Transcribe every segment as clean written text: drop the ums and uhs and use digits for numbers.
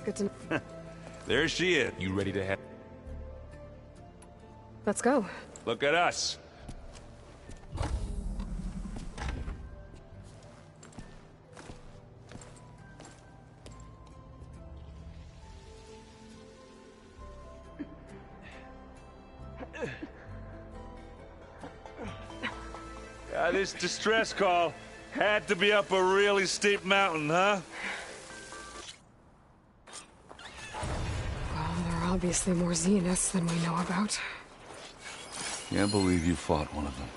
Good to know. There she is. You ready to head? Let's go. Look at us. This distress call had to be up a really steep mountain, huh? Well, there are obviously more Zeniths than we know about. Can't believe you fought one of them.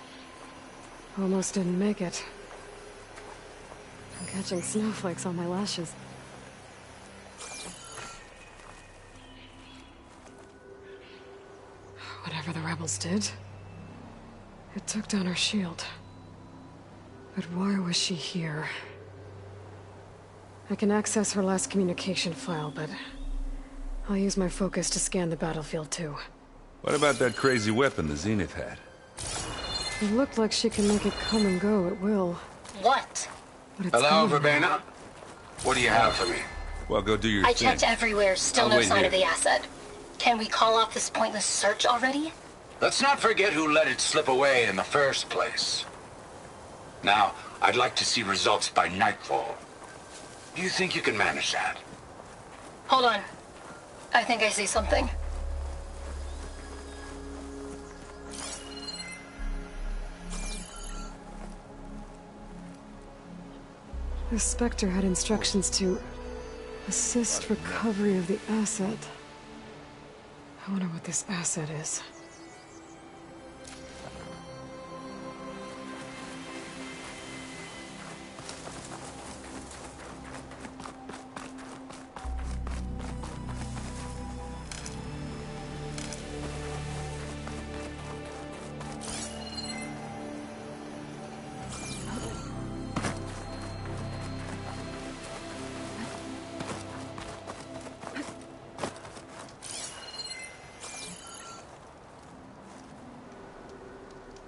Almost didn't make it. I'm catching snowflakes on my lashes. Whatever the rebels did, it took down her shield. But why was she here? I can access her last communication file, but I'll use my focus to scan the battlefield too. What about that crazy weapon the Zenith had? It looked like she can make it come and go at will. What? But it's Hello, gone now. Verbena? What do you have for me? Well, go do your I thing. checked everywhere, still I'll no wait sign here. of the asset. Can we call off this pointless search already? Let's not forget who let it slip away in the first place. Now, I'd like to see results by nightfall. Do you think you can manage that? Hold on. I think I see something. The Spectre had instructions to assist recovery of the asset. I wonder what this asset is.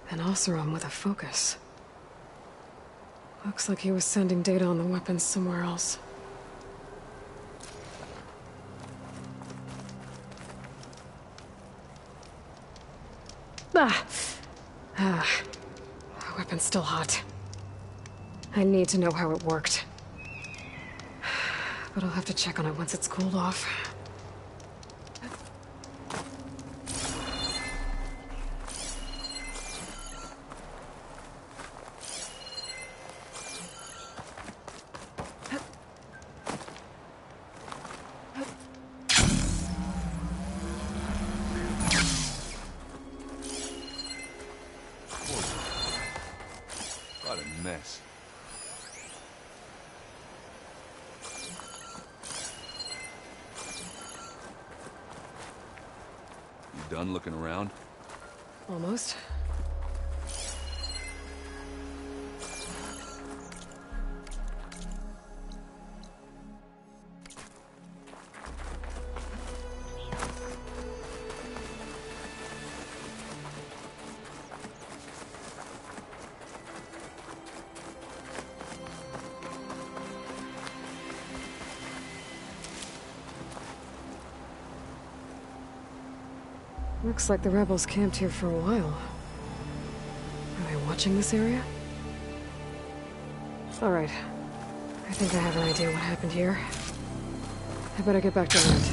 An Oseram with a focus. Looks like he was sending data on the weapons somewhere else. The weapon's still hot. I need to know how it worked. But I'll have to check on it once it's cooled off. What a mess. You done looking around? Almost. Looks like the rebels camped here for a while. Are they watching this area? All right. I think I have an idea what happened here. I better get back to land.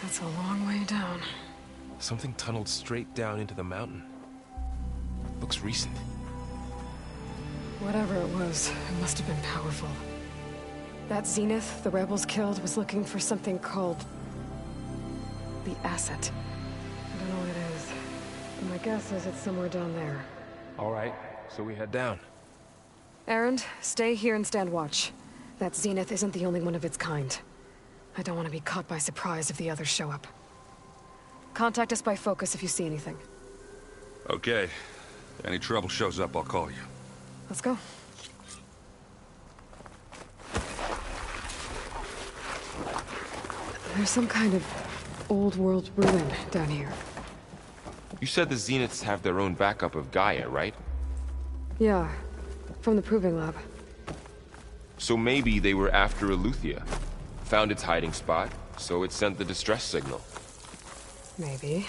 That's a long way down. Something tunneled straight down into the mountain. Looks recent. Whatever it was, it must have been powerful. That Zenith the rebels killed was looking for something called the asset. I don't know what it is, but my guess is it's somewhere down there. All right, so we head down. Erend, stay here and stand watch. That Zenith isn't the only one of its kind. I don't want to be caught by surprise if the others show up. Contact us by focus if you see anything. Okay. Any trouble shows up, I'll call you. Let's go. There's some kind of old-world ruin down here. You said the Zeniths have their own backup of Gaia, right? Yeah, from the Proving Lab. So maybe they were after Eleuthia. Found its hiding spot, so it sent the distress signal. Maybe.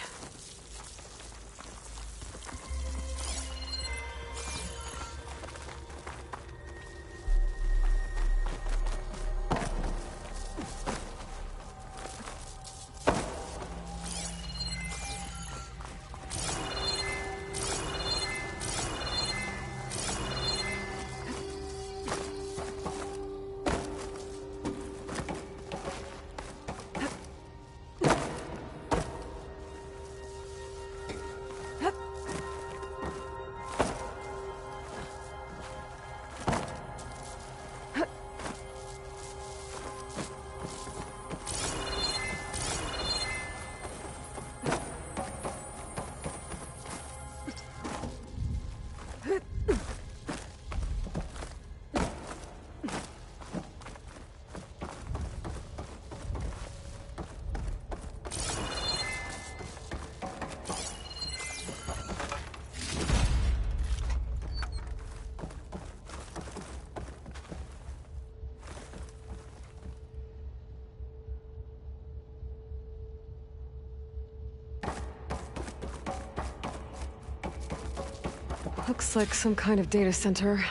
Looks like some kind of data center.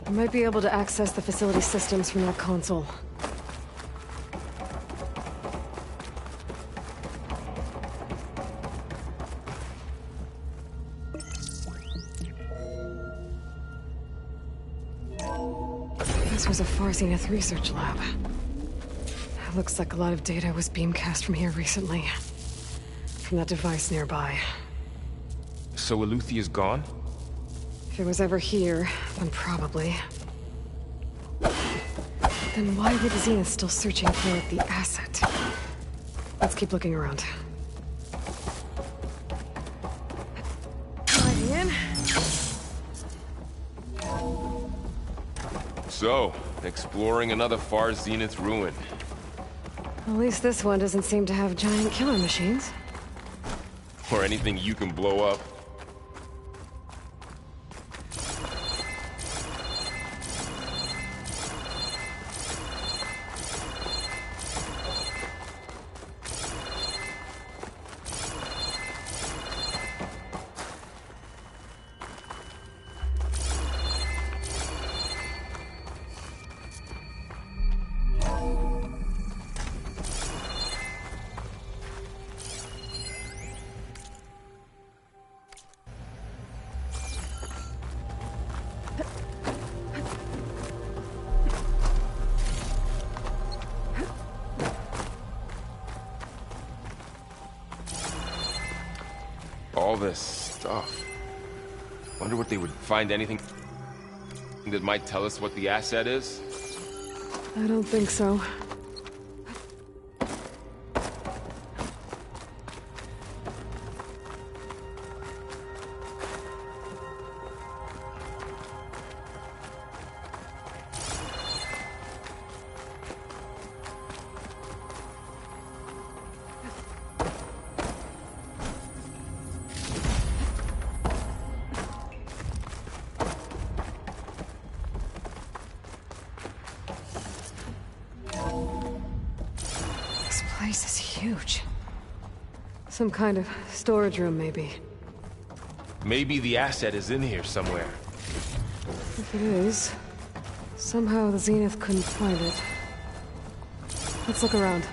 I might be able to access the facility systems from that console. This was a Far Zenith research lab. It looks like a lot of data was beamcast from here recently. From that device nearby. So Eleuthea's gone? If it was ever here, then probably. Then why were the Zeniths still searching for the asset? Let's keep looking around. Letting in. So, exploring another Far Zenith ruin. At least this one doesn't seem to have giant killer machines. Or anything you can blow up. All this stuff. Wonder what they would find anything that might tell us what the asset is? I don't think so. This place is huge. Some kind of storage room, maybe. Maybe the asset is in here somewhere. If it is, somehow the Zenith couldn't find it. Let's look around.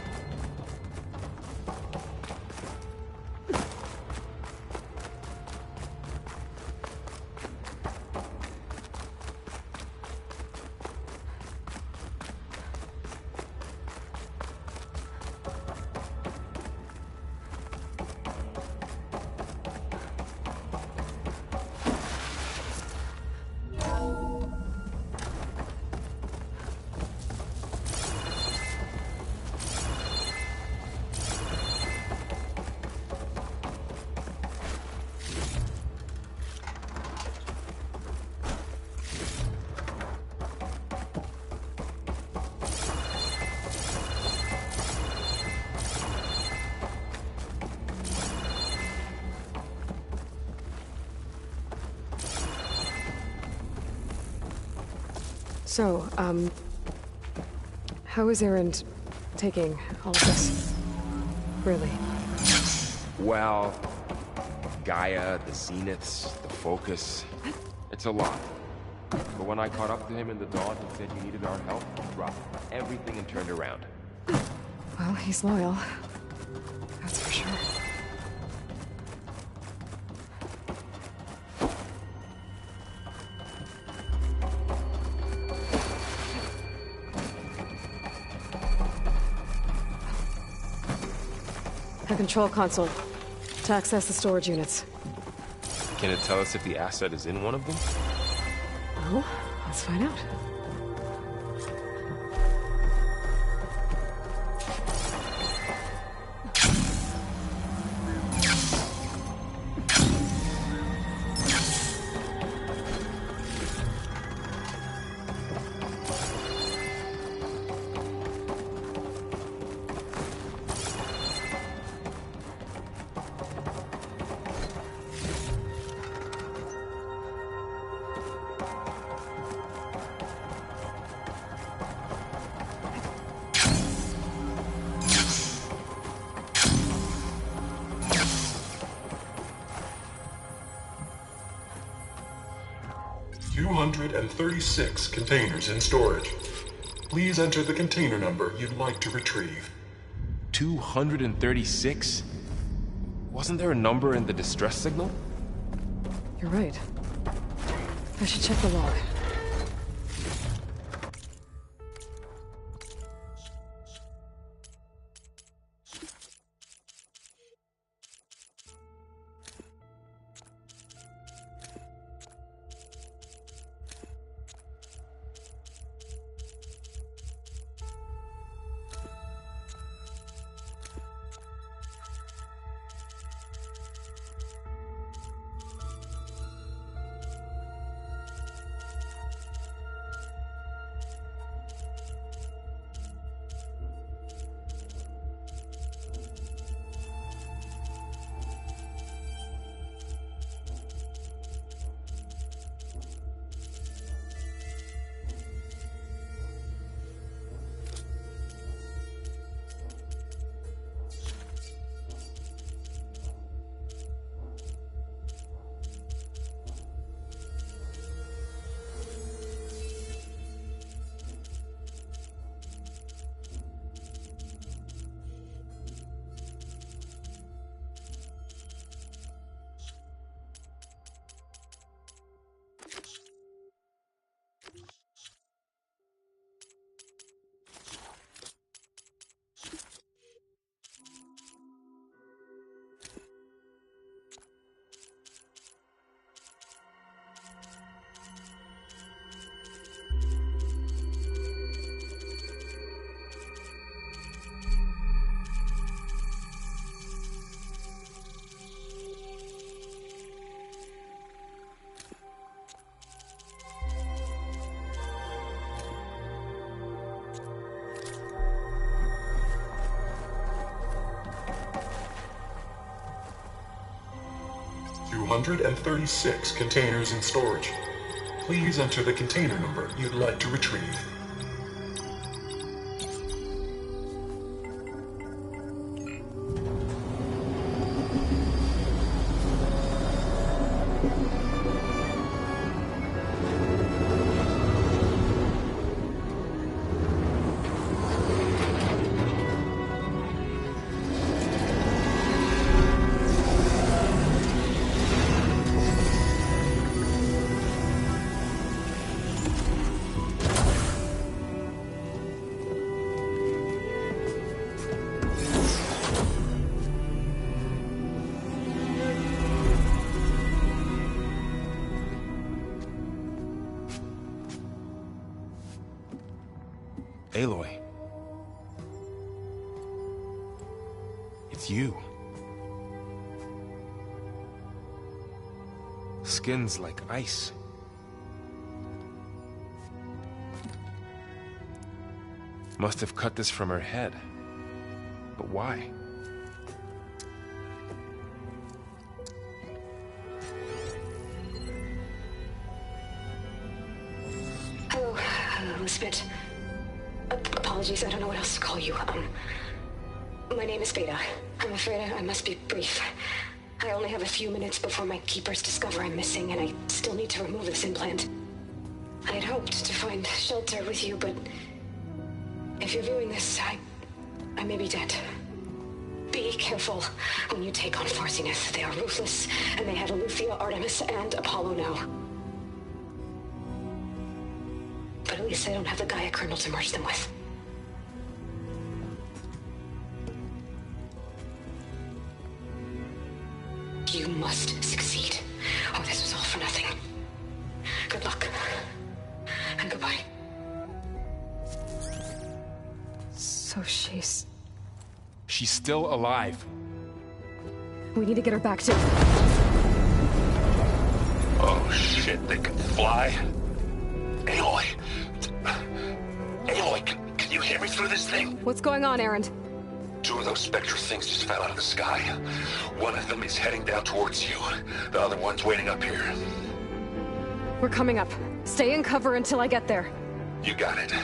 So, how is Erend taking all of this? Really? Well, Gaia, the Zeniths, the Focus. It's a lot. But when I caught up to him in the dawn, he said he needed our help. He dropped everything and turned around. Well, he's loyal. That's for sure. The control console. To access the storage units. Can it tell us if the asset is in one of them? Oh, let's find out. And 36 containers in storage. Please enter the container number you'd like to retrieve. 236? Wasn't there a number in the distress signal? You're right. I should check the log. And 36 containers in storage. Please enter the container number you'd like to retrieve. Aloy. It's you. Skin's like ice. Must have cut this from her head. But why? Smith. Apologies, I don't know what else to call you. My name is Beta. I'm afraid I must be brief. I only have a few minutes before my keepers discover I'm missing, and I still need to remove this implant. I had hoped to find shelter with you, but if you're viewing this, I may be dead. Be careful when you take on Far Zenith. They are ruthless, and they have Aletheia, Artemis, and Apollo now. But at least they don't have the Gaia kernel to merge them with. You must succeed, or this was all for nothing. Good luck. And goodbye. So she's still alive. We need to get her back to... Oh shit, they can fly? Aloy! Aloy, can you hear me through this thing? What's going on, Aaron? 2 of those spectral things just fell out of the sky. One of them is heading down towards you. The other one's waiting up here. We're coming up. Stay in cover until I get there. You got it.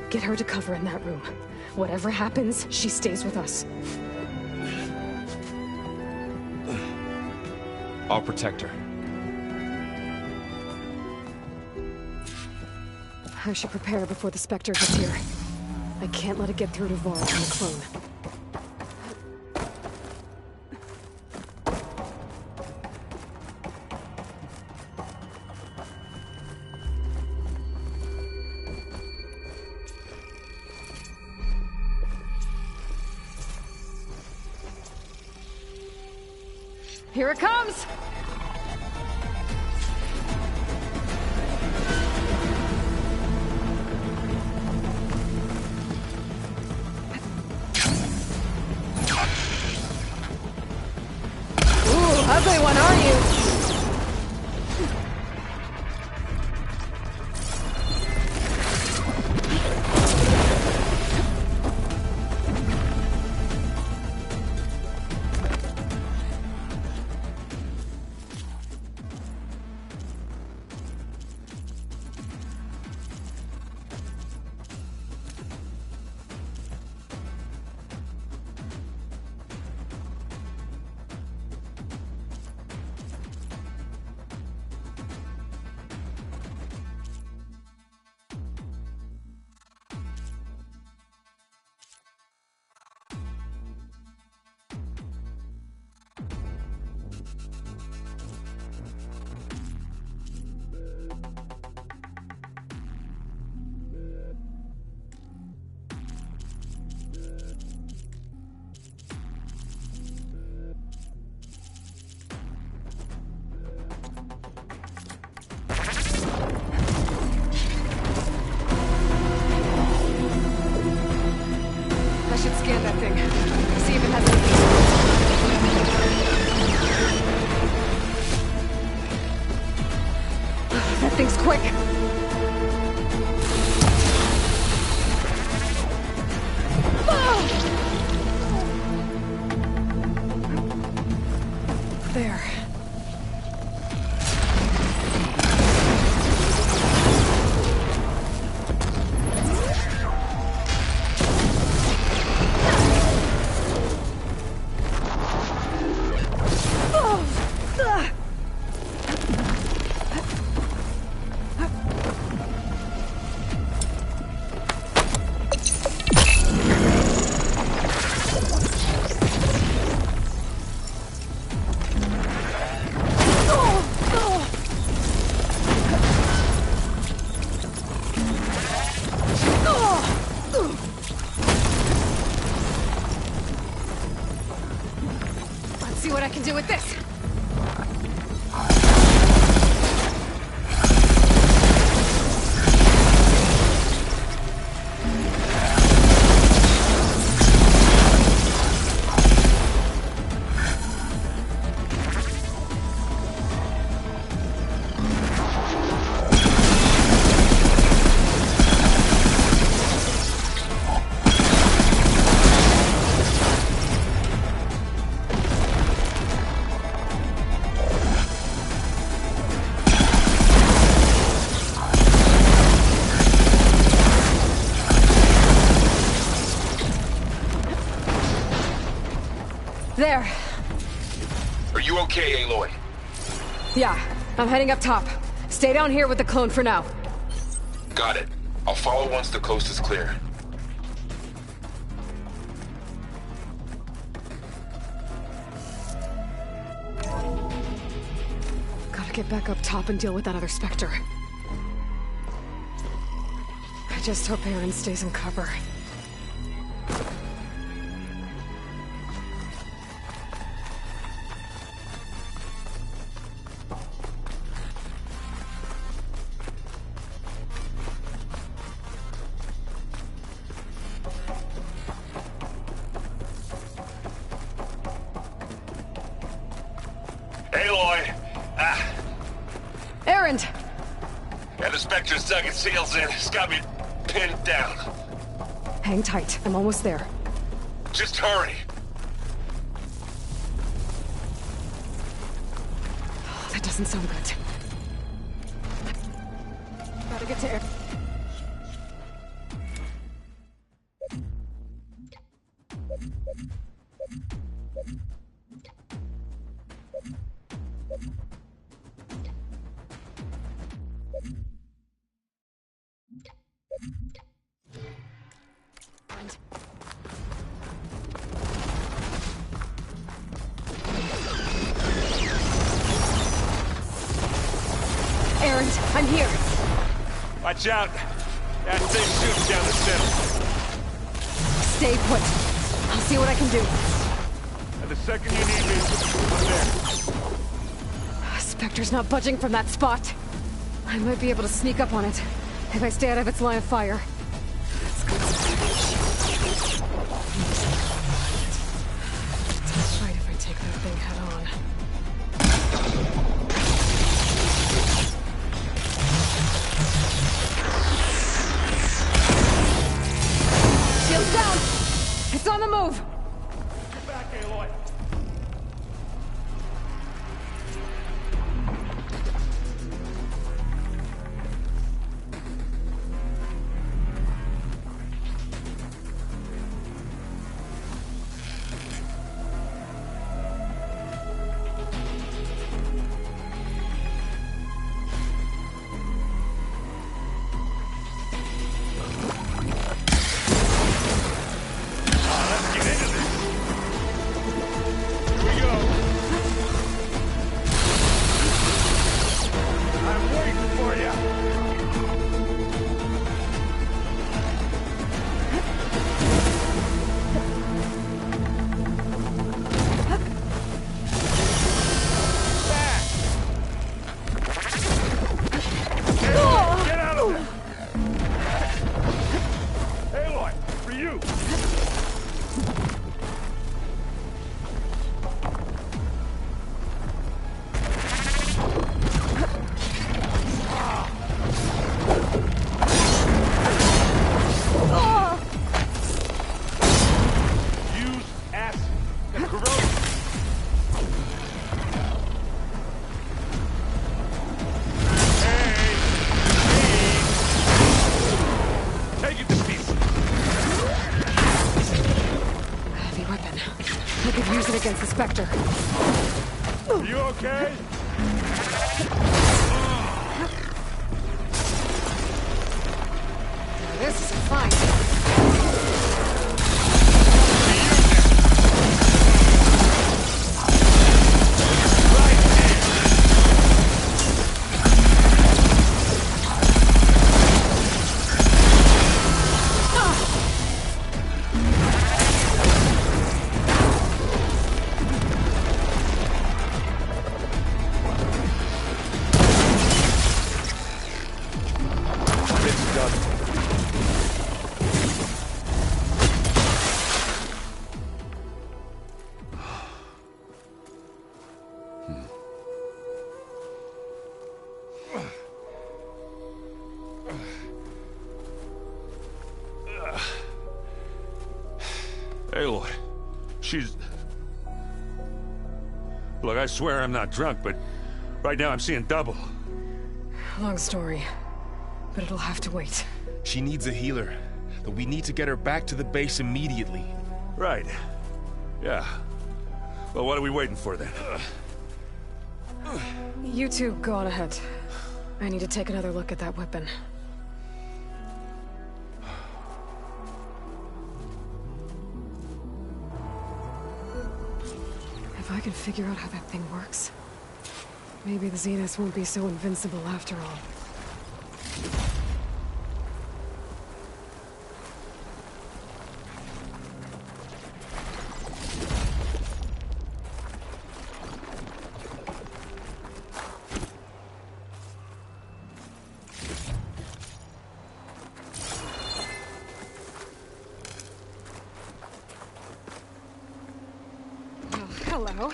Get her to cover in that room. Whatever happens, she stays with us. I'll protect her. I should prepare before the Spectre gets here. I can't let it get through to Varl and the clone. Here it comes! Ugly one, are you? Scan that thing. See if it has anything. That thing's quick. There. See what I can do with this. There. Are you okay, Aloy? Yeah, I'm heading up top. Stay down here with the clone for now. Got it. I'll follow once the coast is clear. Gotta get back up top and deal with that other Spectre. I just hope Aaron stays in cover. Aloy! Aaron! Yeah, the Spectre's dug its heels in. It's got me pinned down. Hang tight. I'm almost there. Just hurry. Oh, that doesn't sound good. Gotta get to Aaron. Aaron, I'm here. Watch out. That thing's shooting down the center. Stay put. I'll see what I can do. And the second you need me, I'm there. Spectre's not budging from that spot. I might be able to sneak up on it if I stay out of its line of fire. That's right if I take that thing head on. Shields down! It's on the move! Get back, Aloy. Against the Spectre. You okay? This is fine. Aloy, she's... Look, I swear I'm not drunk, but right now I'm seeing double. Long story, but it'll have to wait. She needs a healer, but we need to get her back to the base immediately. Right. Yeah. Well, what are we waiting for then? You two go on ahead. I need to take another look at that weapon. If I can figure out how that thing works, maybe the Zeniths won't be so invincible after all. Hello.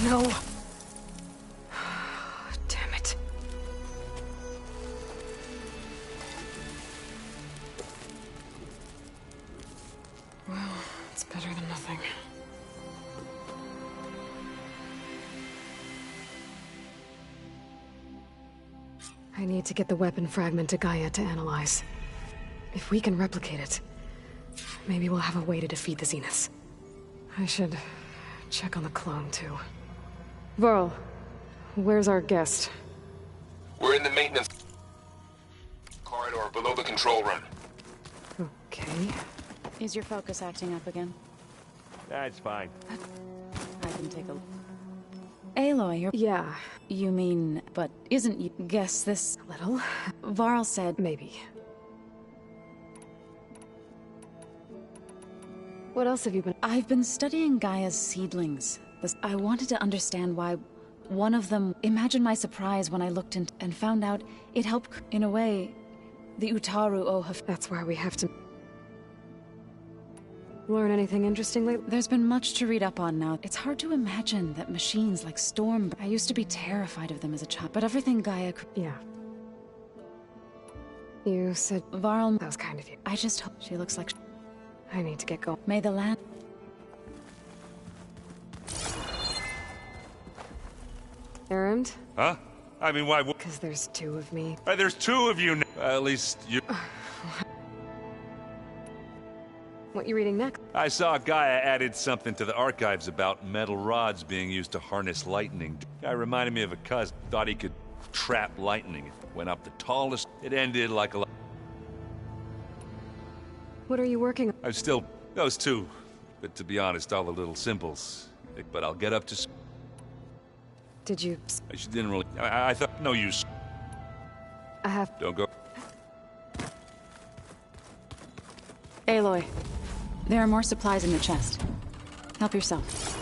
No. Damn it. Well, it's better than nothing. I need to get the weapon fragment to Gaia to analyze. If we can replicate it, maybe we'll have a way to defeat the Zeniths. I should check on the clone, too. Varl, where's our guest? We're in the maintenance corridor below the control room. Okay. Is your focus acting up again? That's fine. I can take a... Aloy, you're... Yeah, You mean, but isn't you... Guess this... a little. Varl said... Maybe. What else have you been... I've been studying Gaia's seedlings. I wanted to understand why one of them... Imagine my surprise when I looked in and found out it helped, in a way, the Utaru Ohaf... That's why we have to... Learn anything interesting lately? There's been much to read up on now. It's hard to imagine that machines like Storm... I used to be terrified of them as a child, but everything Gaia... Yeah. You said... Varl... That was kind of you. I just hope she looks like... I need to get going. May the land... Errand? Huh? I mean, why? Because there's two of me. There's two of you now. At least you... What you reading next? I saw Gaia added something to the archives about metal rods being used to harness lightning. Guy reminded me of a cousin. Thought he could trap lightning. Went up the tallest. It ended like a... What are you working on? I'm still... those two. But to be honest, all the little symbols. But I'll get up to... Did you... I didn't really... I thought... No use. I have... Don't go... Aloy, there are more supplies in the chest. Help yourself.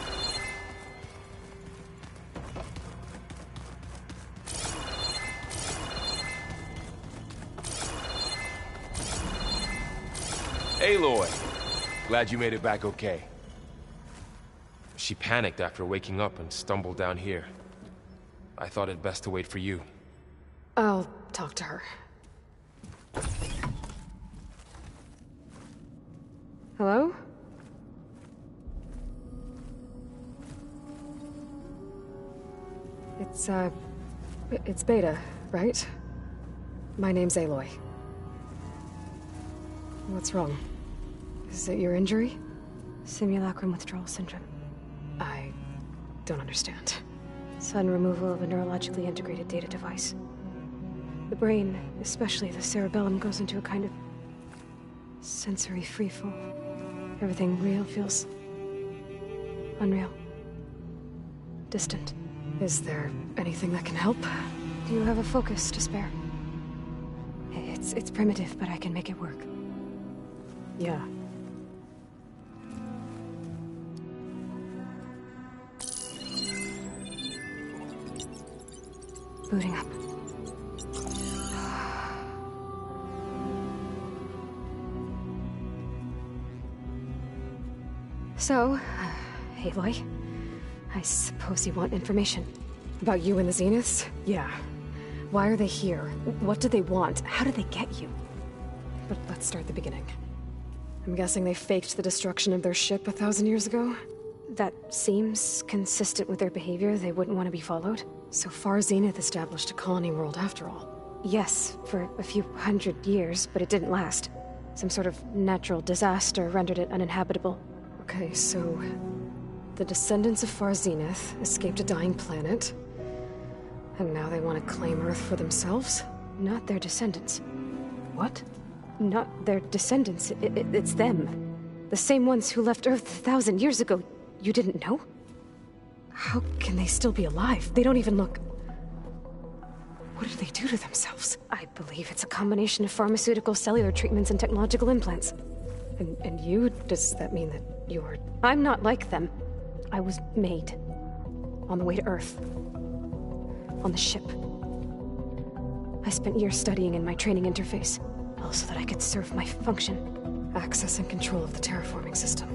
Aloy! Glad you made it back okay. She panicked after waking up and stumbled down here. I thought it best to wait for you. I'll talk to her. Hello? It's Beta, right? My name's Aloy. What's wrong? Is it your injury? Simulacrum withdrawal syndrome. I don't understand. Sudden removal of a neurologically integrated data device. The brain, especially the cerebellum, goes into a kind of sensory freefall. Everything real feels unreal. Distant. Is there anything that can help? Do you have a focus to spare? It's primitive, but I can make it work. Yeah. Booting up. So, Aloy, I suppose you want information. About you and the Zeniths? Yeah. Why are they here? What do they want? How did they get you? But let's start at the beginning. I'm guessing they faked the destruction of their ship 1,000 years ago? That seems consistent with their behavior. They wouldn't want to be followed. So far, Zenith established a colony world after all. Yes, for a few hundred years, but it didn't last. Some sort of natural disaster rendered it uninhabitable. Okay, so the descendants of Far Zenith escaped a dying planet, and now they want to claim Earth for themselves? Not their descendants. What? Not their descendants. It's them. The same ones who left Earth 1,000 years ago. You didn't know? How can they still be alive? They don't even look... What did they do to themselves? I believe it's a combination of pharmaceutical, cellular treatments, and technological implants. And you? Does that mean that you're... I'm not like them. I was made. On the way to Earth. On the ship. I spent years studying in my training interface, all so that I could serve my function. Access and control of the terraforming system.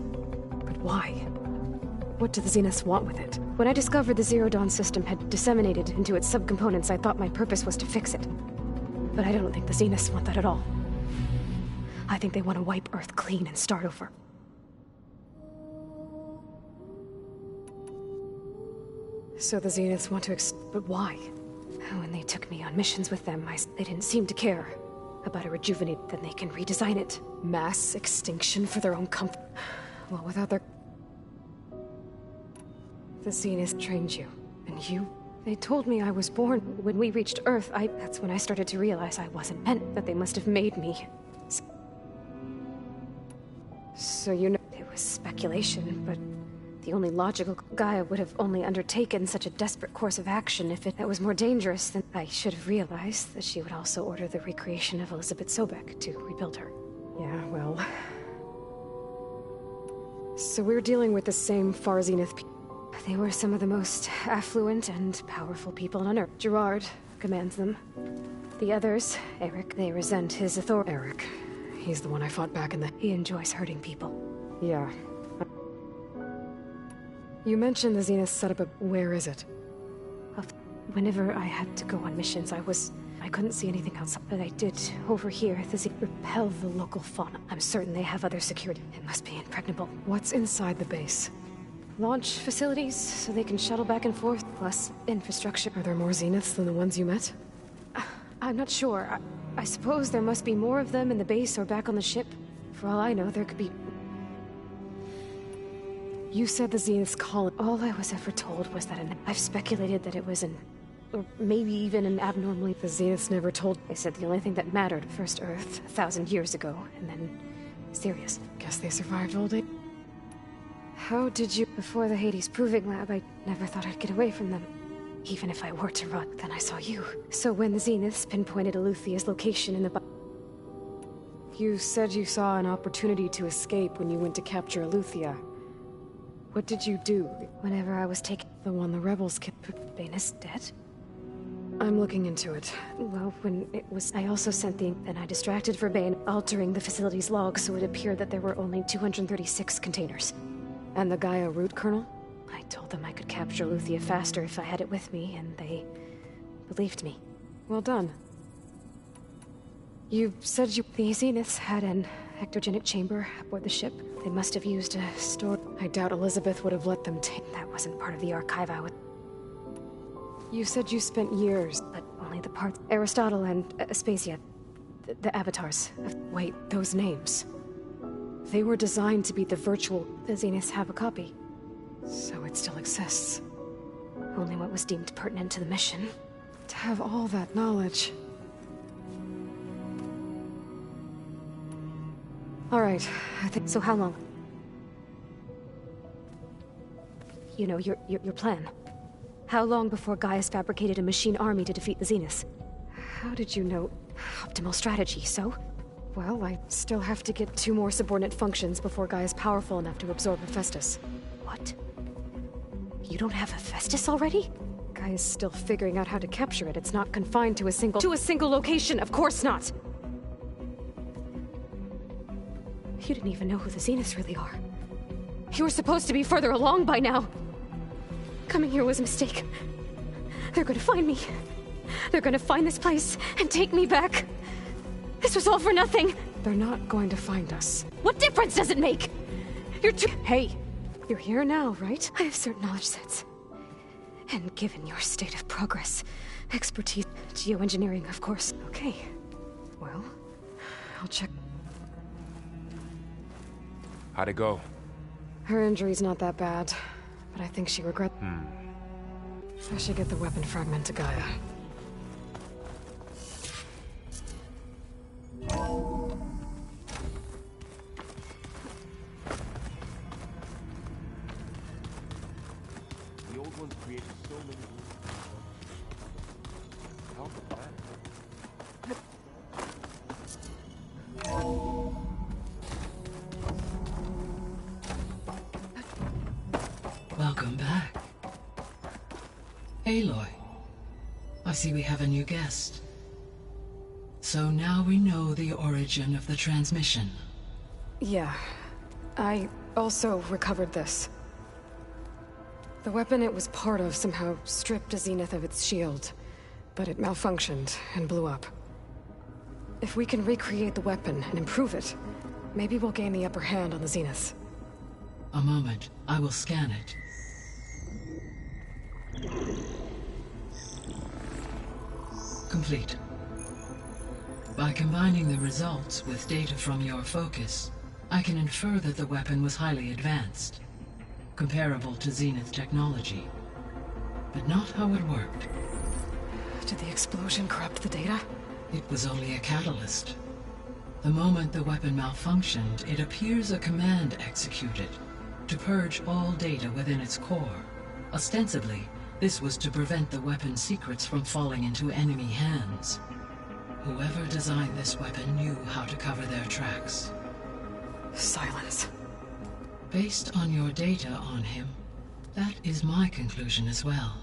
But why? What do the Zeniths want with it? When I discovered the Zero Dawn system had disseminated into its subcomponents, I thought my purpose was to fix it. But I don't think the Zeniths want that at all. I think they want to wipe Earth clean and start over. So the Zeniths want to but why? When they took me on missions with them, they didn't seem to care about a rejuvenate, then they can redesign it. Mass extinction for their own comfort. Well, without their... The Zeniths trained you, and you... They told me I was born. When we reached Earth, that's when I started to realize I wasn't meant, that they must have made me. So you know... It was speculation, but the only logical Gaia would have only undertaken such a desperate course of action if it was more dangerous than... I should have realized that she would also order the recreation of Elizabeth Sobek to rebuild her. Yeah, well... So we're dealing with the same Far Zenith people. They were some of the most affluent and powerful people on Earth. Gerard commands them. The others, Eric, they resent his authority. Eric. He's the one I fought back in the... He enjoys hurting people. Yeah. You mentioned the Zenith set up a... Where is it? Whenever I had to go on missions, I couldn't see anything outside, but I did overhear the Zenith repel the local fauna. I'm certain they have other security. It must be impregnable. What's inside the base? Launch facilities, so they can shuttle back and forth, plus infrastructure. Are there more Zeniths than the ones you met? I'm not sure. I suppose there must be more of them in the base or back on the ship. For all I know, there could be... You said the Zeniths call it... All I was ever told was that I've speculated that it was or maybe even an abnormally... The Zeniths never told... They said the only thing that mattered, first Earth, 1,000 years ago, and then... Sirius. Guess they survived all day. How did you... Before the Hades Proving Lab, I never thought I'd get away from them. Even if I were to rot, then I saw you. So when the Zeniths pinpointed Eluthia's location in the... You said you saw an opportunity to escape when you went to capture Eluthia. What did you do? Whenever I was taken... The one the rebels killed... Bane is dead? I'm looking into it. Well, when it was... I also sent the... Then I distracted Verbane, altering the facility's log so it appeared that there were only 236 containers. And the Gaia root kernel? I told them I could capture Luthia faster if I had it with me, and they believed me. Well done. You said you... The Zeniths had an ectogenic chamber aboard the ship. They must have used a store... I doubt Elizabeth would have let them take... That wasn't part of the archive I would... You said you spent years... But only the parts... Aristotle and Aspasia. The avatars. Wait, those names... They were designed to be the virtual... The Zeniths have a copy. So it still exists. Only what was deemed pertinent to the mission. To have all that knowledge... Alright, I think... So how long? You know, your plan. How long before Gaius fabricated a machine army to defeat the Zeniths? How did you know... Optimal strategy, so? Well, I still have to get 2 more subordinate functions before Gaia's powerful enough to absorb Hephaestus. What? You don't have Hephaestus already? Gaia's still figuring out how to capture it. It's not confined to a single... To a single location! Of course not! You didn't even know who the Zeniths really are. You were supposed to be further along by now. Coming here was a mistake. They're gonna find me. They're gonna find this place and take me back. This was all for nothing. They're not going to find us. What difference does it make? You're too— Hey, you're here now, right? I have certain knowledge sets. And given your state of progress, expertise, geoengineering, of course. Okay. Well, I'll check. How'd it go? Her injury's not that bad, but I think she regrets. I should get the weapon fragment to Gaia. The old ones created so many. Help with that. Welcome back. Aloy, I see we have a new guest. So now we know the origin of the transmission. Yeah. I also recovered this. The weapon it was part of somehow stripped a Zenith of its shield, but it malfunctioned and blew up. If we can recreate the weapon and improve it, maybe we'll gain the upper hand on the Zeniths. A moment, I will scan it. Complete. By combining the results with data from your focus, I can infer that the weapon was highly advanced, comparable to Zenith technology, but not how it worked. Did the explosion corrupt the data? It was only a catalyst. The moment the weapon malfunctioned, it appears a command executed to purge all data within its core. Ostensibly, this was to prevent the weapon's secrets from falling into enemy hands. Whoever designed this weapon knew how to cover their tracks. Silence. Based on your data on him, that is my conclusion as well.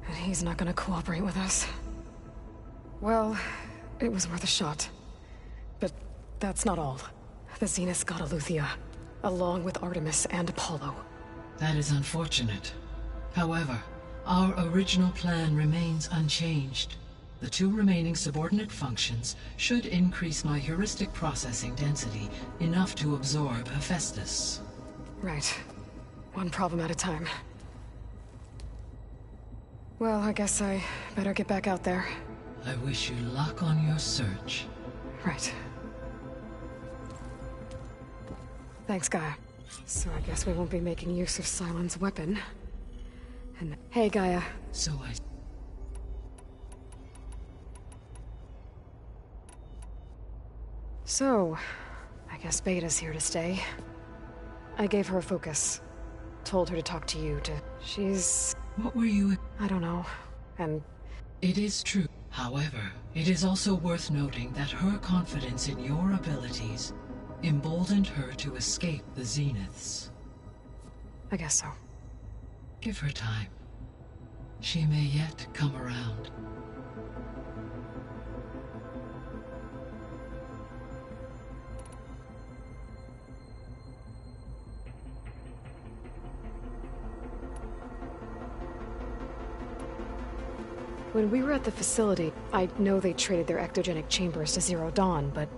And he's not gonna cooperate with us. Well, it was worth a shot. But that's not all. The Zeniths got Aletheia, along with Artemis and Apollo. That is unfortunate. However, our original plan remains unchanged. The 2 remaining subordinate functions should increase my heuristic processing density enough to absorb Hephaestus. Right. One problem at a time. Well, I guess I better get back out there. I wish you luck on your search. Right. Thanks, Gaia. So I guess we won't be making use of Cylon's weapon. And hey, Gaia. So So, I guess Beta's here to stay. I gave her a focus. Told her to talk to you, She's... What were you... I don't know. And... It is true. However, it is also worth noting that her confidence in your abilities emboldened her to escape the Zeniths. I guess so. Give her time. She may yet come around. When we were at the facility, I know they traded their ectogenic chambers to Zero Dawn, but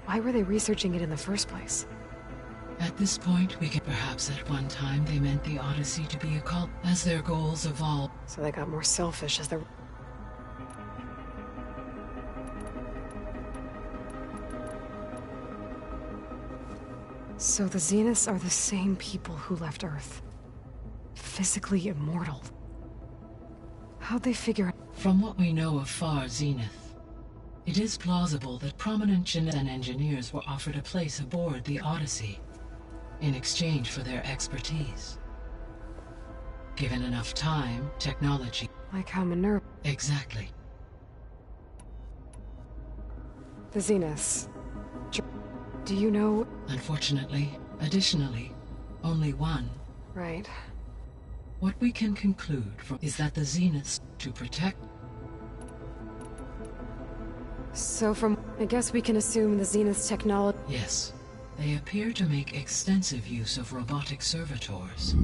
why were they researching it in the first place? At this point, we can perhaps at one time they meant the Odyssey to be a cult as their goals evolve. So they got more selfish as their... So the Zeniths are the same people who left Earth. Physically immortal. How'd they figure it? From what we know of Far Zenith, it is plausible that prominent geneticists and engineers were offered a place aboard the Odyssey in exchange for their expertise. Given enough time, technology... Like how Minerva... Exactly. The Zeniths. Do you know... Unfortunately, additionally, only one. Right. What we can conclude from is that the Zeniths, to protect... So from... I guess we can assume the Zenith's technology... Yes. They appear to make extensive use of robotic servitors.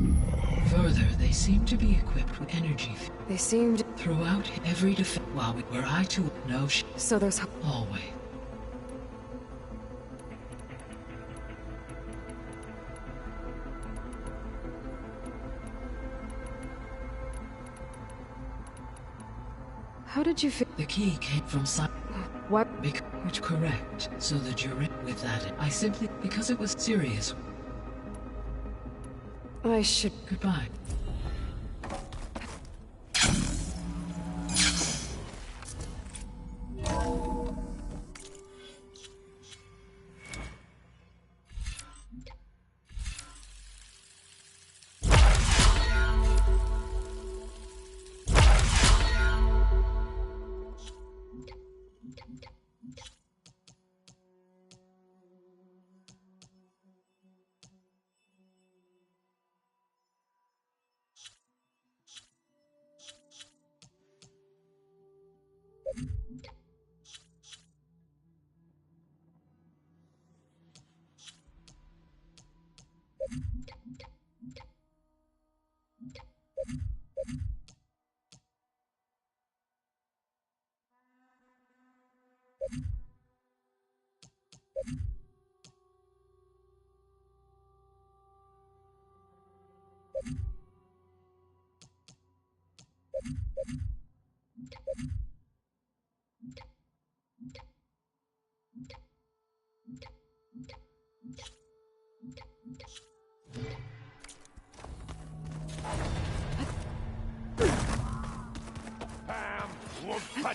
Further, they seem to be equipped with energy They seemed... throughout every defense. While were I to know, So there's... always. How did you The key came from What? Which correct. So the jury with that, I simply because it was serious. I should... Goodbye.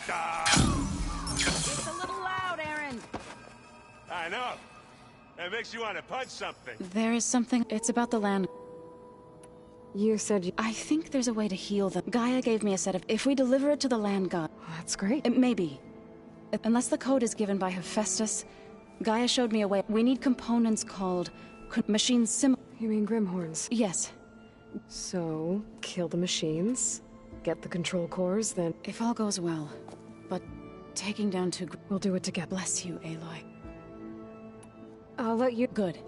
It's a little loud, Aaron. I know. It makes you want to punch something. There is something. It's about the land. You said you... I think there's a way to heal them. Gaia gave me a set of... If we deliver it to the land god... That's great. Maybe. Unless the code is given by Hephaestus, Gaia showed me a way. We need components called... machines You mean Grimhorns? Yes. So, kill the machines, get the control cores, then... If all goes well. But taking down two... We'll do it together. Bless you, Aloy. I'll let you... Good.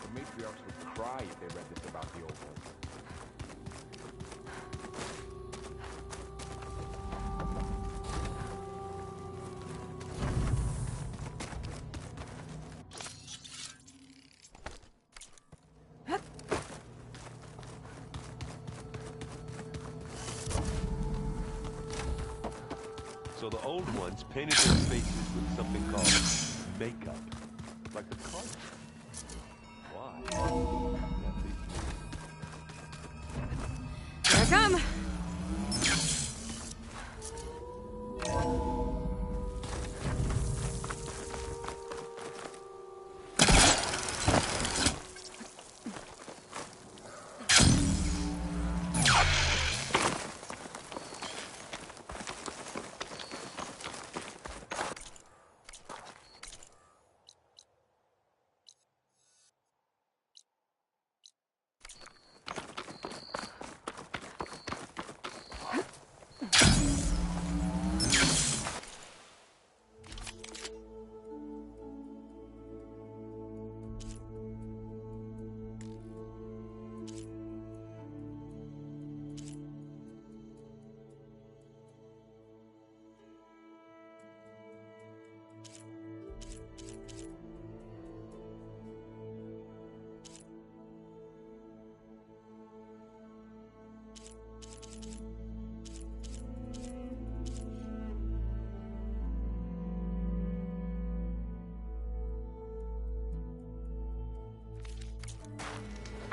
The matriarchs would cry if they read this about the old ones. So the old ones painted their faces with something called makeup. Like the cards. Why? Here I come!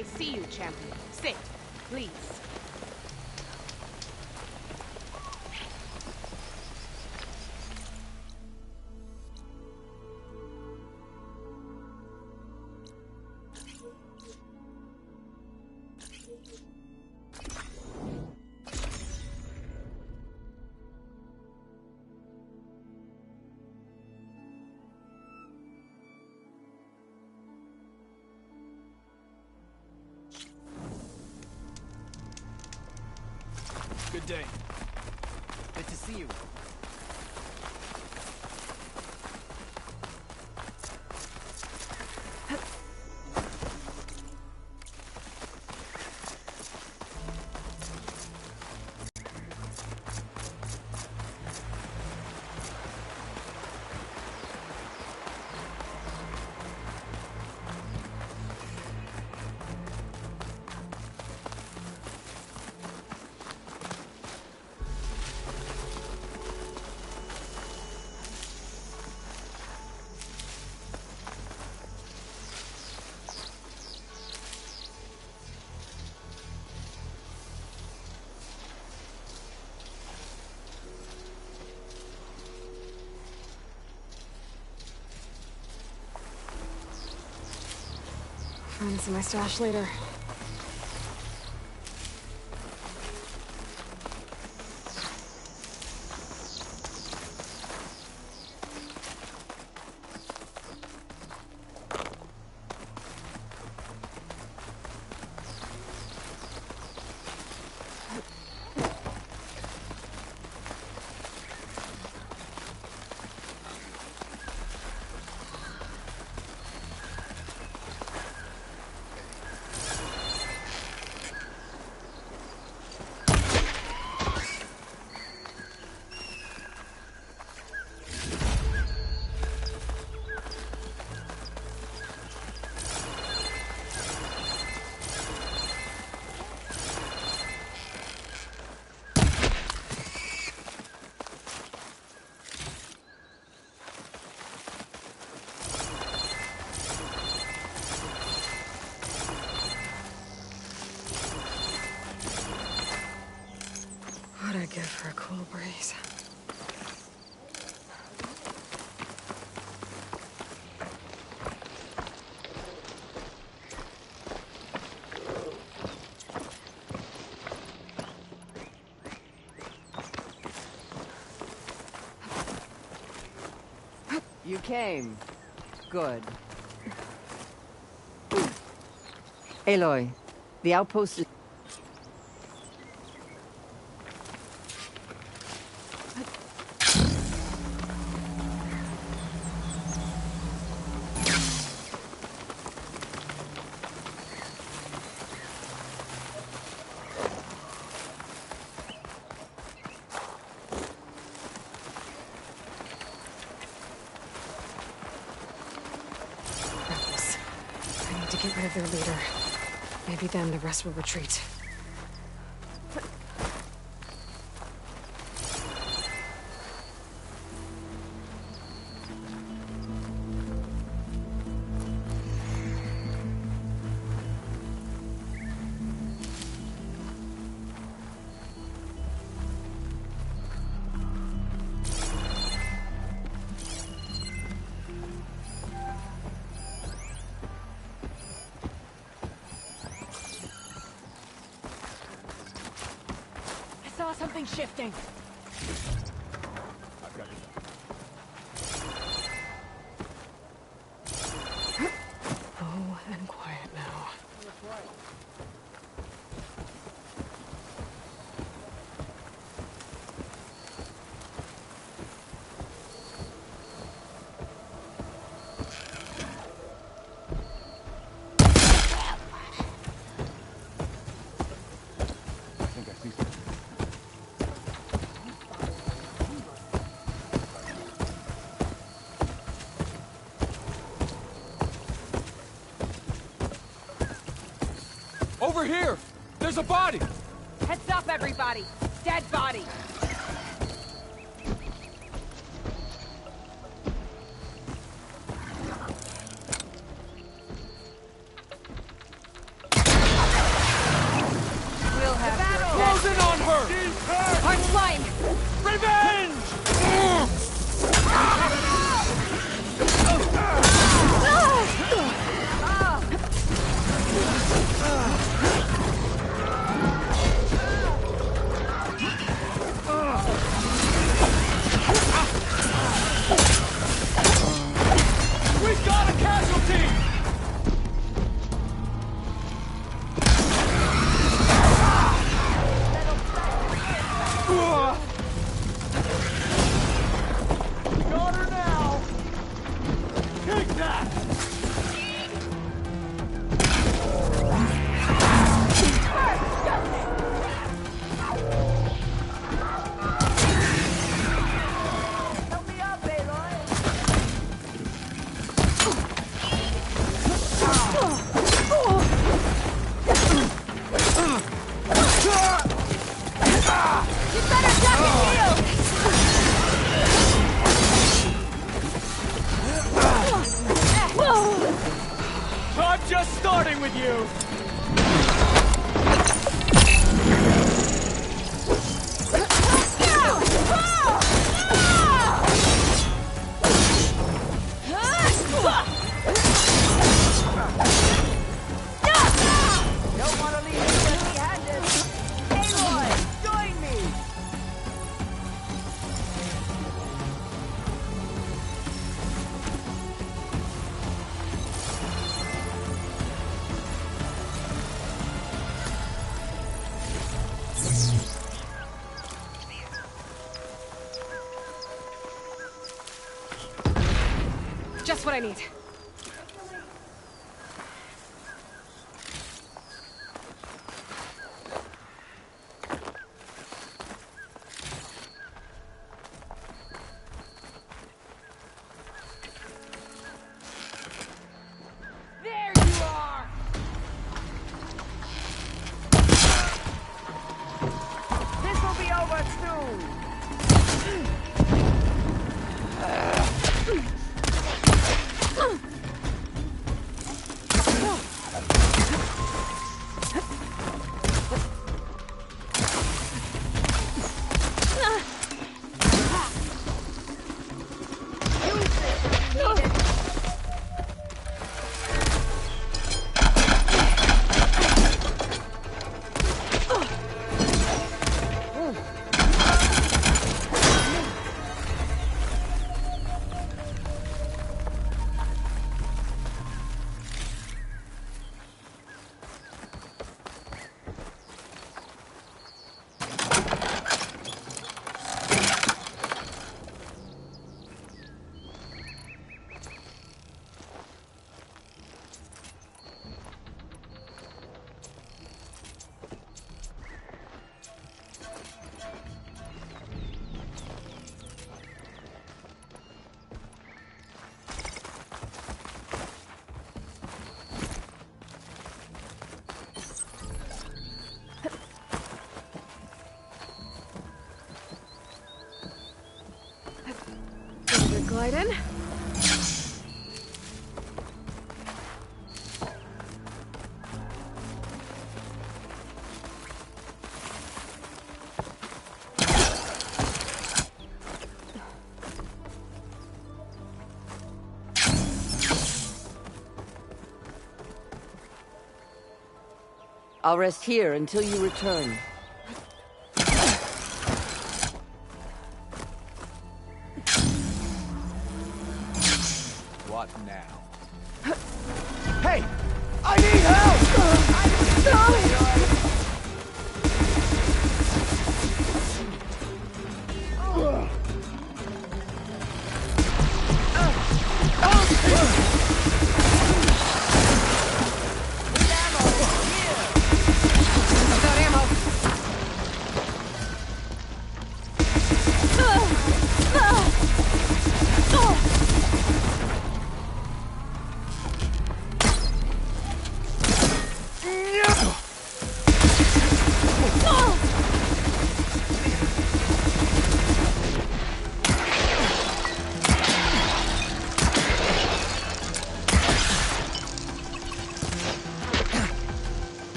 I see you, champion. Sit, please. Good day. Good to see you. Find some of my stash later. What'd I give for a cool breeze? You came. Good. Aloy, the outpost is... Rebels. I need to get rid of their leader. Maybe then the rest will retreat. I saw something shifting. I've got it. Oh, and quiet now. I think I see something. Over here! There's a body! Heads up, everybody! Dead body! line! Revenge! We've got a casualty! Got her now! Take that! Help me up, Aloy! You better duck and heal! I'm just starting with you! Don't want to leave you empty-handed! Aloy, join me! Just what I need. There you are! This will be over soon! Glide in. I'll rest here until you return. What now? Hey! I need help!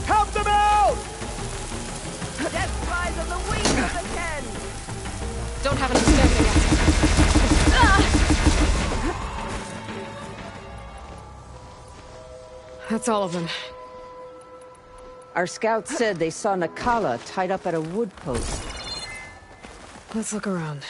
Help them out! Death flies on the wings of the ten! Don't have enough stamina yet. That's all of them. Our scouts said they saw Nakala tied up at a wood post. Let's look around.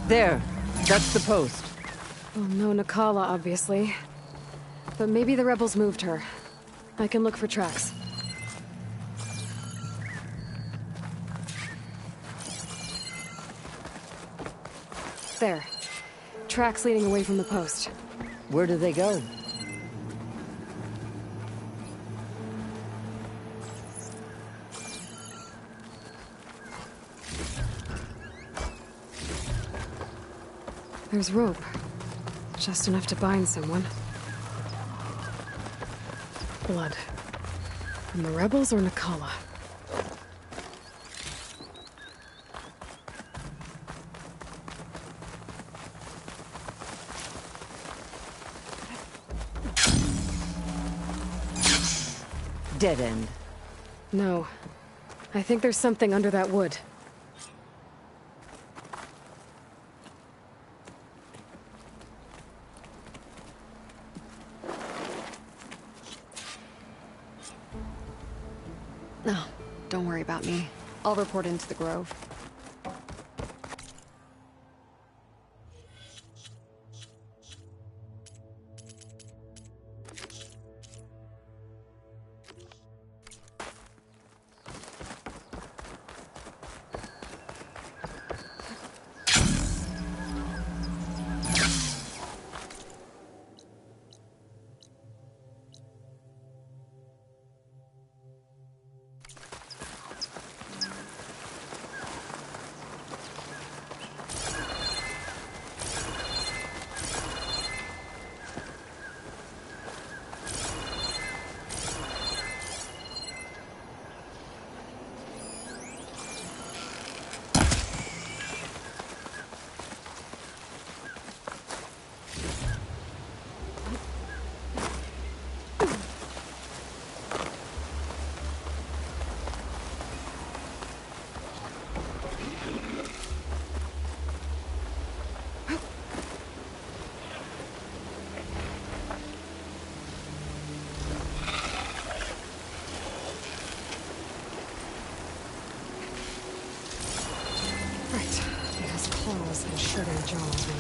There. That's the post. Well, no Nakala, obviously. But maybe the rebels moved her. I can look for tracks. There. Tracks leading away from the post. Where do they go? There's rope. Just enough to bind someone. Blood. From the rebels or Nakala? Dead end. No. I think there's something under that wood. No, don't worry about me. I'll report into the Grove. Claws and shredding jaws and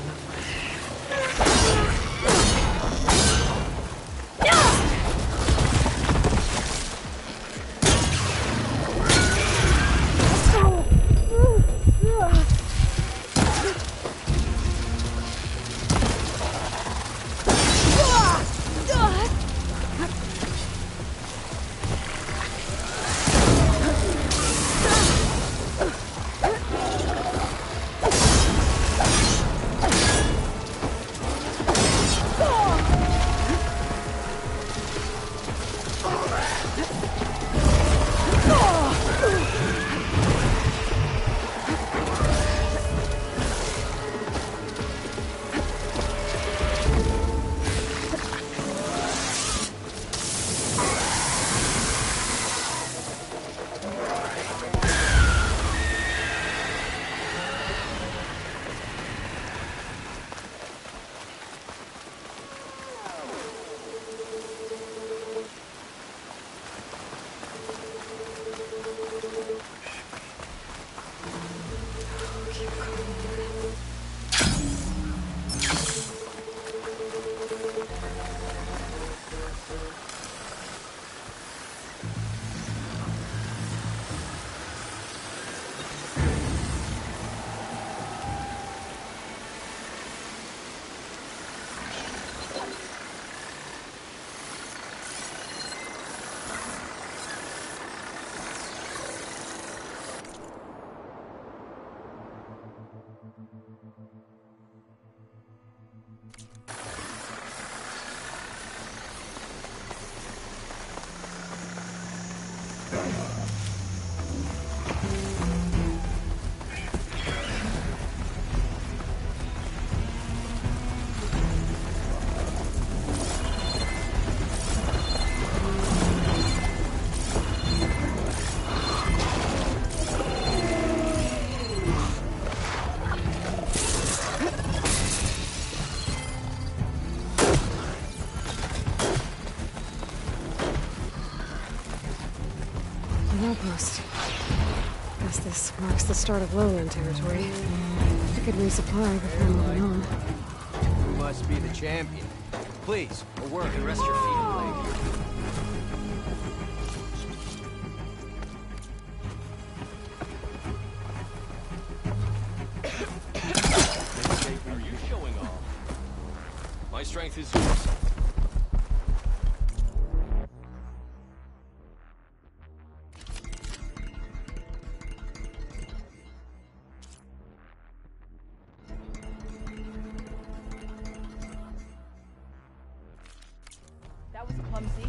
an outpost. Guess this marks the start of lowland territory. I could resupply before moving on. You must be the champion. Please, a word and rest your feet and leg. Are you showing off? My strength is yours. That was clumsy.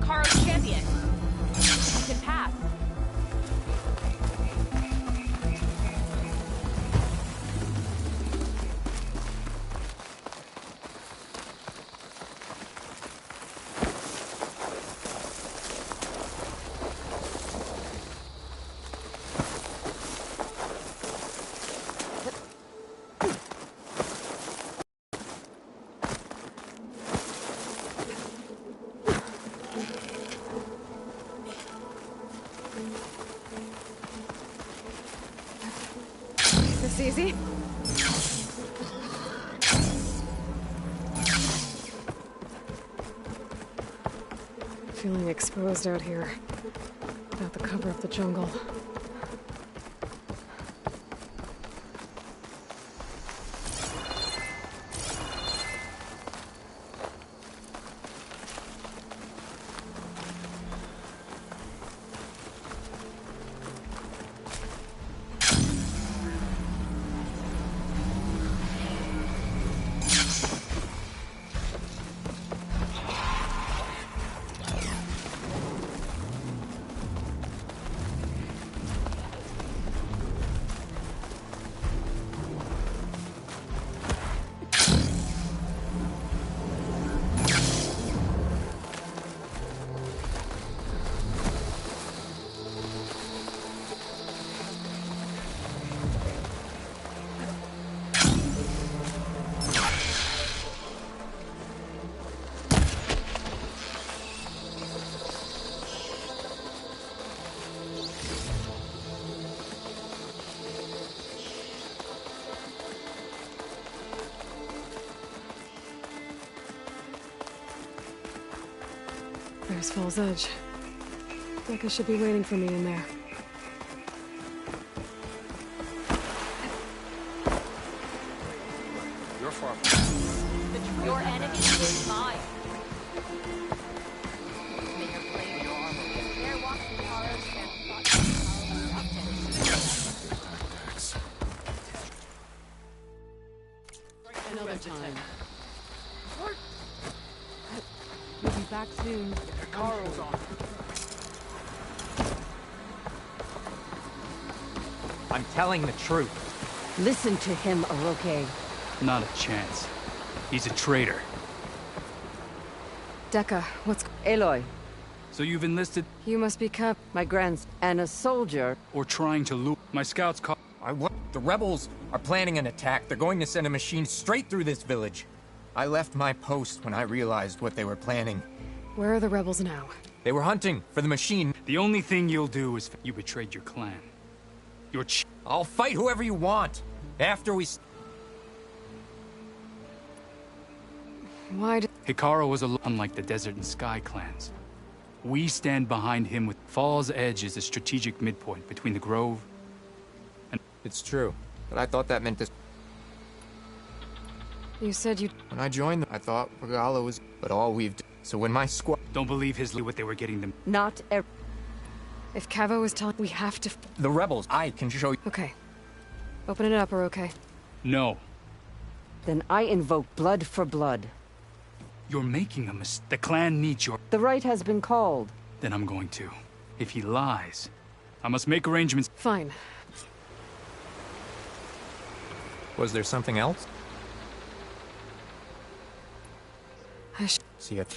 Carl's champion. You can pass. This easy? Feeling exposed out here, without the cover of the jungle. There's Fall's Edge. Becca should be waiting for me in there. You're far from Your enemy is mine. May your blade your armor. There walks the Kara's Another time. We'll be back soon. Carl's on. I'm telling the truth. Listen to him, Oroke. Not a chance. He's a traitor. Decca, what's... Aloy. So you've enlisted... You must be Cap... My and a soldier. Or trying to loot... My scouts caught... The rebels are planning an attack. They're going to send a machine straight through this village. I left my post when I realized what they were planning. Where are the rebels now? They were hunting for the machine. The only thing you'll do is... You betrayed your clan. I'll fight whoever you want. After we... Why did... Hikaru was unlike the Desert and Sky clans. We stand behind him with... Fall's Edge is a strategic midpoint between the Grove and... It's true, but I thought that meant this... You said you... When I joined them, I thought Regala was... But all we've... So when my squad... Don't believe his... What they were getting them... Not every... If Cavo was telling... We have to... The rebels, I can show you... Okay. Open it up, or okay? No. Then I invoke blood for blood. You're making a mistake. The clan needs your... The right has been called. Then I'm going to. If he lies, I must make arrangements. Fine. Was there something else? See it.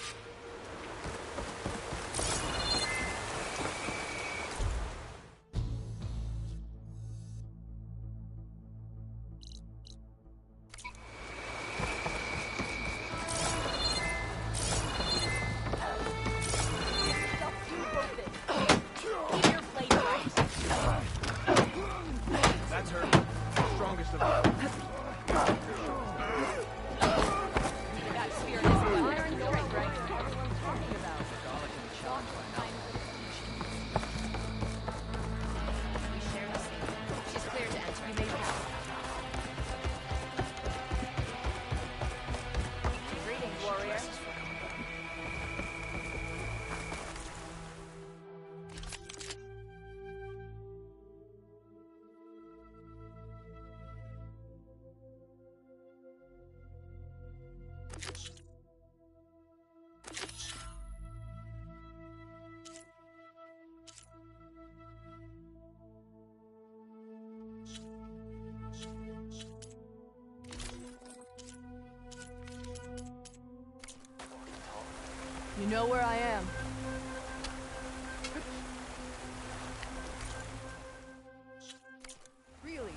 You know where I am. Really?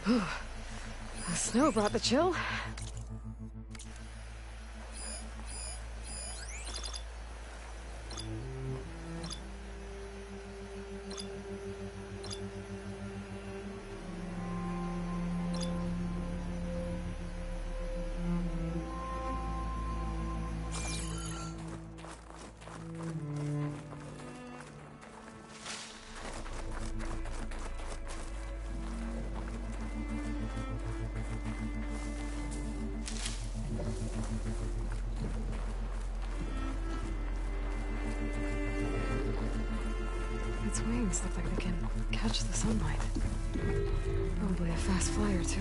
The snow brought the chill. Its wings look like they can catch the sunlight. Probably a fast flyer, too.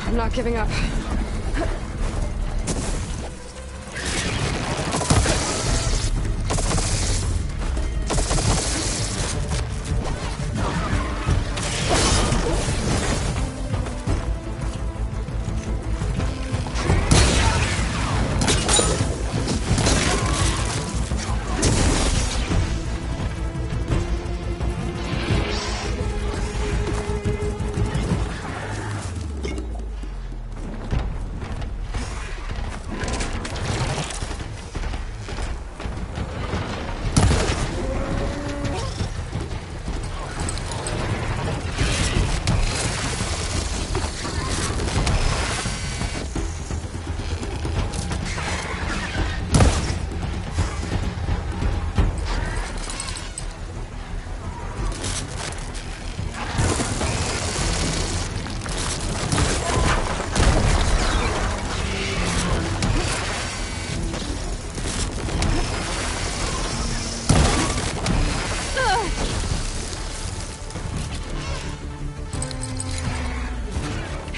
I'm not giving up.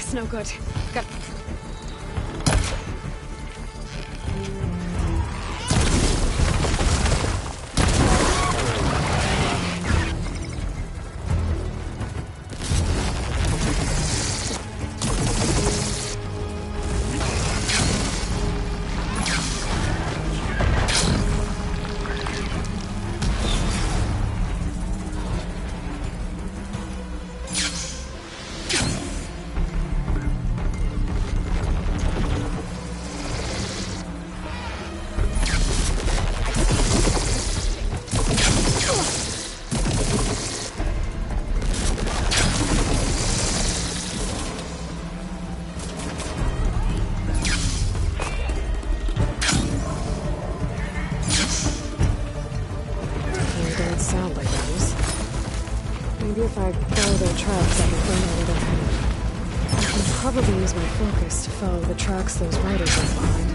That's no good. Got... sound like those. Maybe if I follow their tracks, I can find out where they're headed. I can probably use my focus to follow the tracks those riders left behind.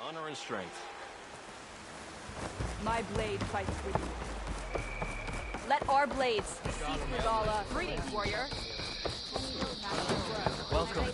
Honor and strength. My blade fights with you. Let our blades speak with all us. Greetings, warrior. Welcome.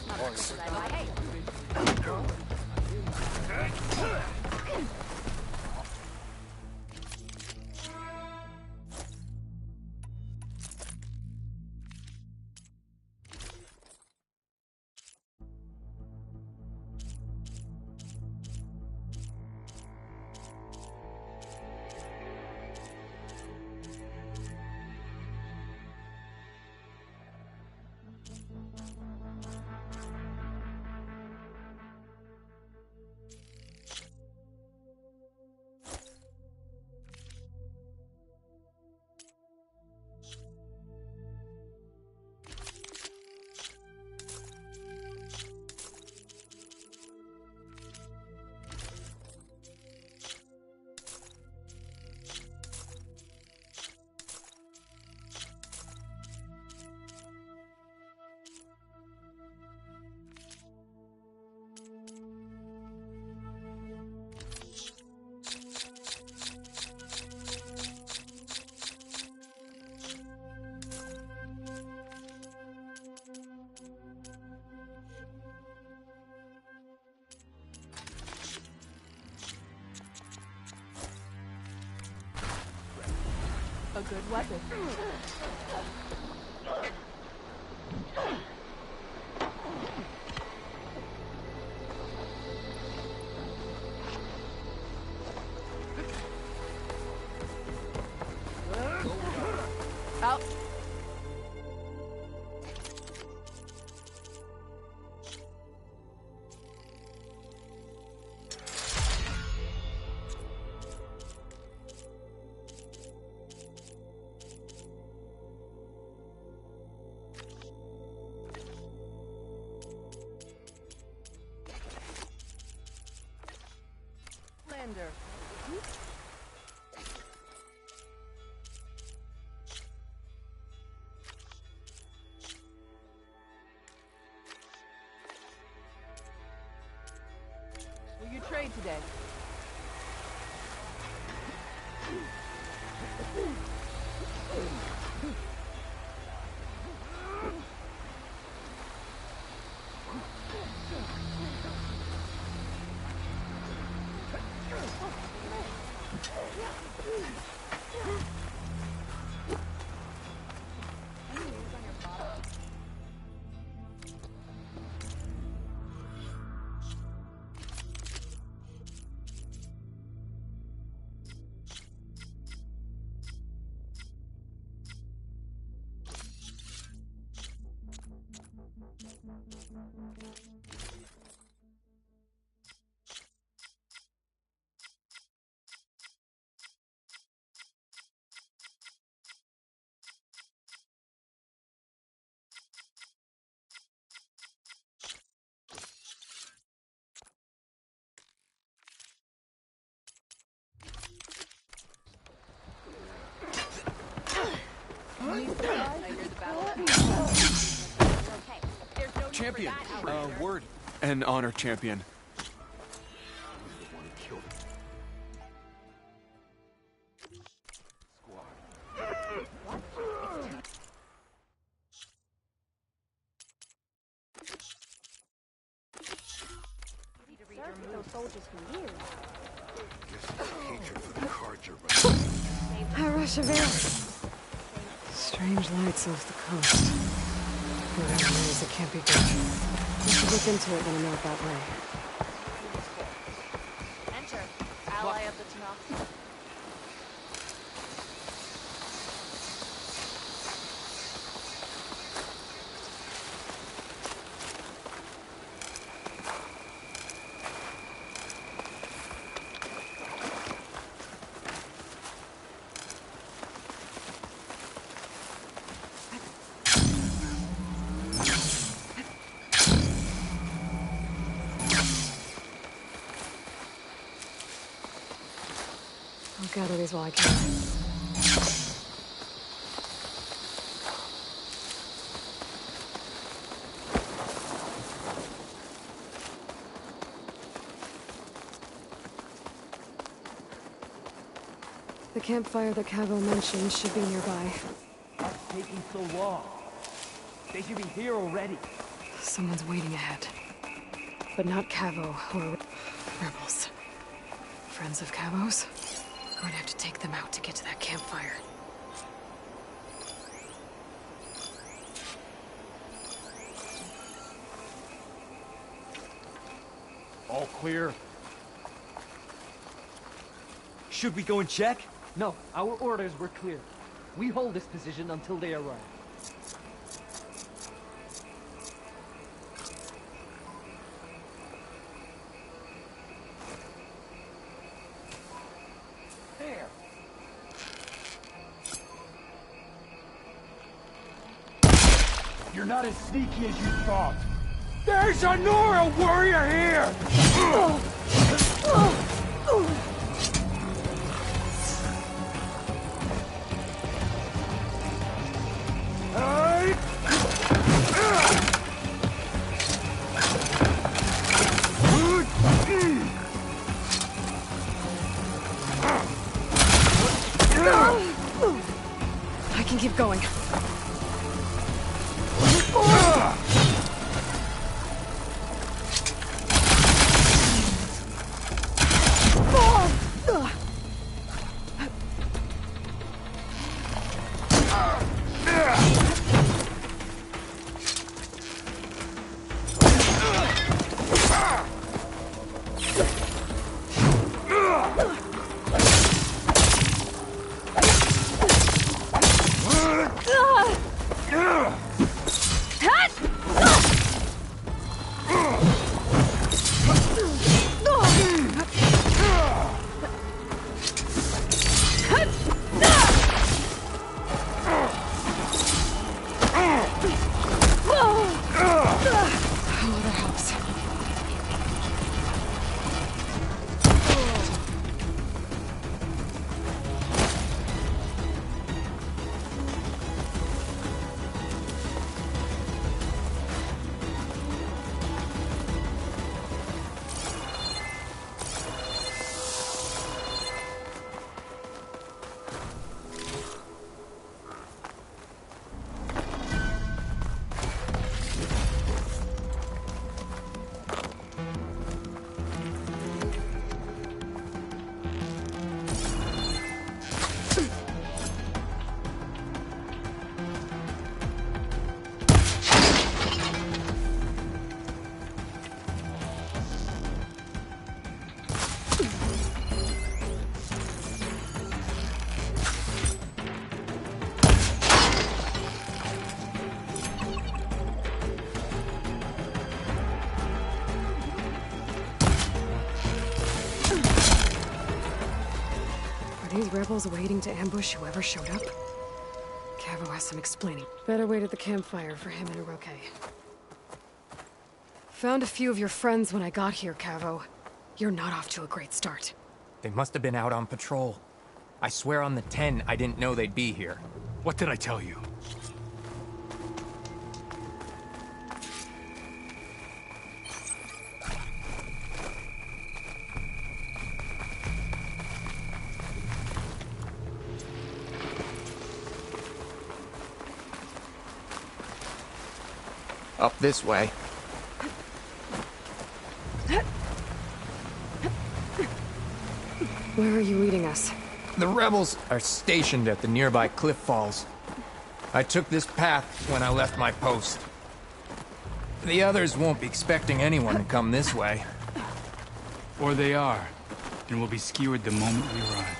A good weapon. Out. Lander. Will you trade today? Champion! Word. An honor champion. Those soldiers for years. Hatred for the cards are running. Harasheville. Strange lights off the coast. Whatever it is, it can't be good. We should look into it when I'm out that way. Enter. Ally of the Tanakh. I'll gather these while I can. The campfire that Cavo mentioned should be nearby. What's taking so long? They should be here already. Someone's waiting ahead. But not Cavo or rebels. Friends of Cavo's? Going to have to take them out to get to that campfire. All clear. Should we go and check? No, our orders were clear. We hold this position until they arrive. There. You're not as sneaky as you thought. There's a Nora warrior here! I can keep going. These rebels waiting to ambush whoever showed up? Cavo has some explaining. Better wait at the campfire for him and Iroke. Found a few of your friends when I got here, Cavo. You're not off to a great start. They must have been out on patrol. I swear on the 10, I didn't know they'd be here. What did I tell you? Up this way. Where are you leading us? The rebels are stationed at the nearby cliff falls. I took this path when I left my post. The others won't be expecting anyone to come this way. Or they are, and will be skewered the moment we arrive.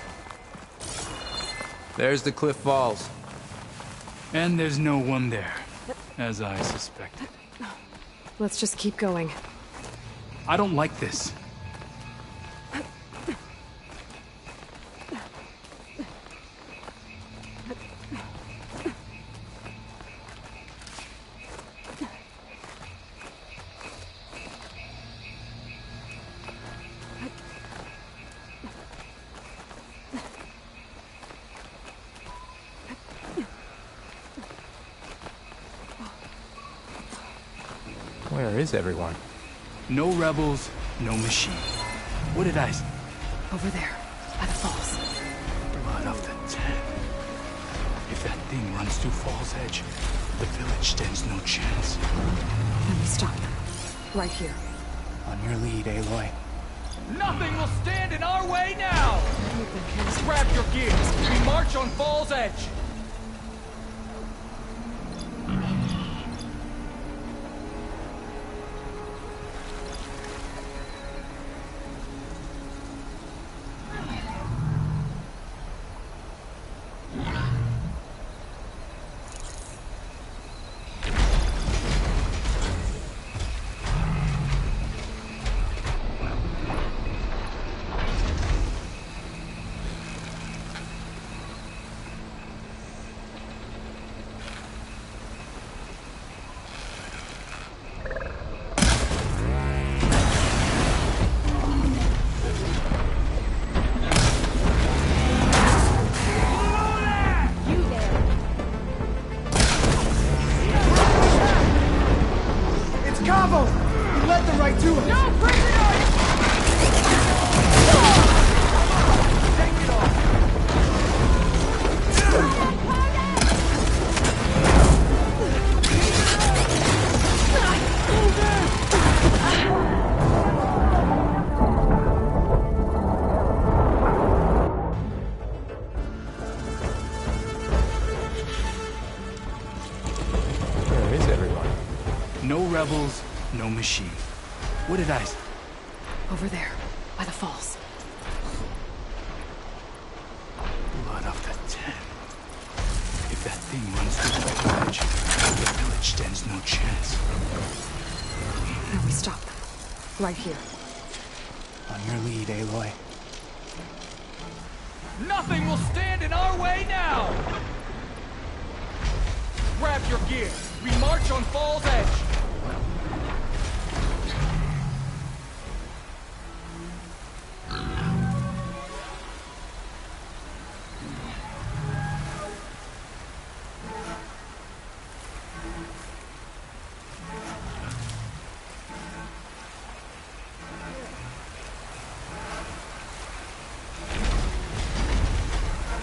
There's the cliff falls. And there's no one there, as I suspected. Let's just keep going. I don't like this. Where is everyone? No rebels, no machine. What did I say? Over there, by the falls. Blood of the Ten. If that thing runs through Fall's Edge, the village stands no chance. Then we stop them. Right here. On your lead, Aloy. Nothing will stand in our way now! Grab your gear. We march on Fall's Edge. No rebels, no machine. What did I say? Over there, by the falls. Blood of the Ten. If that thing runs through the village, the village stands no chance. Then we stop them. Right here. On your lead, Aloy. Nothing will stand in our way now! Grab your gear. We march on Fall's Edge.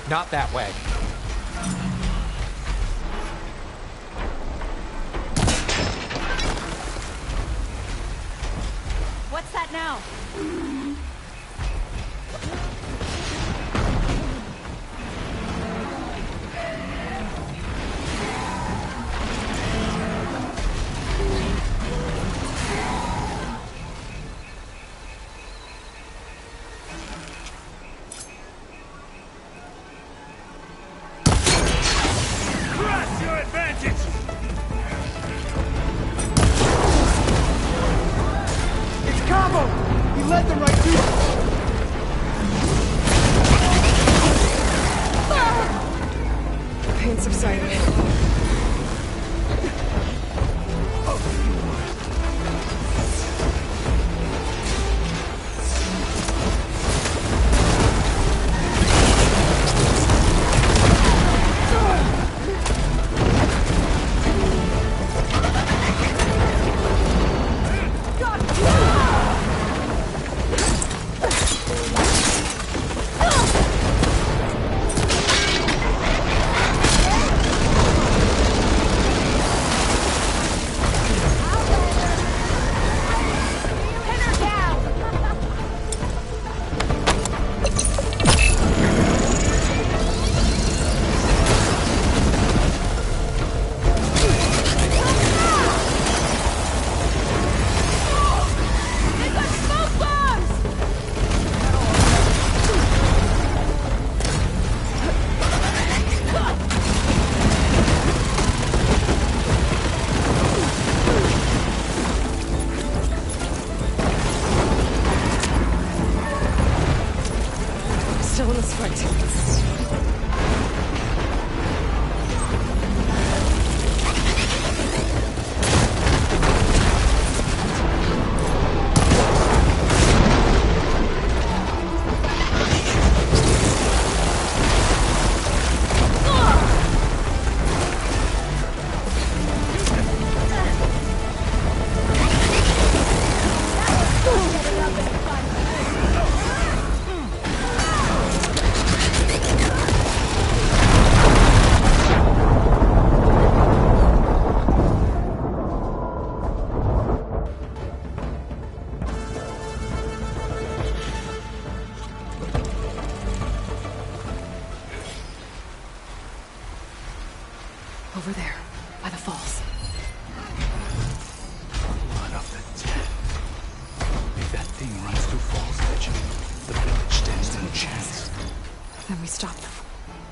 Not that way. What's that now? Press your advantage! It's Cabo! He led them right to us! The pain subsided.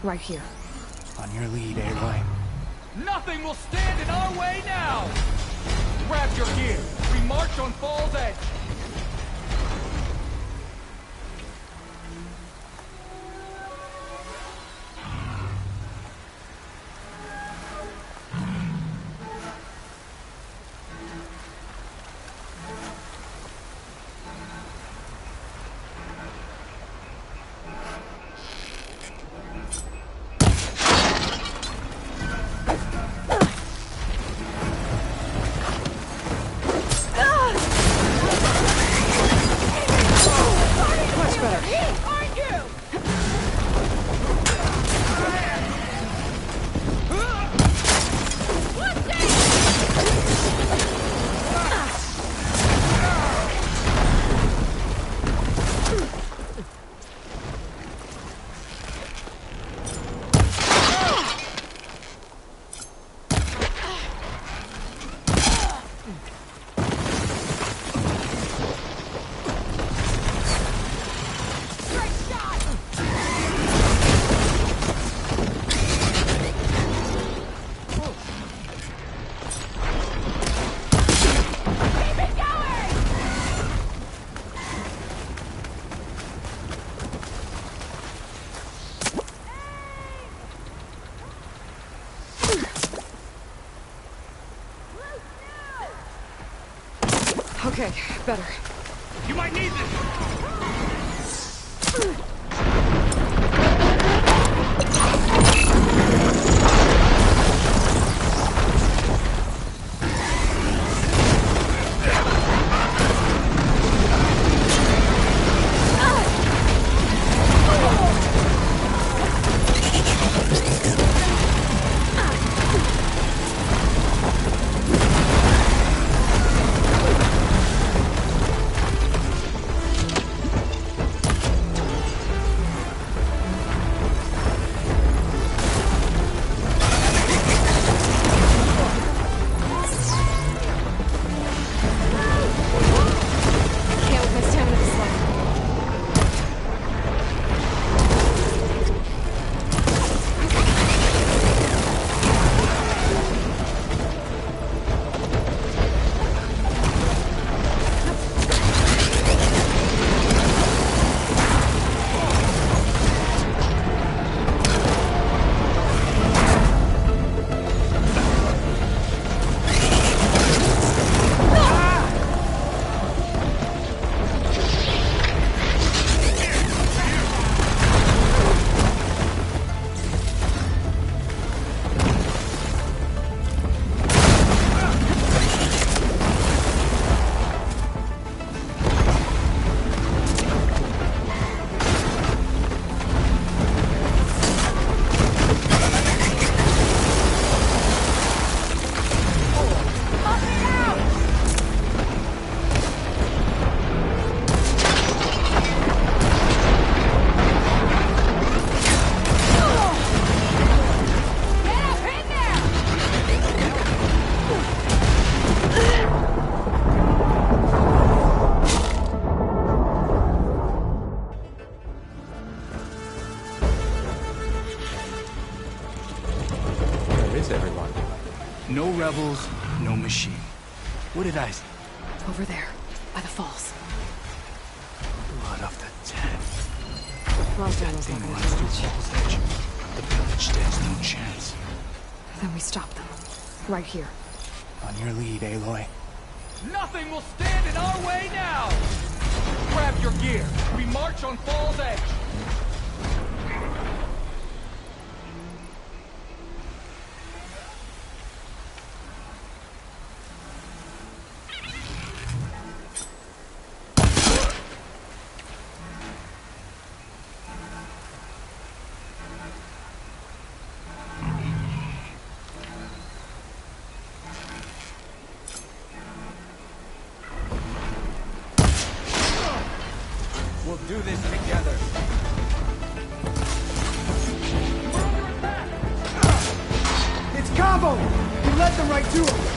Right here. On your lead, Aloy. Nothing will stand in our way now! Grab your gear. We march on Fall's Edge. Okay, better. You might need this! No rebels, no machine. What did I say? Over there, by the falls. Blood of the dead. Well, If that Daniel's thing not gonna runs do through much. Fall's Edge, the village stands no chance. Then we stop them. Right here. On your lead, Aloy. Nothing will stand in our way now! Grab your gear. We march on Fall's Edge. We'll do this together. It's combo! You led them right to him!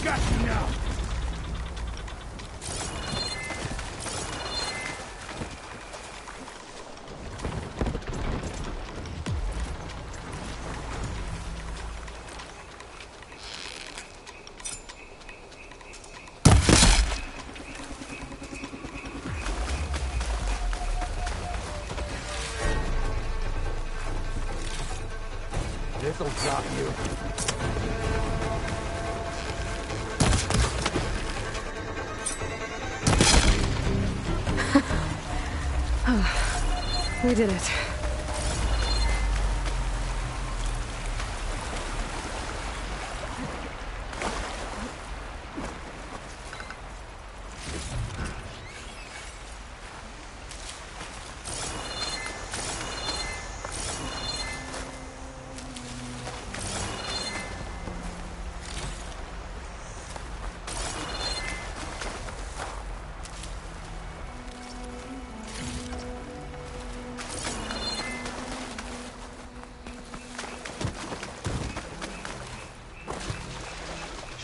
Got you now. This'll drop you. Oh, we did it.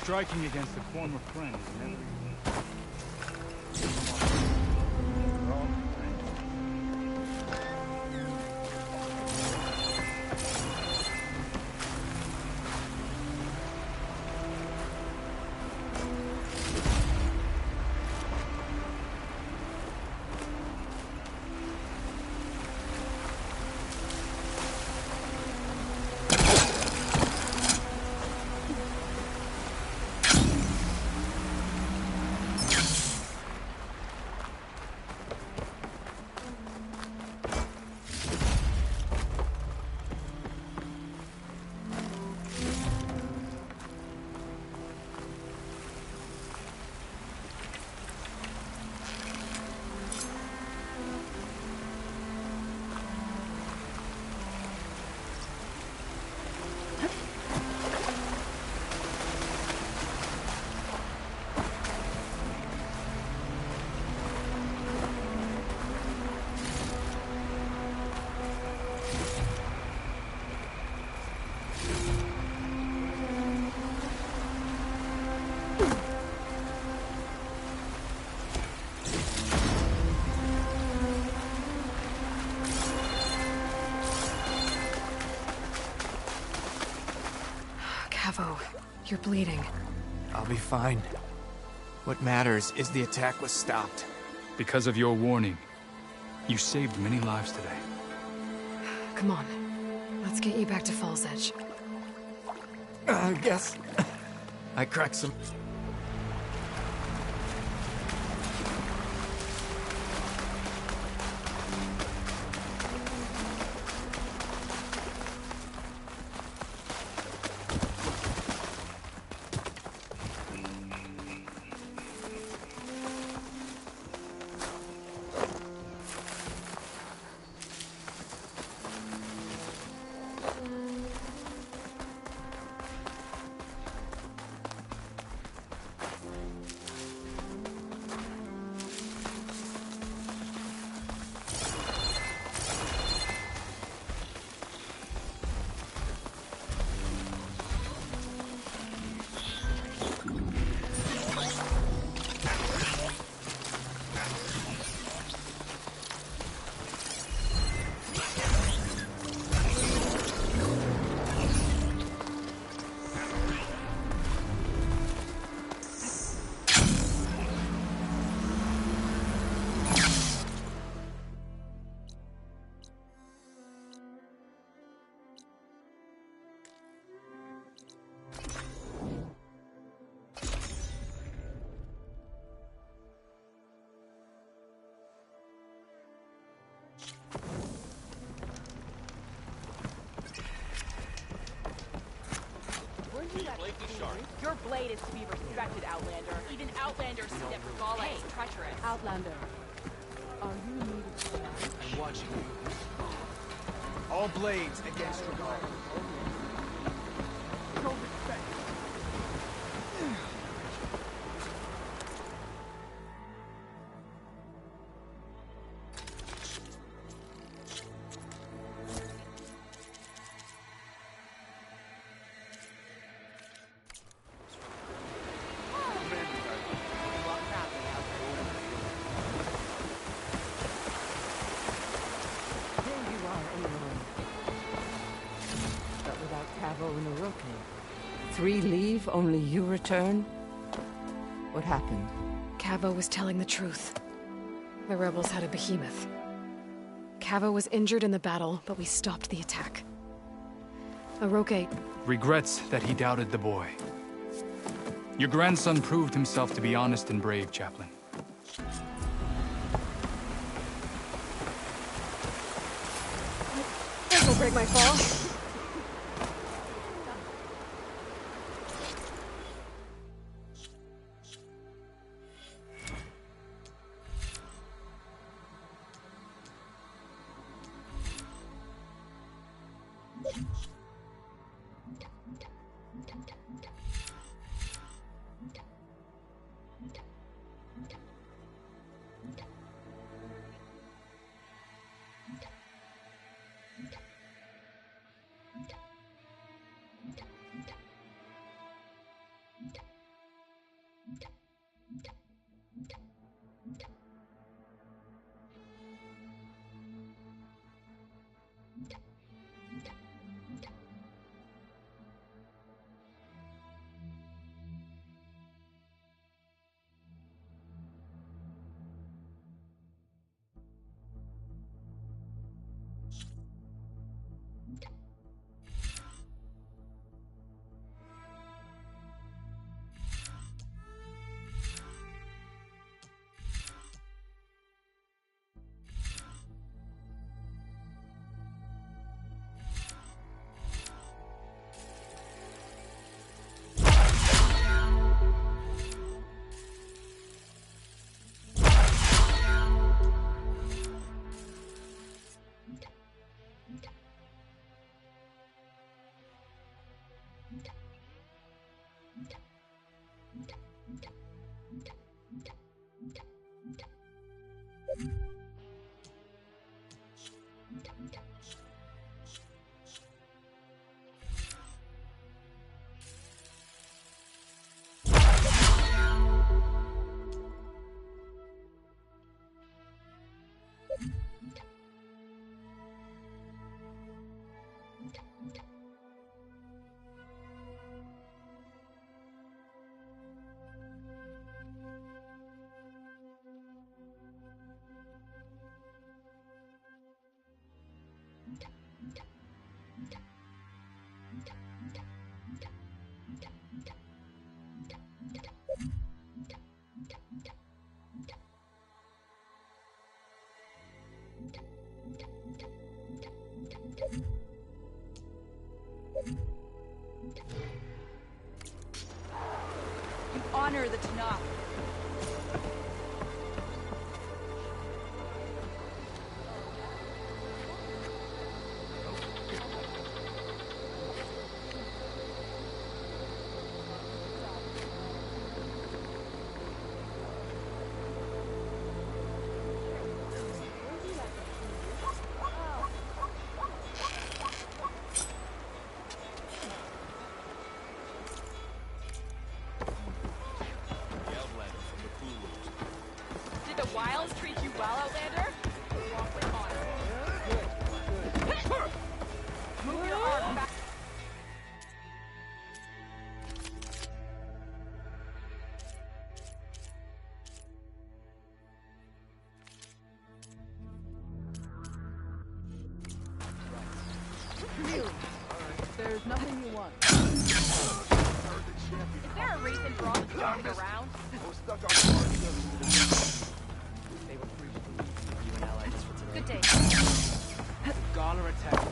Striking against a former friend is never easy. You're bleeding. I'll be fine. What matters is the attack was stopped. Because of your warning, you saved many lives today. Come on. Let's get you back to Fall's Edge. I guess I cracked some... Your blade is to be respected, Outlander. Even Outlanders see that Regala is treacherous. Outlander, are you needed tonight? I'm watching you. All blades against Regala. No respect. 3 leave, only you return? What happened? Cavo was telling the truth. The rebels had a behemoth. Cavo was injured in the battle, but we stopped the attack. Aroke regrets that he doubted the boy. Your grandson proved himself to be honest and brave, Chaplain. This will break my fall. Honor the Tanakh. Did the wilds treat you well, Outlander? Walk with honor. Move your arm back. There's nothing you want. Is there a reason for all the storms around? Good day. Gala attack.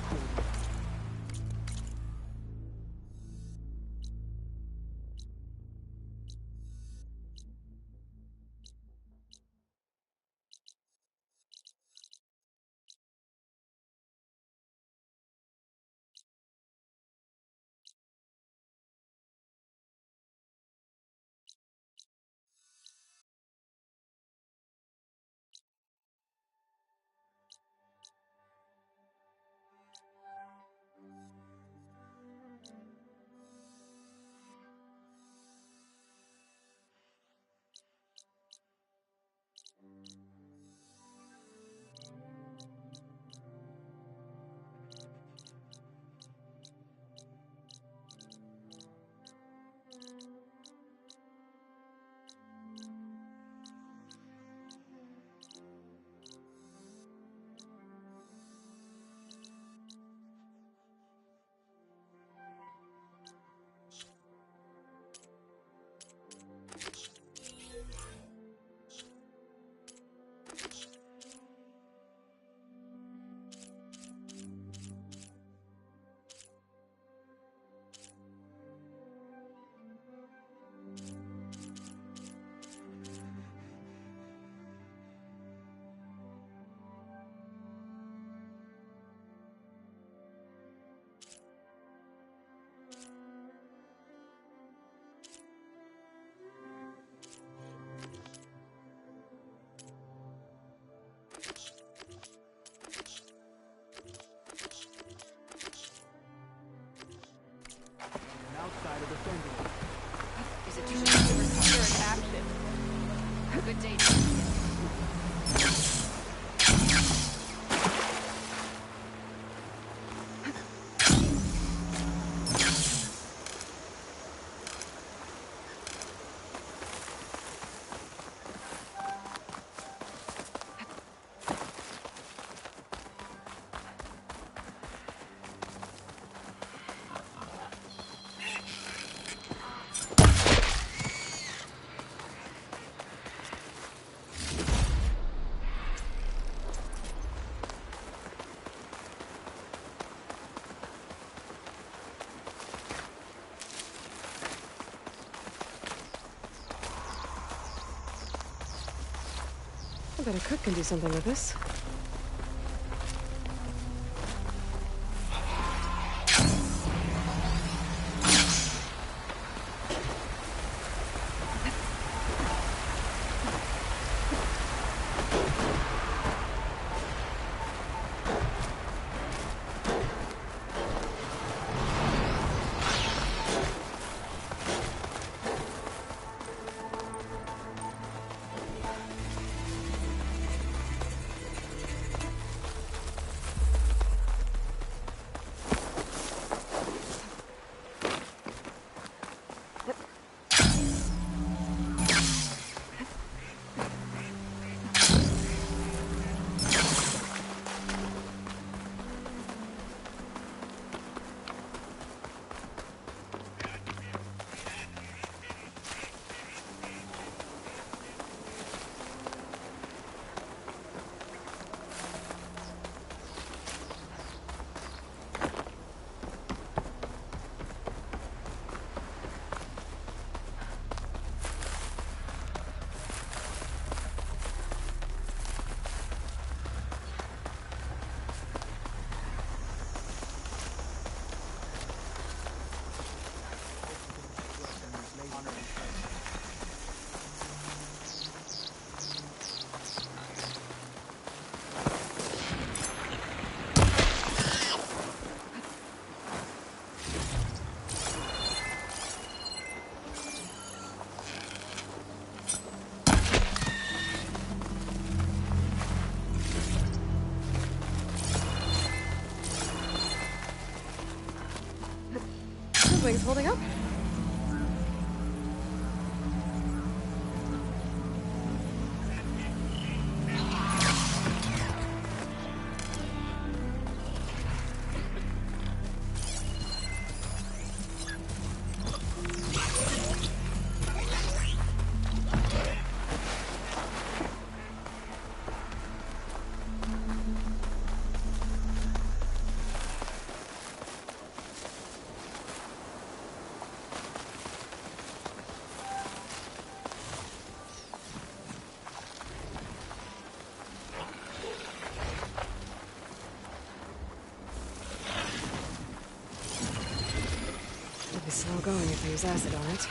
good day. I bet a cook can do something with this. Wings holding up? It'll be slow going if I use acid on it.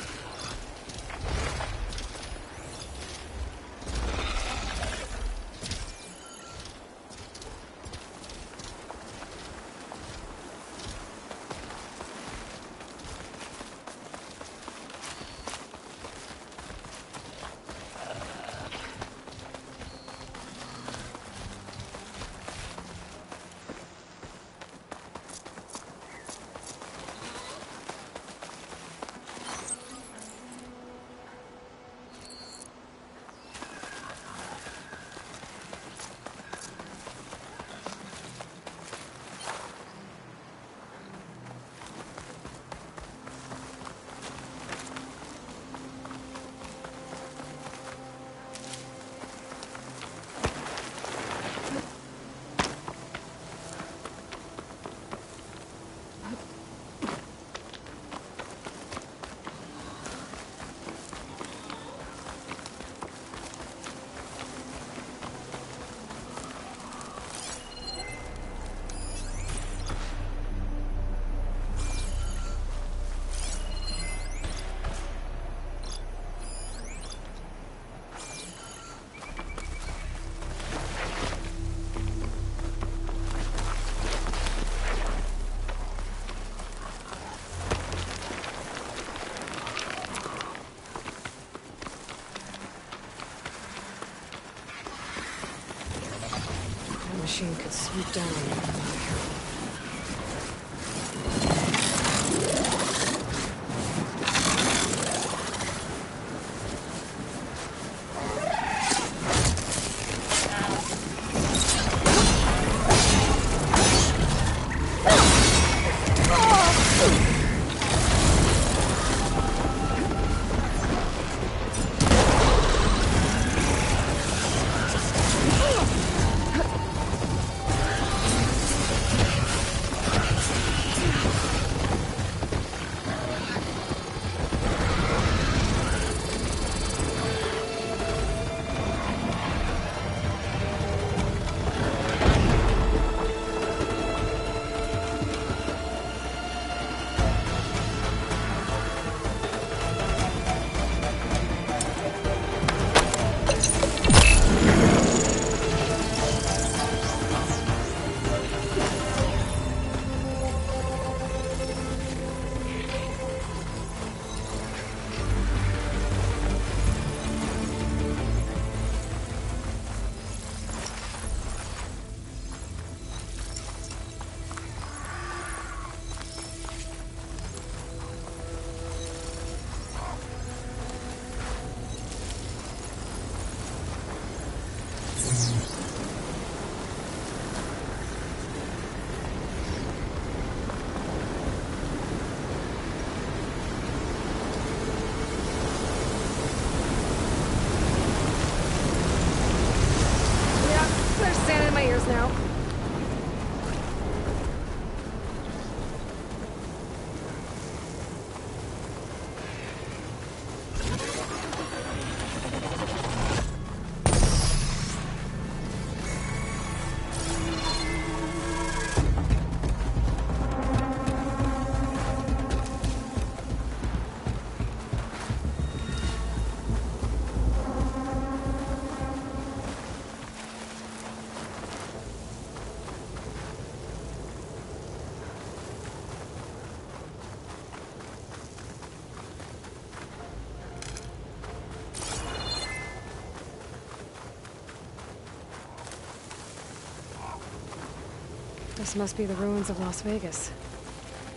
machine could swoop down if I'm not careful. Now. This must be the ruins of Las Vegas.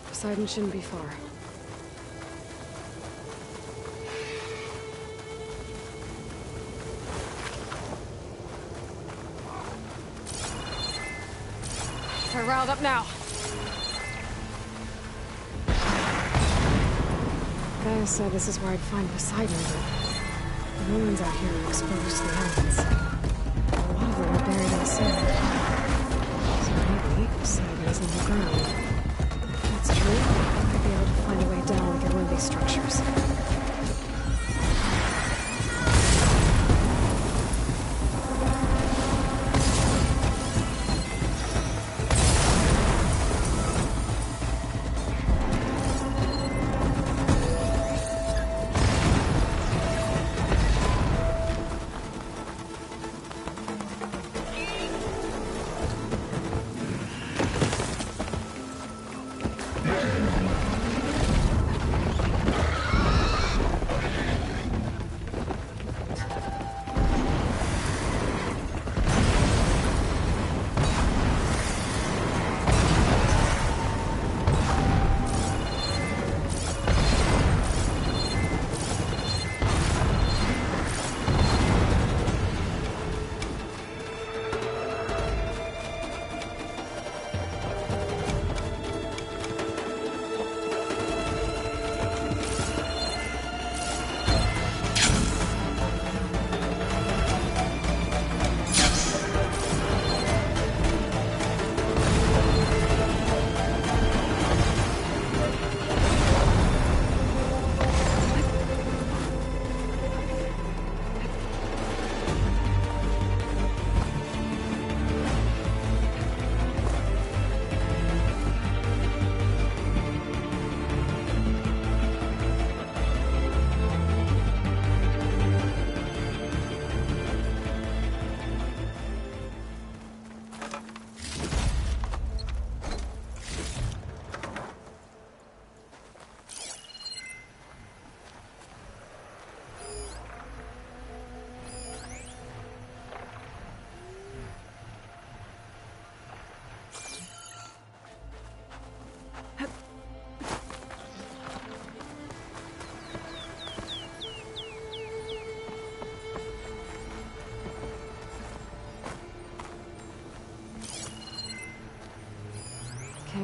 Poseidon shouldn't be far. They're riled up now. Gaia said this is where I'd find Poseidon, but the ruins out here are exposed to the elements. A lot of them are buried in the sand. Poseidon is in the ground. If that's true, I might be able to find a way down and get one of these structures.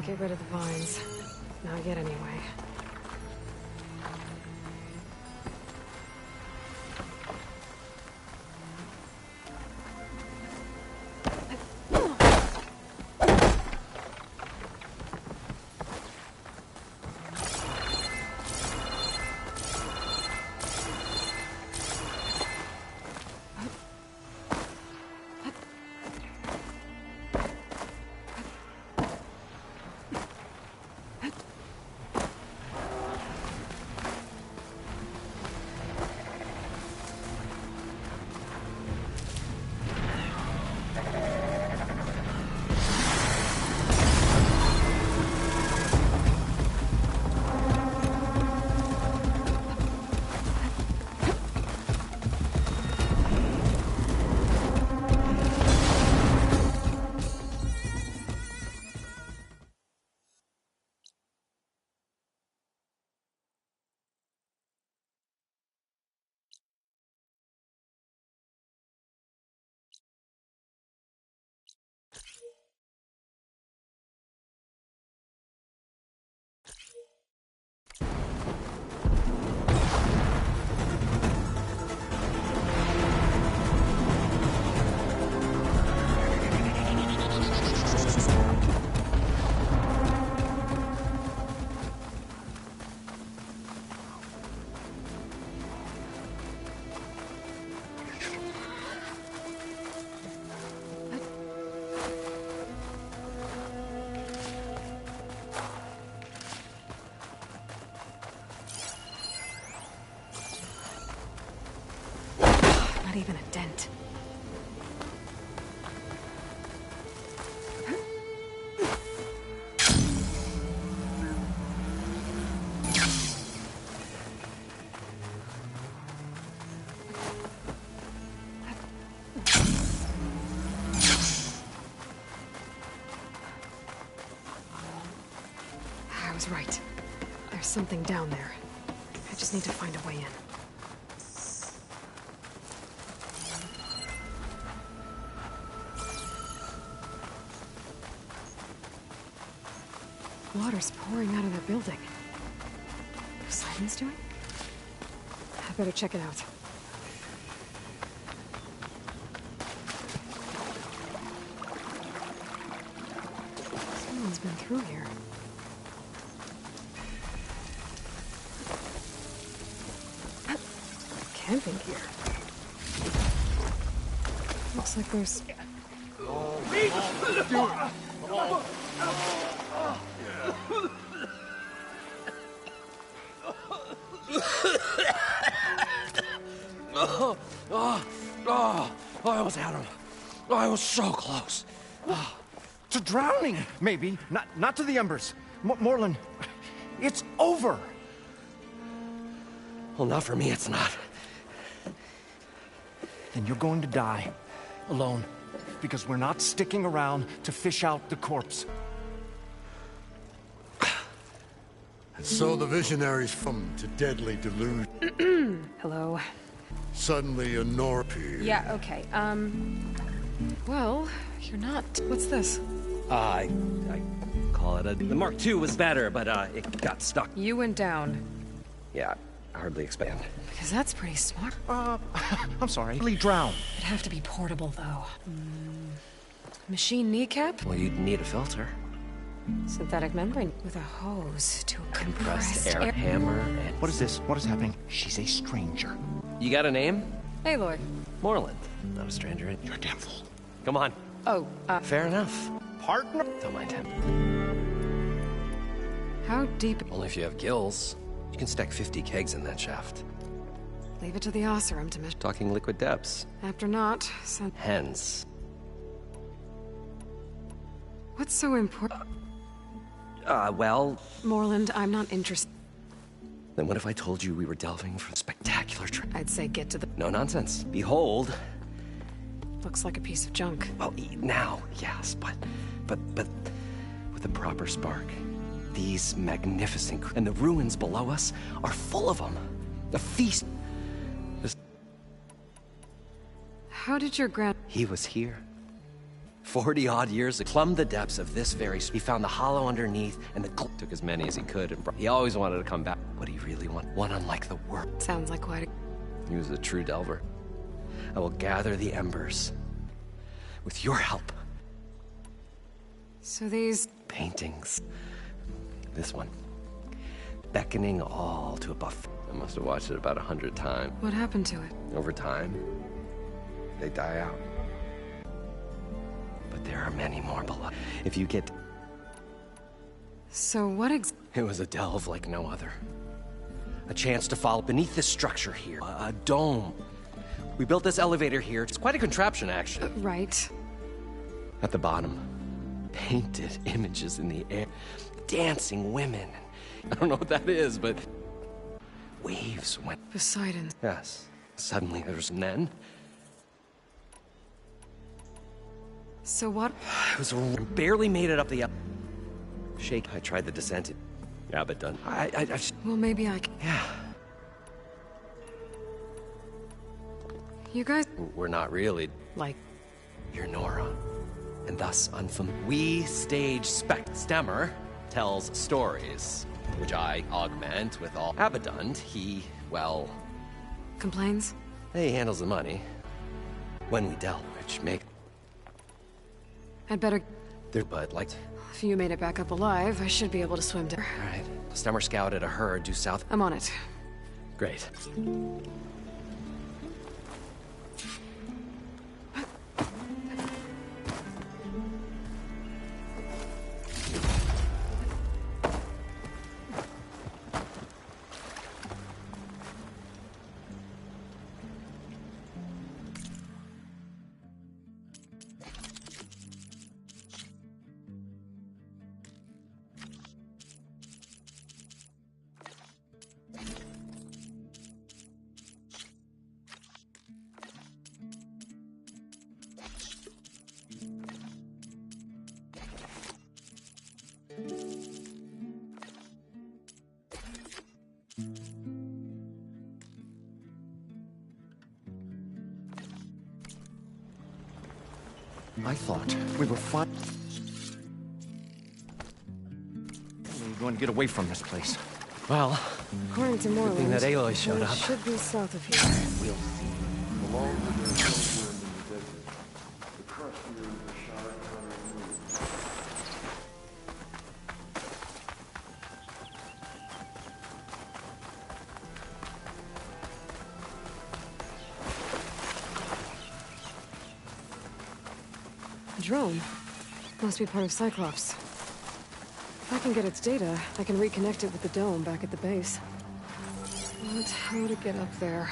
Can't get rid of the vines. Not yet, anyway. Not even a dent. I was right. There's something down there. I just need to find a way in. Water's pouring out of that building. What are Simon's doing? I better check it out. Someone's been through here. Camping here. Looks like there's... I almost had him. I was so close. To drowning, maybe. Not to the embers. Moreland, it's over. Well, not for me, it's not. Then you're going to die. Alone. Because we're not sticking around to fish out the corpse. So the visionaries from to deadly delusion. Hello. Suddenly a Norpy. Yeah, okay. Well, you're not... What's this? I call it a... The Mark II was better, but it got stuck. You went down. Yeah, hardly expand. Because that's pretty smart. I'm sorry. Really drown. It'd have to be portable, though. Machine kneecap? Well, you'd need a filter. Synthetic membrane with a hose to a Compressed air hammer and... What is this? What is happening? She's a stranger. You got a name? Aloy. Moreland. Not a stranger. You're a damn fool. Come on. Oh, Fair enough. Partner? Don't mind him. How deep? Only if you have gills. You can stack 50 kegs in that shaft. Leave it to the Oseram to measure. Talking liquid depths. After not, so... Hence. What's so important? Well... Moreland, I'm not interested. Then what if I told you we were delving for a spectacular trip? I'd say get to the... No nonsense. Behold. Looks like a piece of junk. Well, now, yes, but with a proper spark. These magnificent... And the ruins below us are full of them. A feast. How did your grand... He was here. 40-odd years ago, plumbed the depths of this very... He found the hollow underneath, and took as many as he could, and he always wanted to come back. What he really wanted, one unlike the world. Sounds like quite a... He was a true delver. I will gather the embers. With your help. So these... Paintings. This one. Beckoning all to a buff. I must have watched it about 100 times. What happened to it? Over time, they die out. But there are many more below. If you get... So what It was a delve like no other. A chance to follow beneath this structure here. A dome. We built this elevator here. It's quite a contraption, actually. Right. At the bottom, painted images in the air. Dancing women. I don't know what that is, but... Waves went... Poseidon. Yes. Suddenly there's men. So what? It was barely made it up the... Shake. I tried the descent. Yeah, but done. Well, maybe I can... Yeah. You guys... We're not really... Like... You're Nora. And thus unfamiliar. We stage Stemmer tells stories, which I augment with all... Abaddon, he, well... Complains? He handles the money. When we delve, which make... I'd better... But like... If you made it back up alive, I should be able to swim to... Right. Stemmer scouted a herd due south... I'm on it. Great. I thought we were fine. We're going to get away from this place. Well, according to good Moreland, thing that Aloy showed we up. should be south of here. We'll see. The longer they're somewhere in the desert, the crustier the shard cutter moves. A drone. Must be part of Cyclops. If I can get its data, I can reconnect it with the dome back at the base. But how to get up there?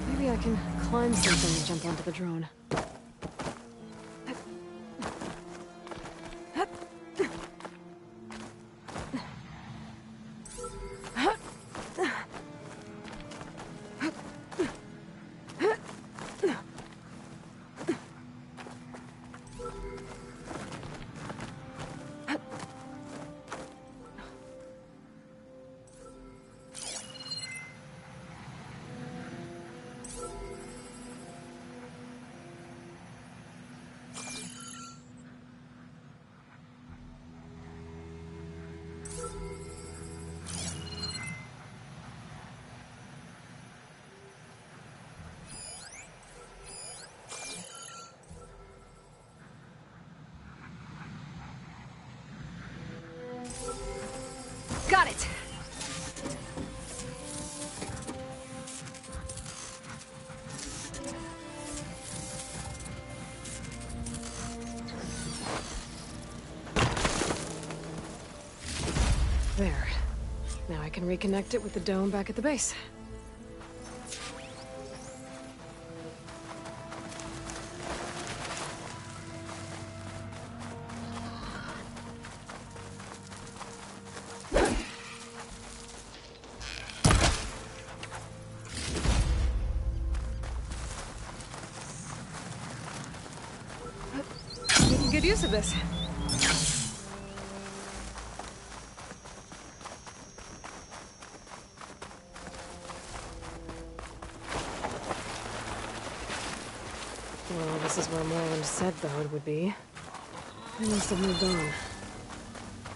Maybe I can climb something and jump onto the drone. There. Now I can reconnect it with the dome back at the base. We can get use of this. Well, this is where Moreland said the hood would be. They must have moved on.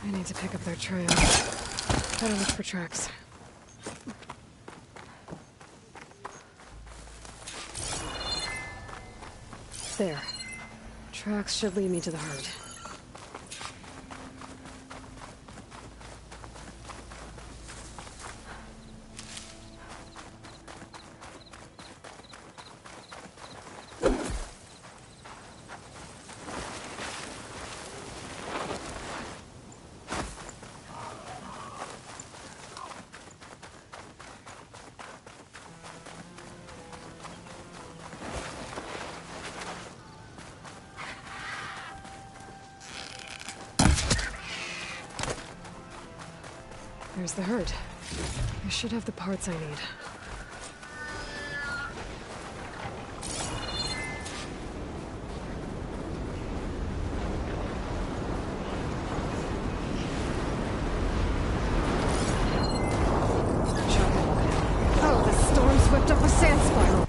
I need to pick up their trail. Better look for tracks. There. Tracks should lead me to the herd. There's the herd. I should have the parts I need. Oh, the storm swept up a sand spiral.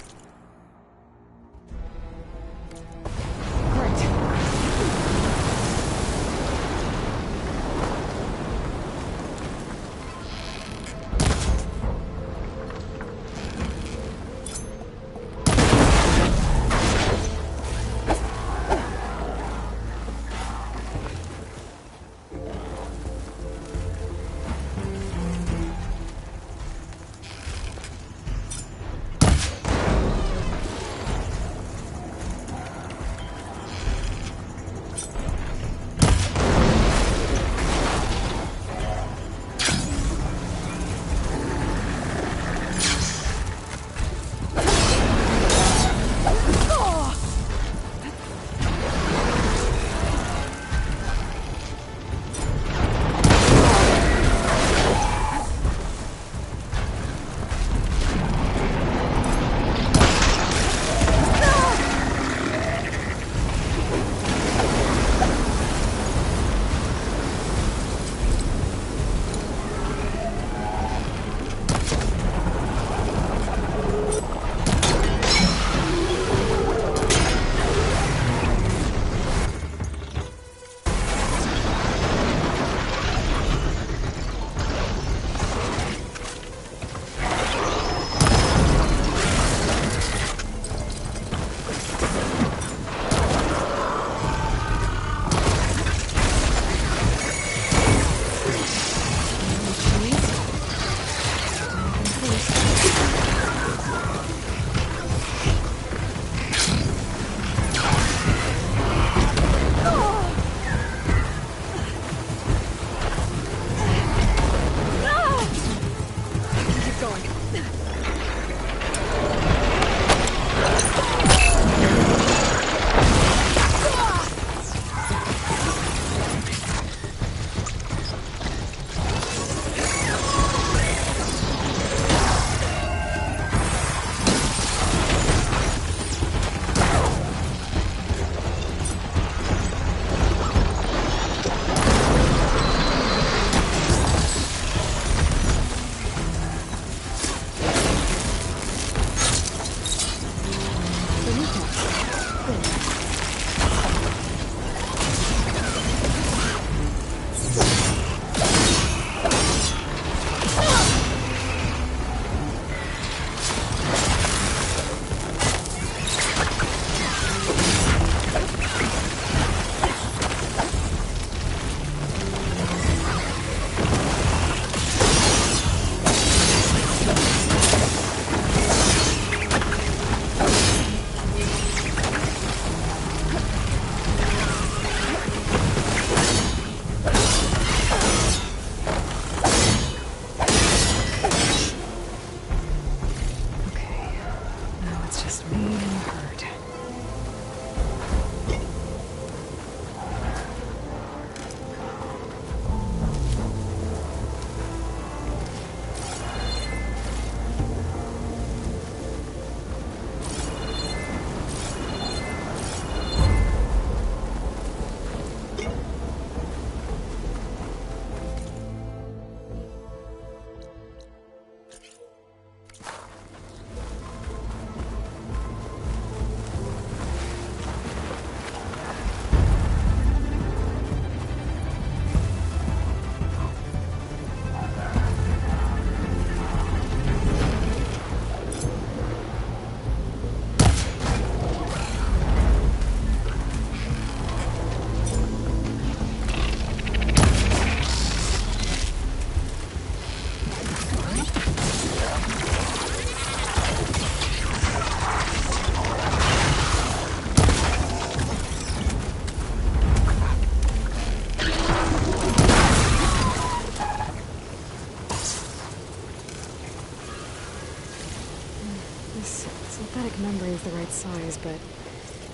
its size, but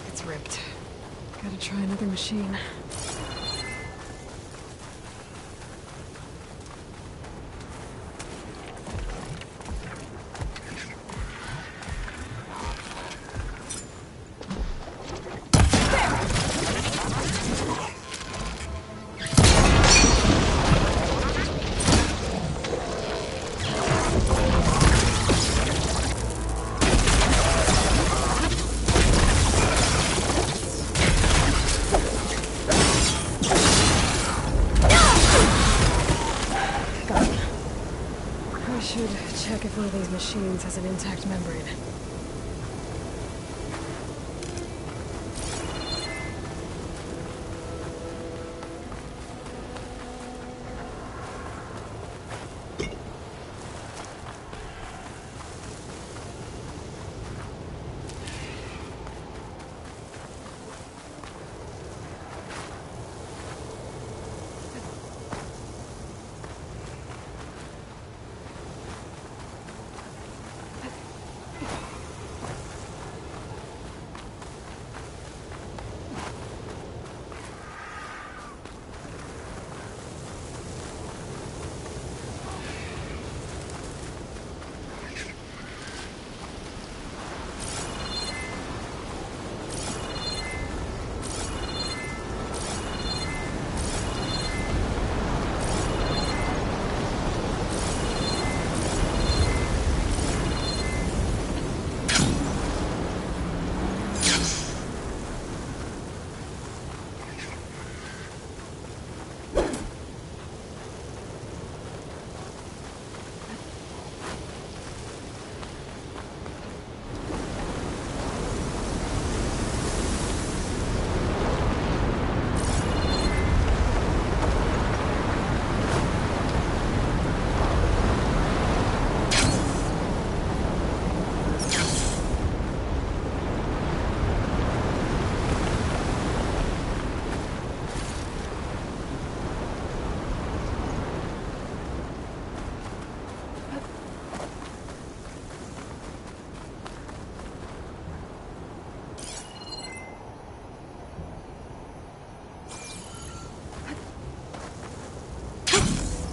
it's ripped. Gotta try another machine. Check if one of these machines has an intact membrane.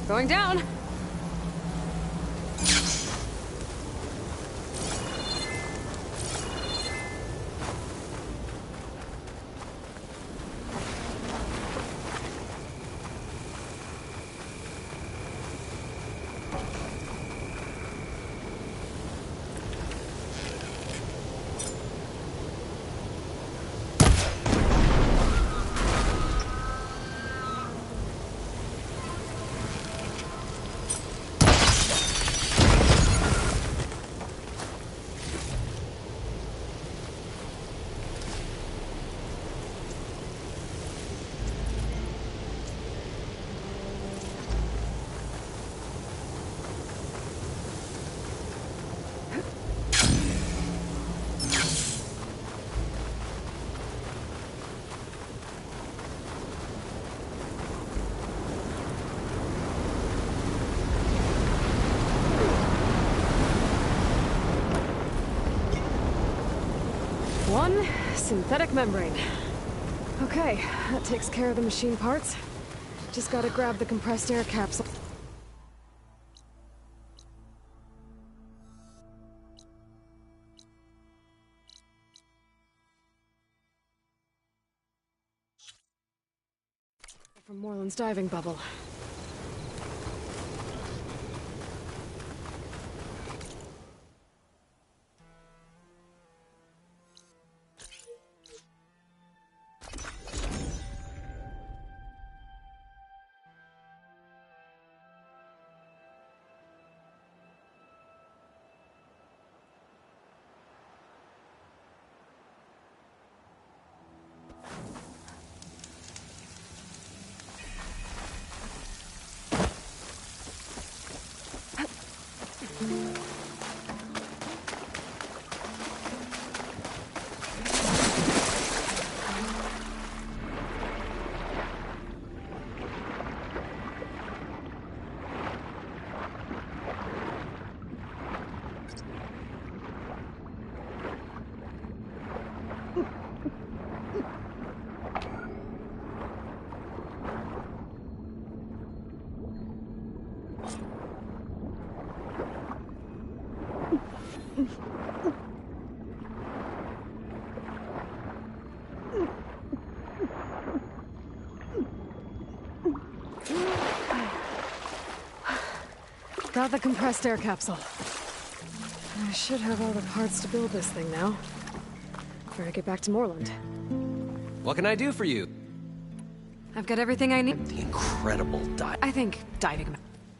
Going down! One synthetic membrane. Okay, that takes care of the machine parts. Just gotta grab the compressed air capsule. From Moreland's diving bubble. got the compressed air capsule. I should have all the parts to build this thing now. Better get back to Moreland. What can I do for you? I've got everything I need. The incredible dive. I think diving.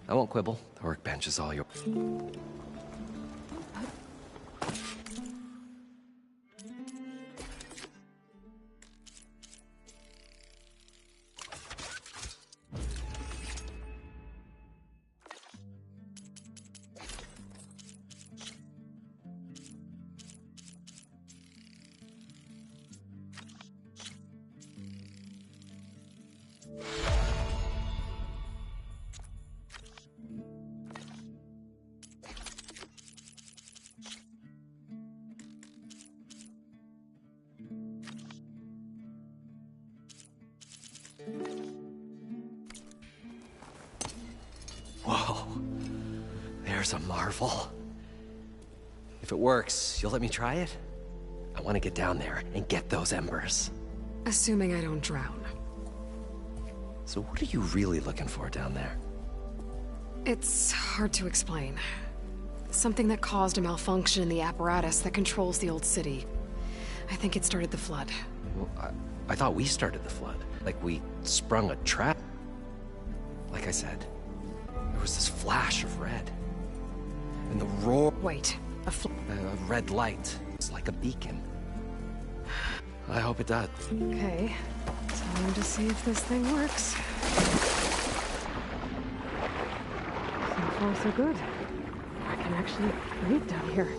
I won't quibble. The workbench is all yours. Whoa. There's a marvel. If it works, you'll let me try it? I want to get down there and get those embers. Assuming I don't drown. So what are you really looking for down there? It's hard to explain. Something that caused a malfunction in the apparatus that controls the old city. I think it started the flood. Well, I thought we started the flood. Like we sprung a trap. Like I said, there was this flash of red. And the roar... Wait, a red light. It's like a beacon. I hope it does. Okay, time to see if this thing works. So far, so good. I can actually breathe down here.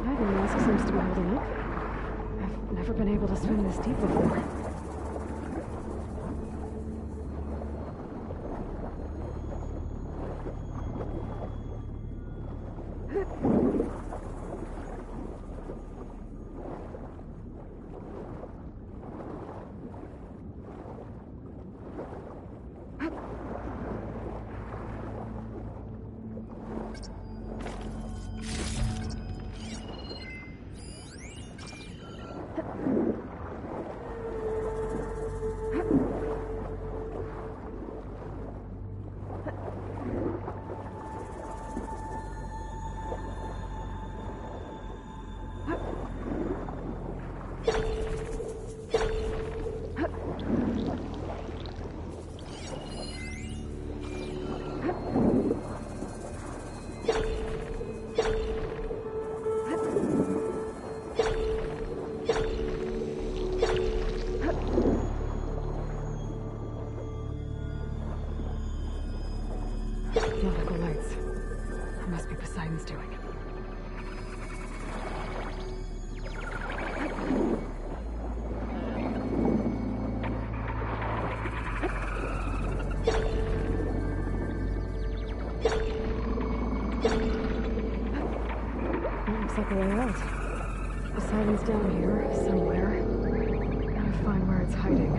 Diving mask seems to be holding up. I've never been able to swim this deep before. Nautical lights. It must be Poseidon's doing. Looks like a way out. Poseidon's down here, somewhere. Gotta find where it's hiding.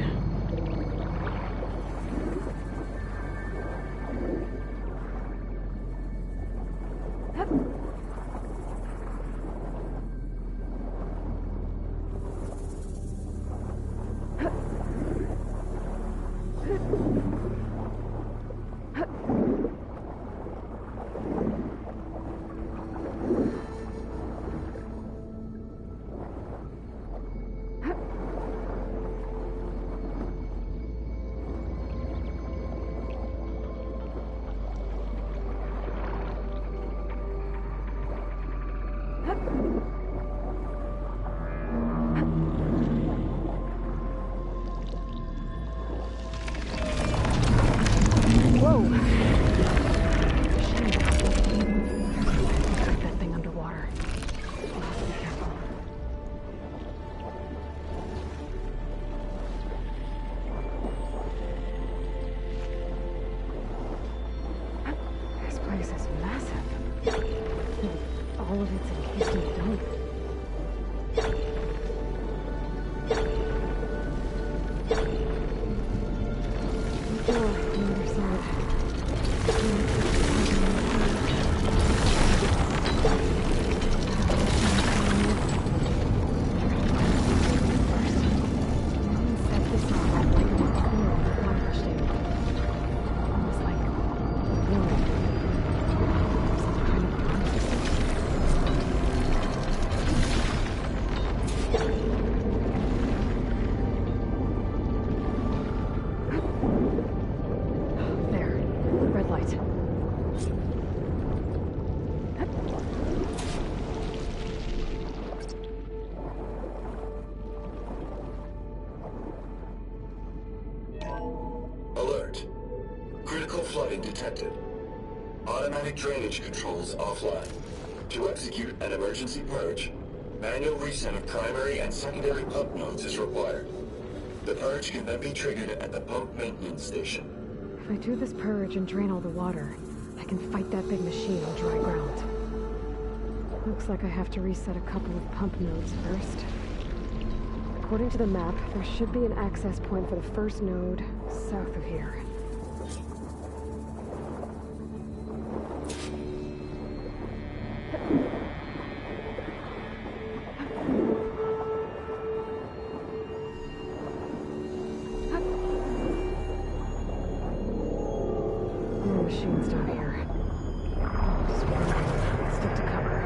All of it's encased in a dome. Door on the other side. detected. Automatic drainage controls offline. To execute an emergency purge, manual reset of primary and secondary pump nodes is required. The purge can then be triggered at the pump maintenance station. If I do this purge and drain all the water, I can fight that big machine on dry ground. Looks like I have to reset a couple of pump nodes first. According to the map, there should be an access point for the first node south of here. More machines down here. Just stick to cover.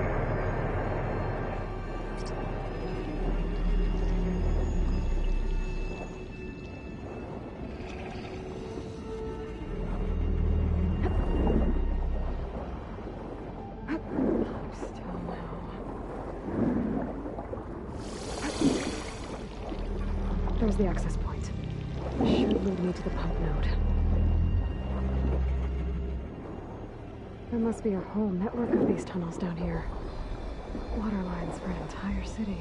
There's the access point. Should lead me to the pump node. There must be a whole network of these tunnels down here. Water lines for an entire city.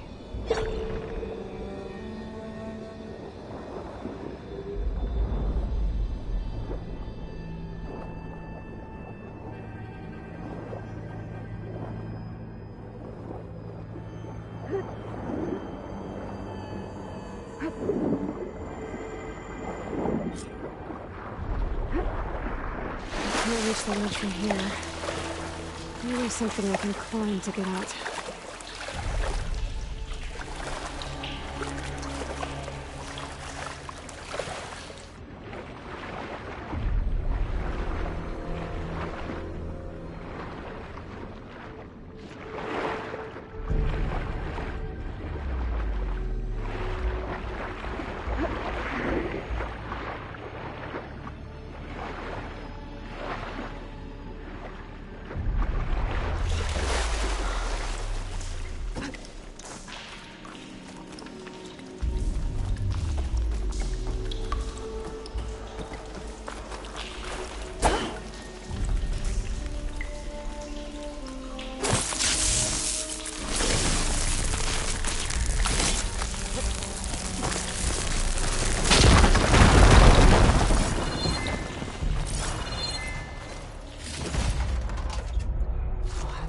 Can't reach the ledge from here. Maybe something I can climb to get out.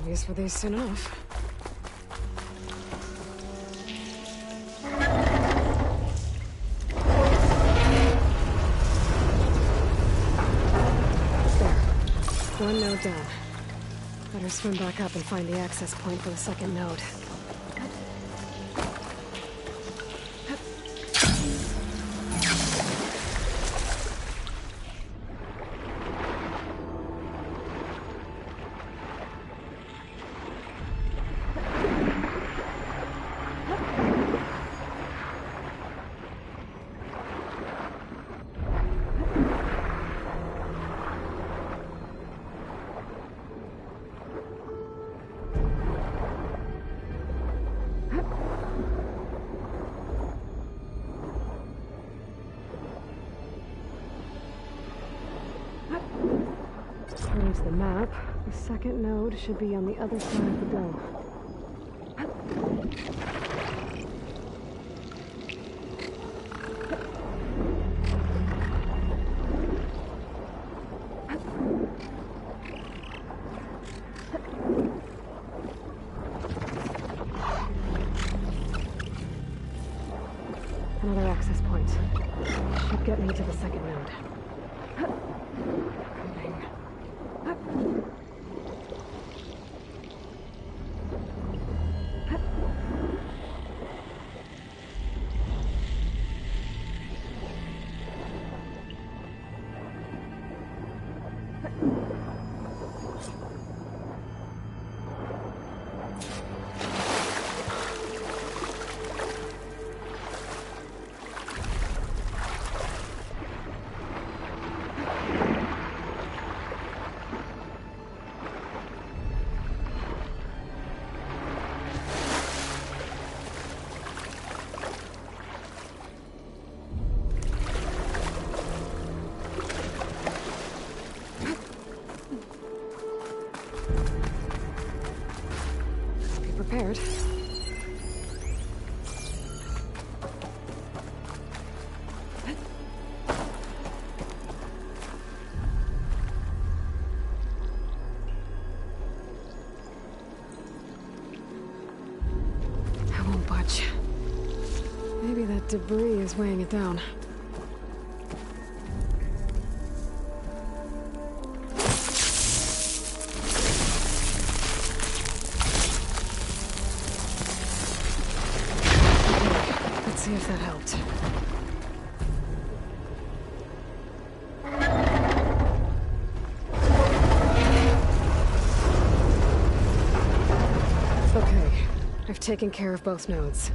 Use for these soon enough. There. One node down. Better swim back up and find the access point for the second node. According to the map, the second node should be on the other side of the dome. Another access point. Should get me to the second node. prepared. I won't budge. Maybe that debris is weighing it down. Let's see if that helped. Okay, I've taken care of both nodes.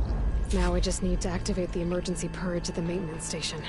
Now I just need to activate the emergency purge at the maintenance station.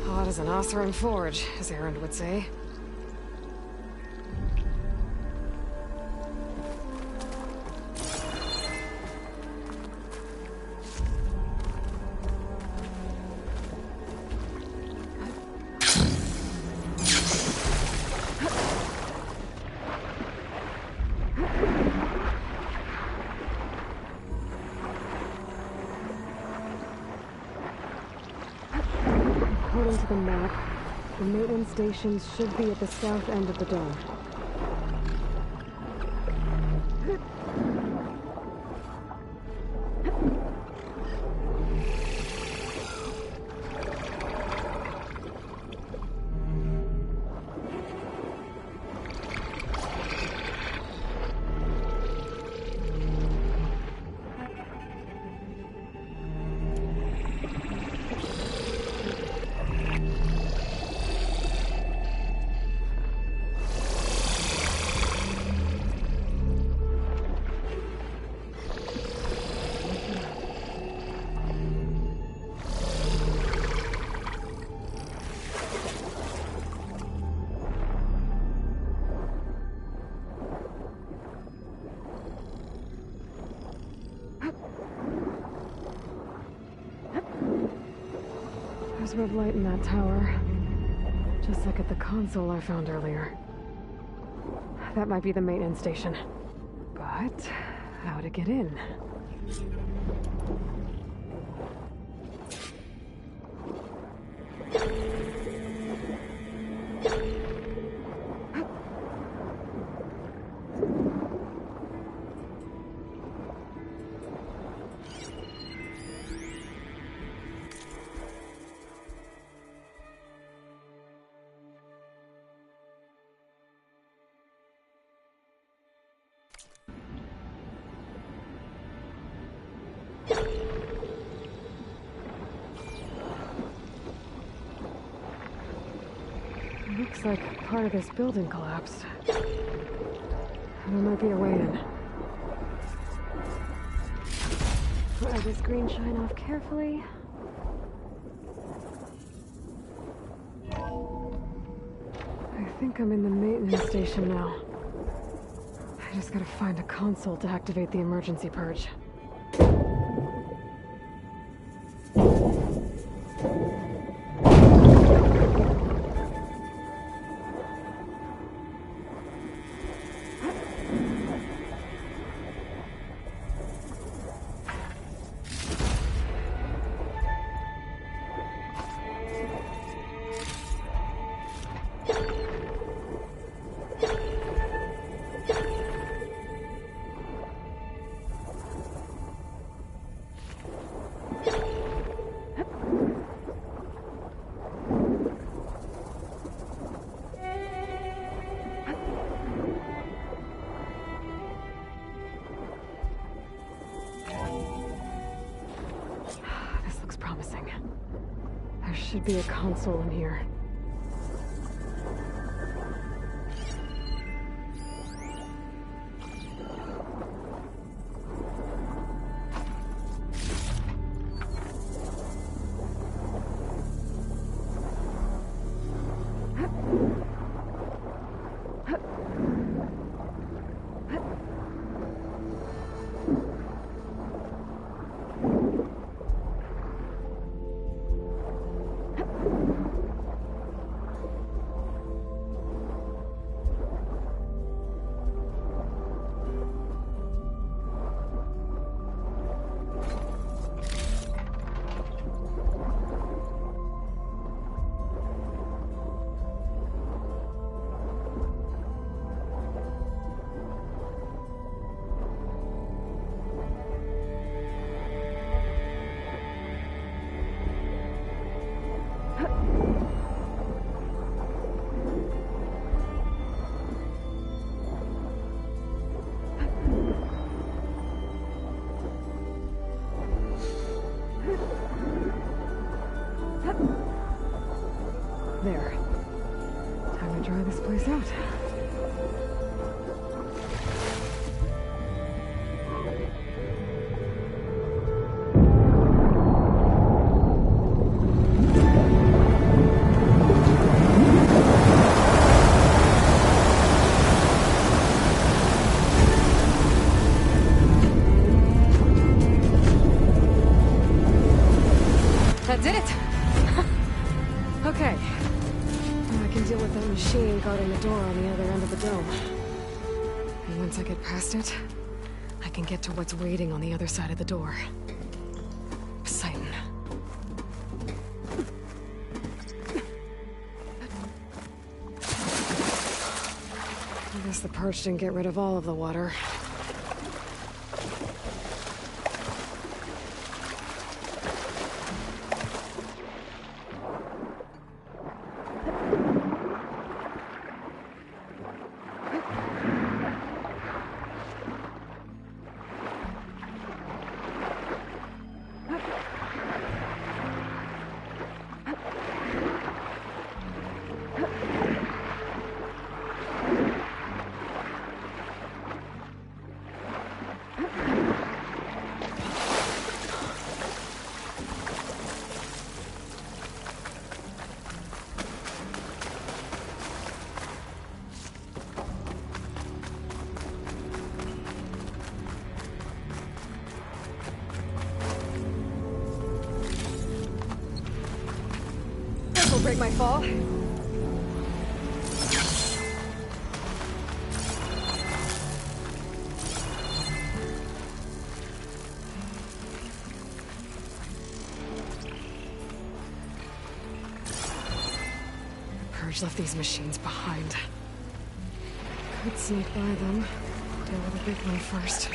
Hot as an Oseram forge, as Erend would say. According to the map, the maintenance stations should be at the south end of the dome. There's red light in that tower. Just like at the console I found earlier. That might be the maintenance station. But how to get in? Looks like part of this building collapsed. There might be a way in. Let this green shine off carefully. I think I'm in the maintenance station now. I just gotta find a console to activate the emergency purge. promising. There should be a console in here. There. Time to dry this place out. That did it! Okay. Now I can deal with that machine guarding the door on the other end of the dome. And once I get past it, I can get to what's waiting on the other side of the door. Poseidon. I guess the purge didn't get rid of all of the water. Will break my fall. Purge left these machines behind. Could sneak by them. Deal with the big one first.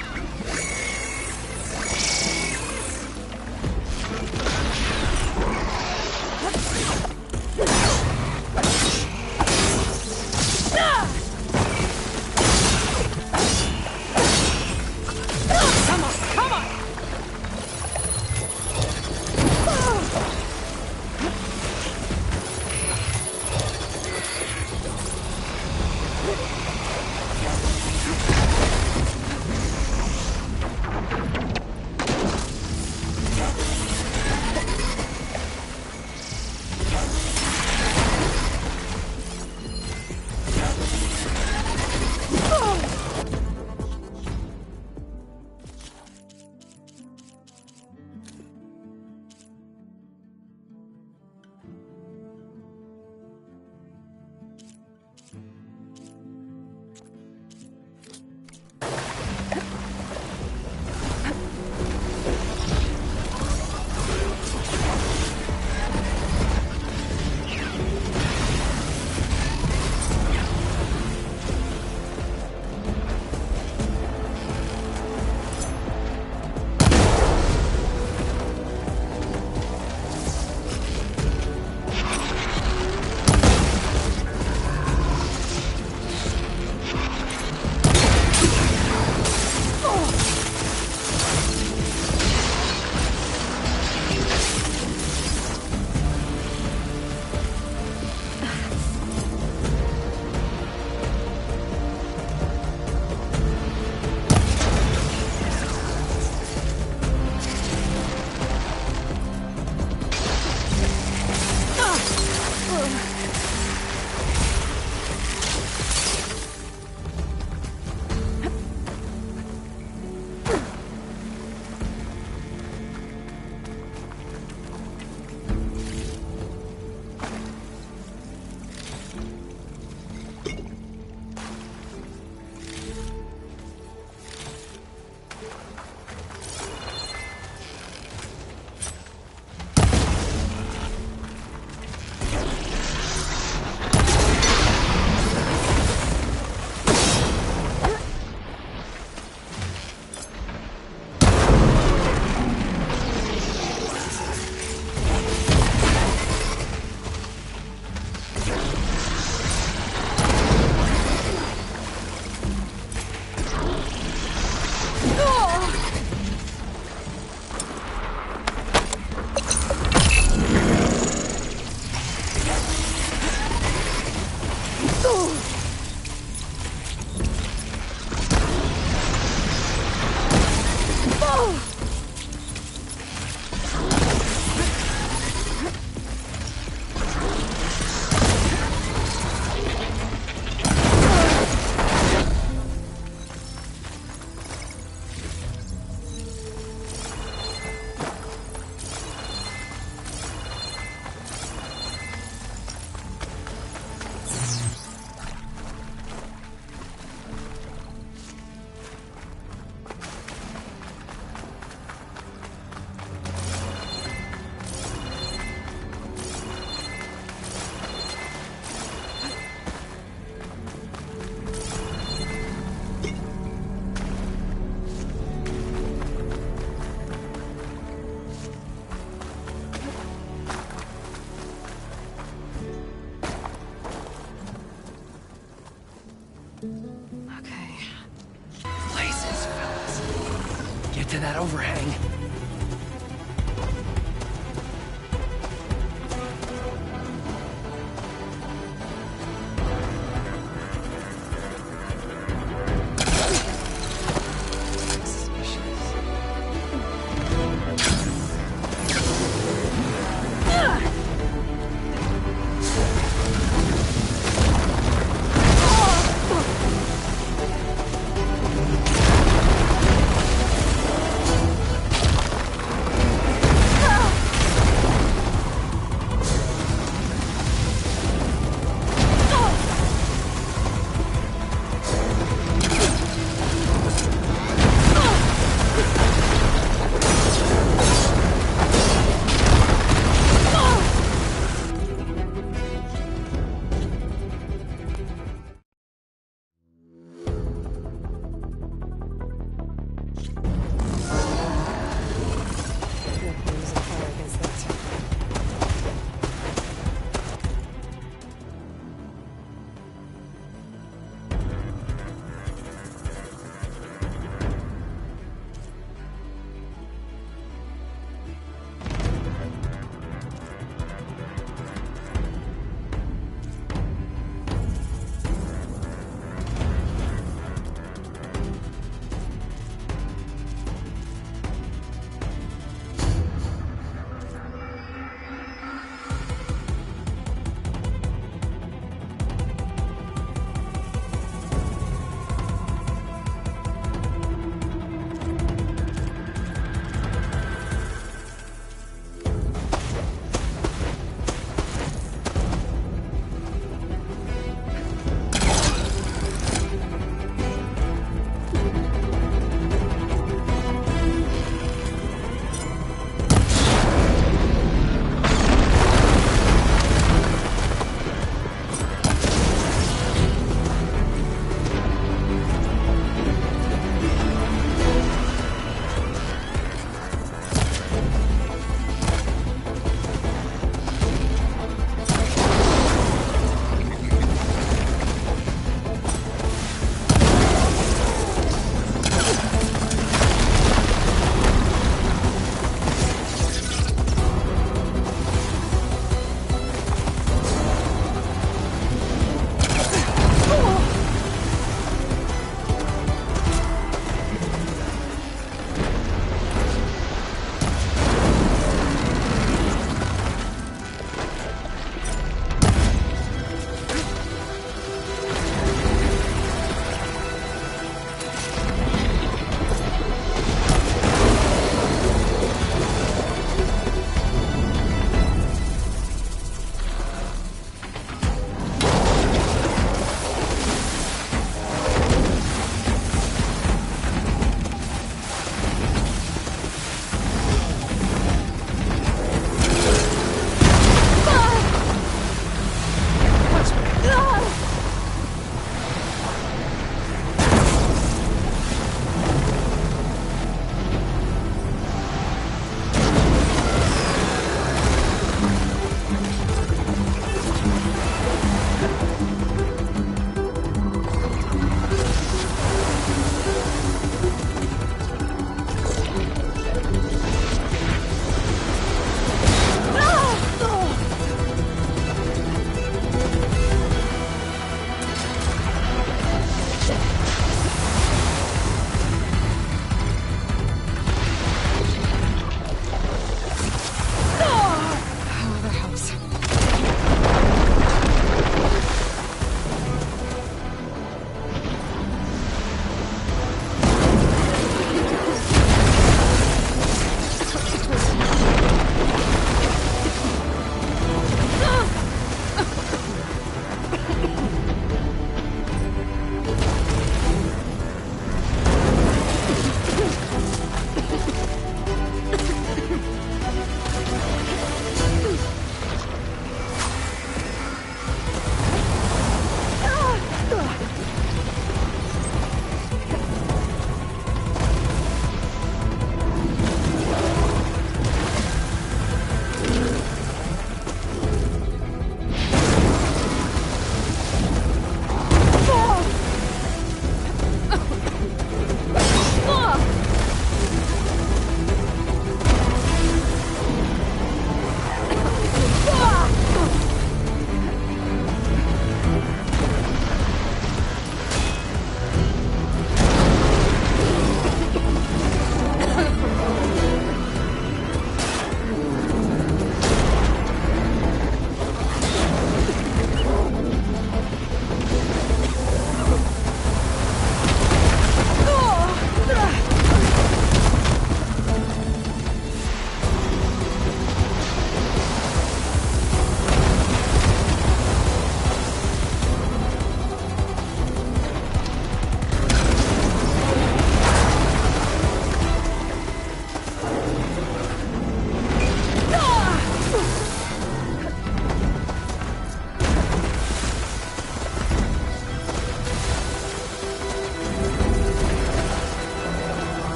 overhang.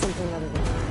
something other than that.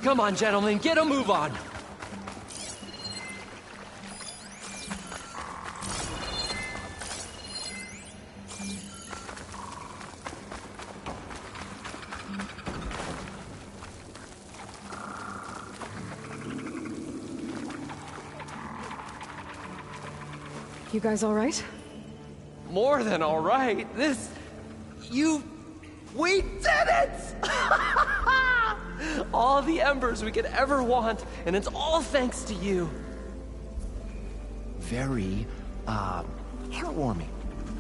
Come on, gentlemen, get a move on. You guys all right? More than all right. We did it! All the embers we could ever want, and it's all thanks to you. Very, heartwarming.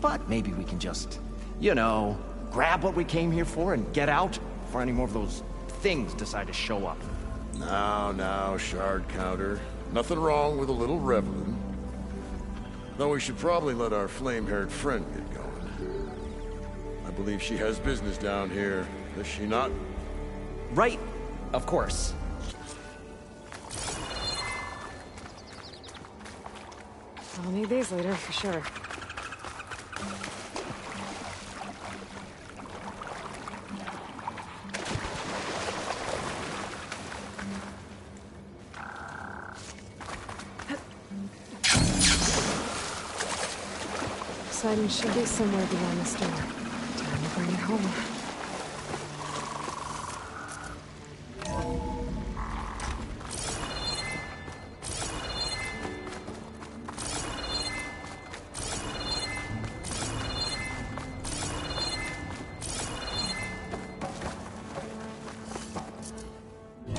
But maybe we can just, grab what we came here for and get out before any more of those things decide to show up. Now, shard counter. Nothing wrong with a little reveling. Though we should probably let our flame-haired friend get going. I believe she has business down here, does she not? Right, of course. I'll need these later, for sure. Poseidon should be somewhere beyond this door. Time to bring it home.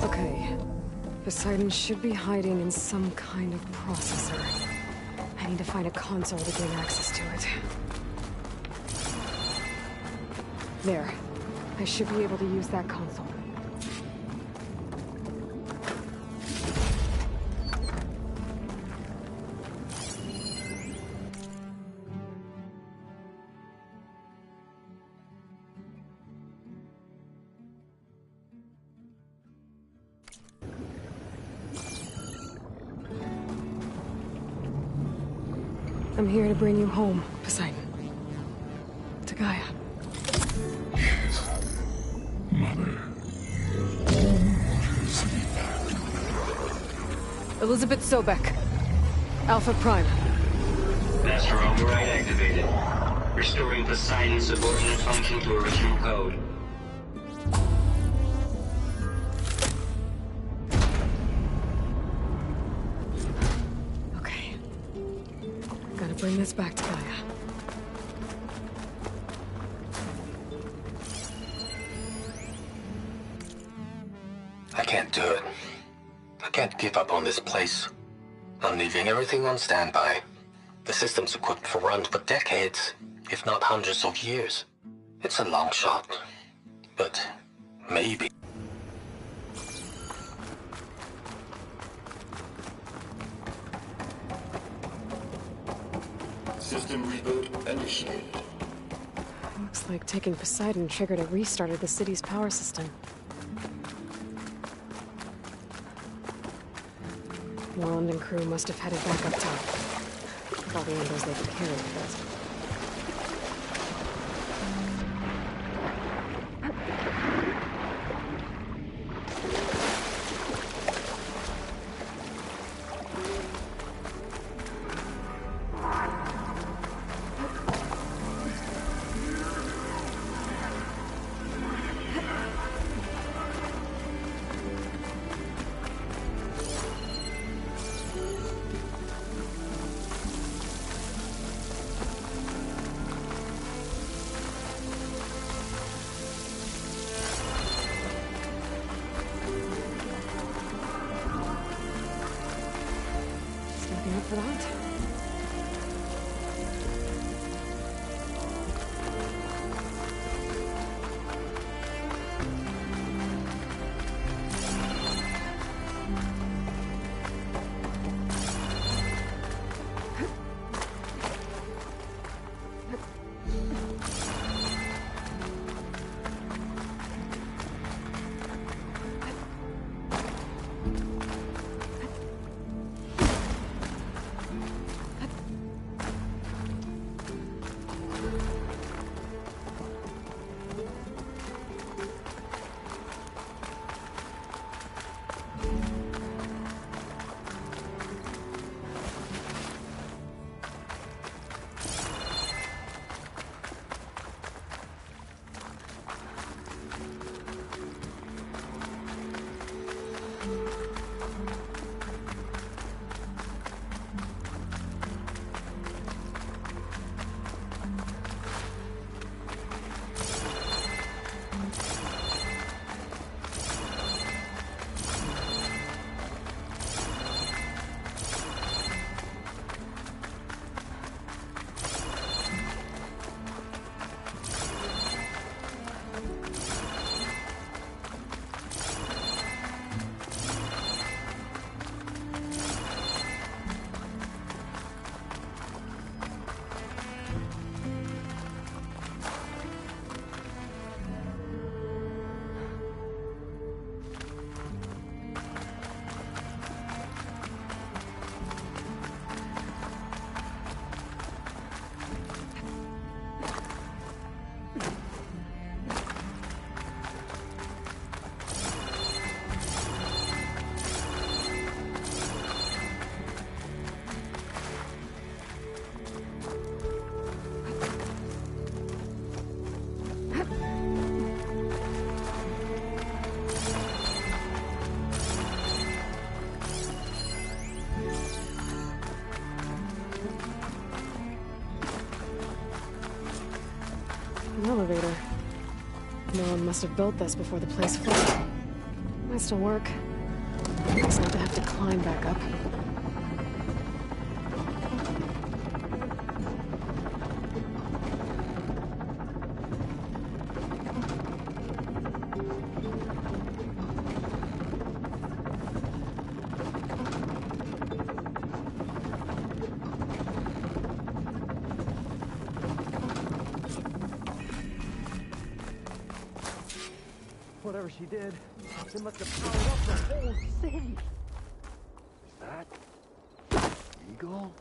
Okay. Poseidon should be hiding in some kind of processor. I need to find a console to gain access to it. There. I should be able to use that console. I'm here to bring you home, Poseidon. To Gaia. Mother. Elizabeth Sobek. Alpha Prime. Master override activated. Restoring Poseidon's subordinate function to original code. Okay. Gotta bring this back to Gaia. I can't do it. I can't give up on this place. I'm leaving everything on standby. The system's equipped for runs for decades, if not hundreds of years. It's a long shot, but maybe. System reboot initiated. Looks like taking Poseidon triggered a restart of the city's power system. Moreland and crew must have headed back up top. All the angles they could carry first. For that. An elevator. No one must have built this before the place flooded. Might still work. It's not to have to climb back up. whatever she did, it must have powered up the whole city. Is that legal?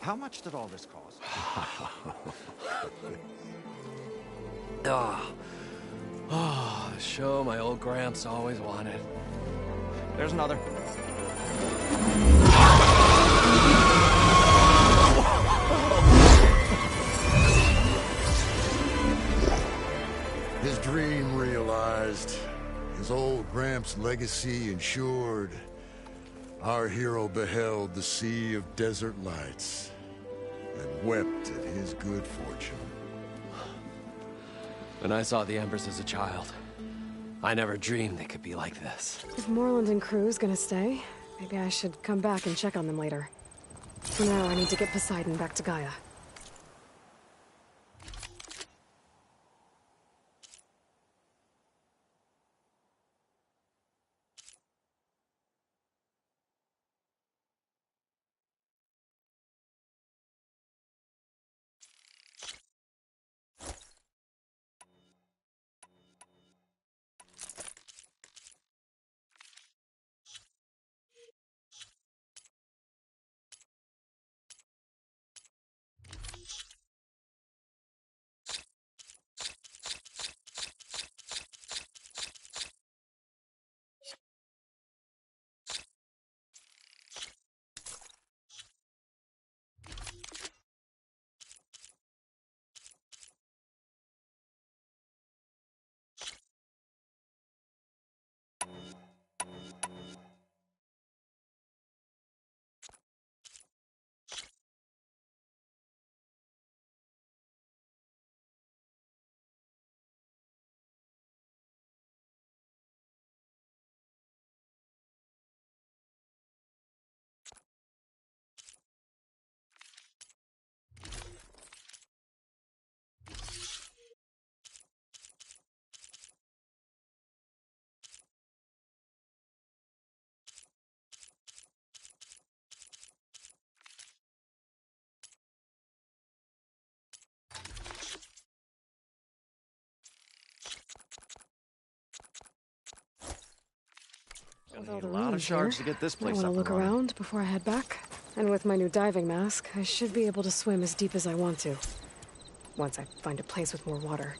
How much did all this cost? Oh, the show my old Gramps always wanted. There's another. His dream realized. His old Gramps' legacy ensured. Our hero beheld the sea of desert lights and wept at his good fortune. When I saw the Embers as a child, I never dreamed they could be like this. If Moreland and crew's gonna stay, maybe I should come back and check on them later. For now, I need to get Poseidon back to Gaia. With all the A lot of ruins shards here, to get this I place want to up look and running. around before I head back. And with my new diving mask, I should be able to swim as deep as I want to. Once I find a place with more water.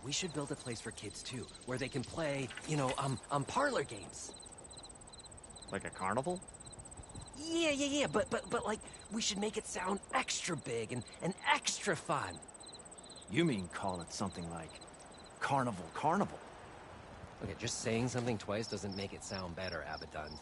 We should build a place for kids too, where they can play, you know, parlor games. Like a carnival? Yeah, but like, we should make it sound extra big and extra fun. You mean call it something like Carnival. Okay, just saying something twice doesn't make it sound better, Abaddon.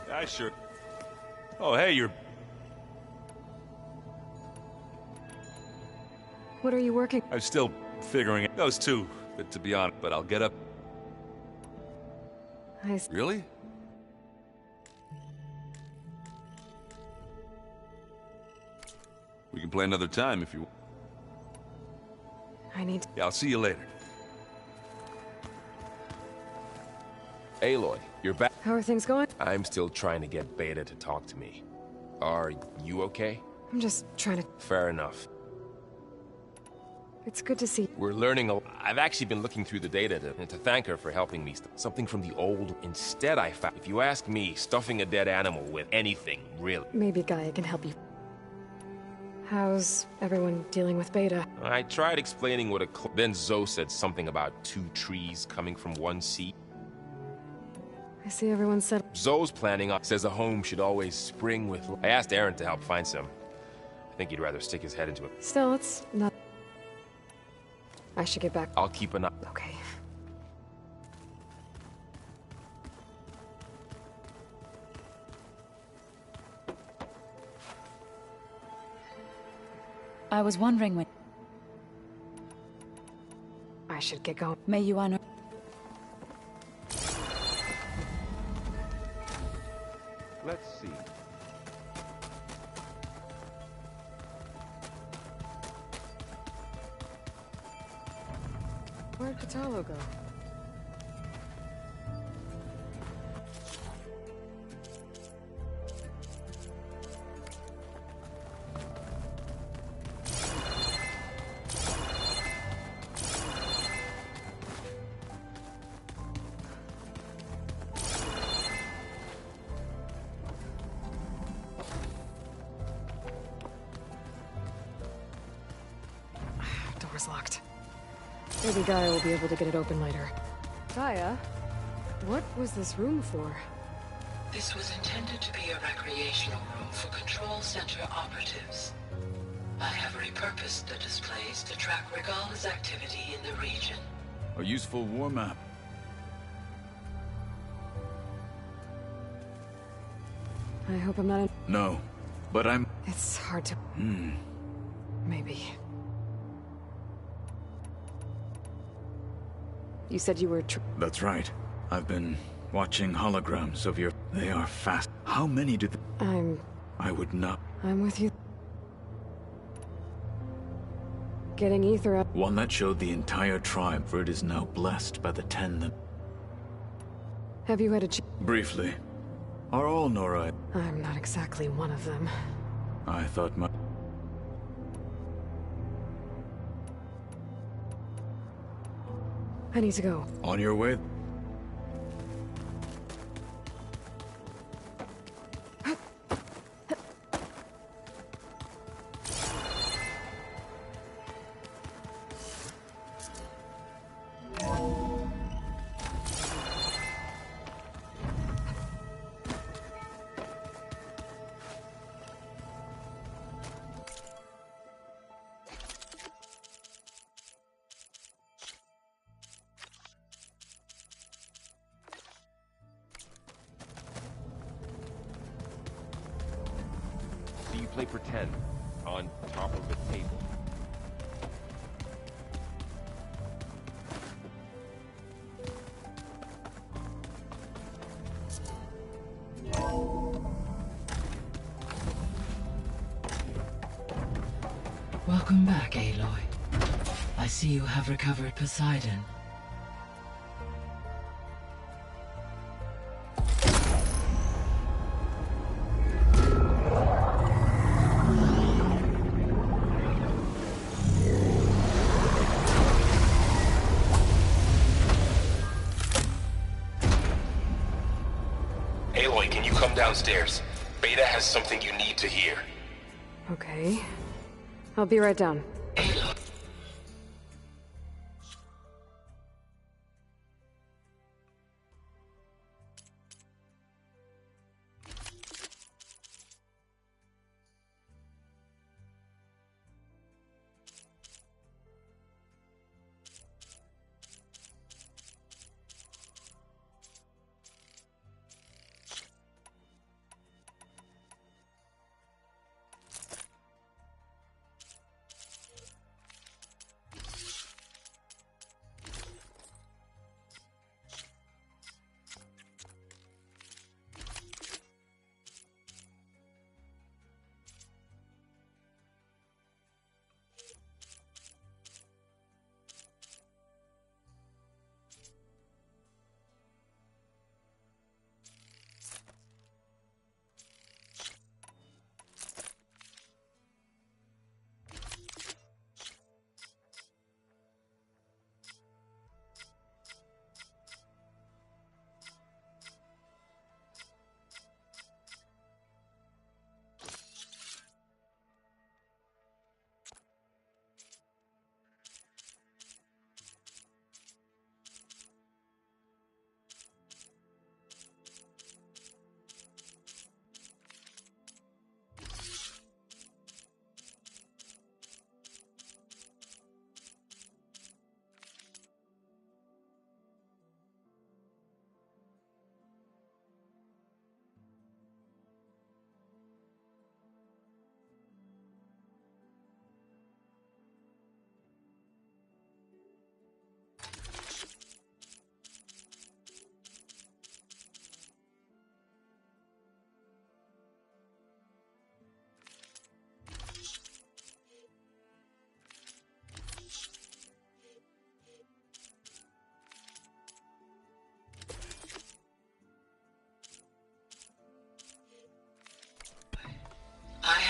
I sure... Oh, hey, you're... What are you working? I'm still figuring it. Those two, to be honest, but I'll get up... Really? We can play another time if you... I need... Yeah, I'll see you later. Aloy, you're back. How are things going? I'm still trying to get Beta to talk to me. Are you okay? I'm just trying to... Fair enough. It's good to see. We're learning a... I've actually been looking through the data to thank her for helping me. Something from the old... Instead, I found... If you ask me, stuffing a dead animal with anything, really... Maybe Gaia can help you. How's everyone dealing with Beta? I tried explaining what a... Then Zoe said something about 2 trees coming from 1 seed. I see everyone said... Zoe's planning on... Says a home should always spring with... I asked Aaron to help find some. I think he'd rather stick his head into it. Still, it's not... I should get back. I'll keep an eye. Okay. I was wondering when... I should get going. May you honor... Let's see. Where'd Katalo go? Door's locked. Maybe Gaia will be able to get it open later. Gaia? What was this room for? This was intended to be a recreational room for Control Center operatives. I have repurposed the displays to track Regala's activity in the region. A useful war map. I hope I'm not in... No, but I'm... It's hard to... Maybe. You said you were That's right. I've been watching holograms of your... They are fast. How many do I would not... I'm with you. Getting ether up. One that showed the entire tribe, for it is now blessed by the 10 that... Have you had a... Briefly. Are all Nora... I'm not exactly one of them. I thought my... I need to go. On your way? So you play pretend on top of the table. Welcome back, Aloy. I see you have recovered Poseidon. Aloy, can you come downstairs? Beta has something you need to hear. Okay. I'll be right down.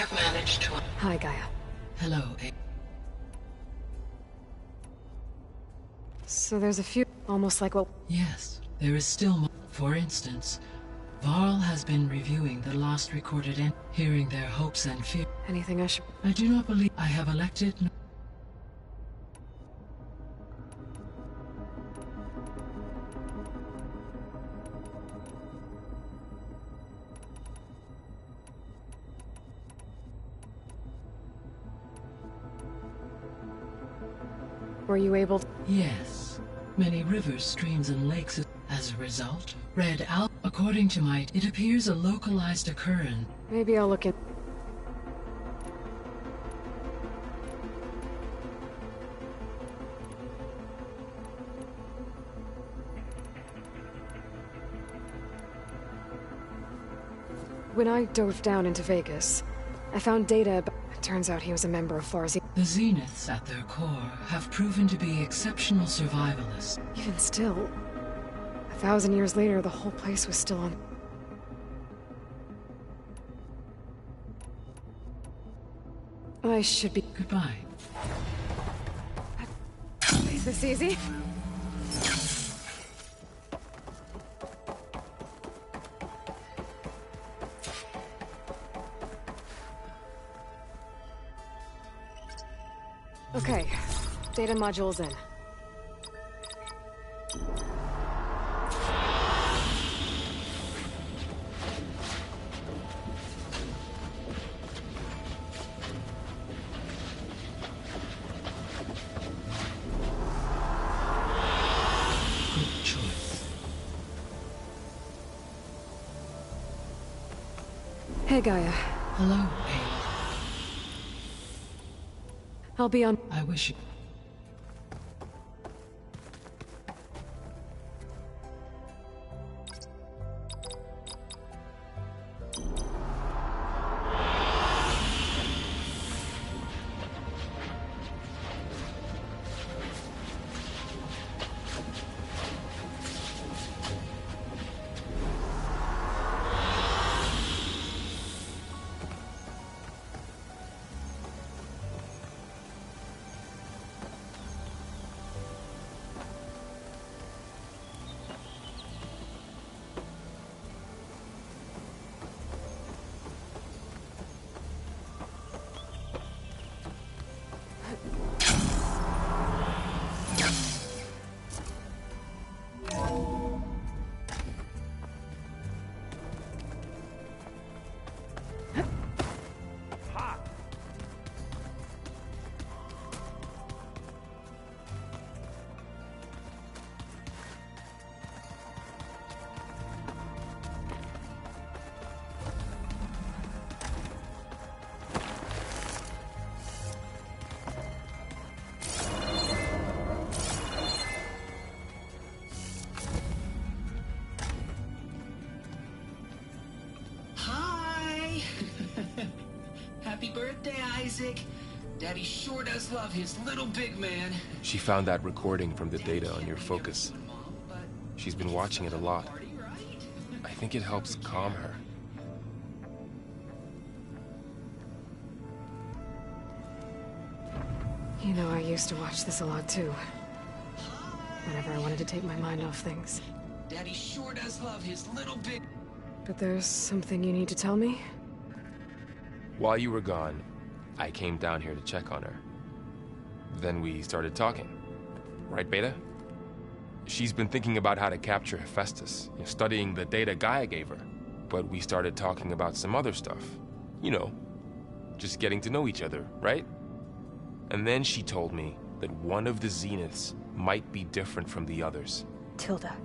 have managed to... Hi, Gaia. Hello, So there's a few... almost like what... Yes, there is still more. For instance, Varl has been reviewing the last recorded and hearing their hopes and fears. Anything I should... I do not believe I have elected... Were you able to... Yes. Many rivers, streams, and lakes. As a result, Red Al... According to my... It appears a localized occurrence. Maybe I'll look at... When I dove down into Vegas, I found data about... It turns out he was a member of Farsi. The Zeniths, at their core, have proven to be exceptional survivalists. Even still, 1,000 years later, the whole place was still on... I should be... Goodbye. Is this easy? Okay, data module's in. Good choice. Hey, Gaia. Hello, Aloy. I'll be on... I wish you... Happy birthday, Isaac. Daddy sure does love his little big man. She found that recording from the data on your focus. She's been watching it a lot. I think it helps calm her. You know, I used to watch this a lot too. Whenever I wanted to take my mind off things. Daddy sure does love his little big... But there's something you need to tell me? While you were gone, I came down here to check on her. Then we started talking. Right, Beta? She's been thinking about how to capture Hephaestus, studying the data Gaia gave her. But we started talking about some other stuff. You know, just getting to know each other, right? And then she told me that one of the Zeniths might be different from the others. Tilda.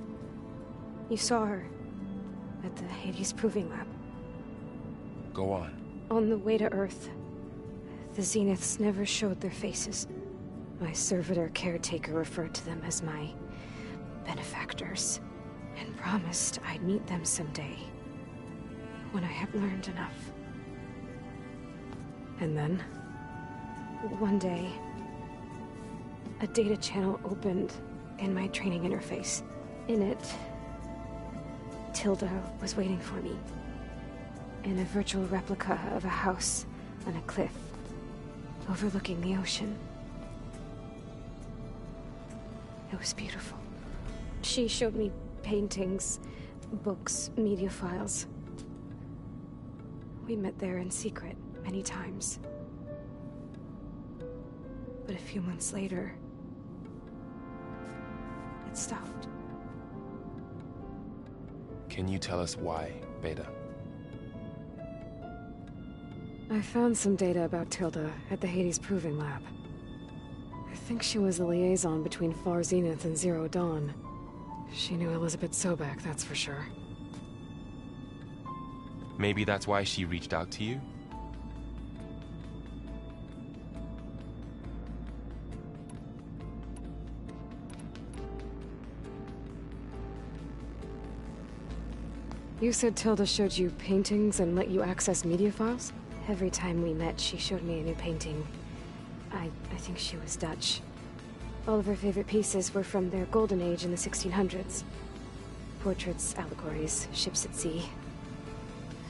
You saw her at the Hades Proving Lab. Go on. On the way to Earth, the Zeniths never showed their faces. My servitor caretaker referred to them as my benefactors, and promised I'd meet them someday, when I had learned enough. And then? One day, a data channel opened in my training interface. In it, Tilda was waiting for me. In a virtual replica of a house on a cliff, overlooking the ocean. It was beautiful. She showed me paintings, books, media files. We met there in secret many times. But a few months later, it stopped. Can you tell us why, Beta? I found some data about Tilda at the Hades Proving Lab. I think she was a liaison between Far Zenith and Zero Dawn. She knew Elizabeth Sobek, that's for sure. Maybe that's why she reached out to you? You said Tilda showed you paintings and let you access media files? Every time we met, she showed me a new painting. I think she was Dutch. All of her favorite pieces were from their golden age in the 1600s. Portraits, allegories, ships at sea.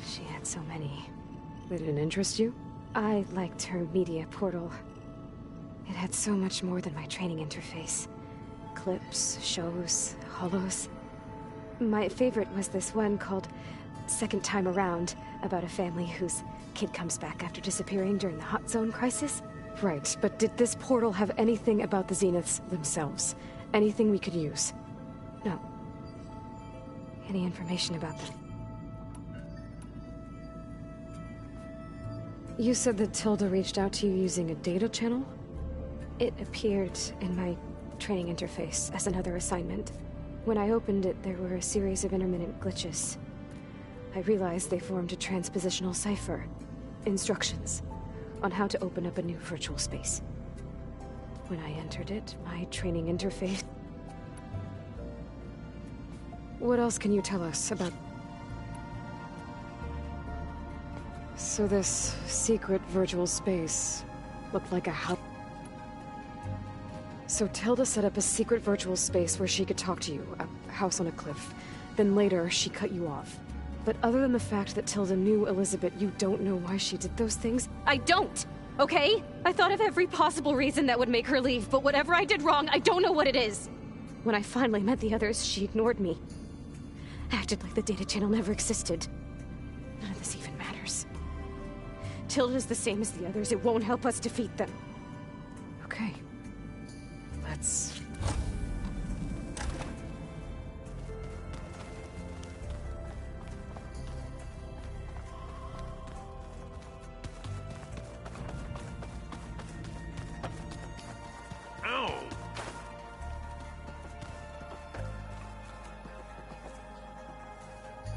She had so many. They didn't interest you? I liked her media portal. It had so much more than my training interface. Clips, shows, holos. My favorite was this one called Second Time Around, about a family whose kid comes back after disappearing during the Hot Zone crisis. Right, but did this portal have anything about the Zeniths themselves? Anything we could use? No. Any information about them? You said that Tilda reached out to you using a data channel? It appeared in my training interface as another assignment. When I opened it, there were a series of intermittent glitches. I realized they formed a transpositional cipher. Instructions on how to open up a new virtual space. When I entered it, my training interface... What else can you tell us about... So this secret virtual space looked like a house... So Tilda set up a secret virtual space where she could talk to you, a house on a cliff. Then later, she cut you off. But other than the fact that Tilda knew Elizabeth, you don't know why she did those things? I don't! Okay? I thought of every possible reason that would make her leave, but whatever I did wrong, I don't know what it is! When I finally met the others, she ignored me. Acted like the data channel never existed. None of this even matters. Tilda's the same as the others. It won't help us defeat them. Okay. Let's...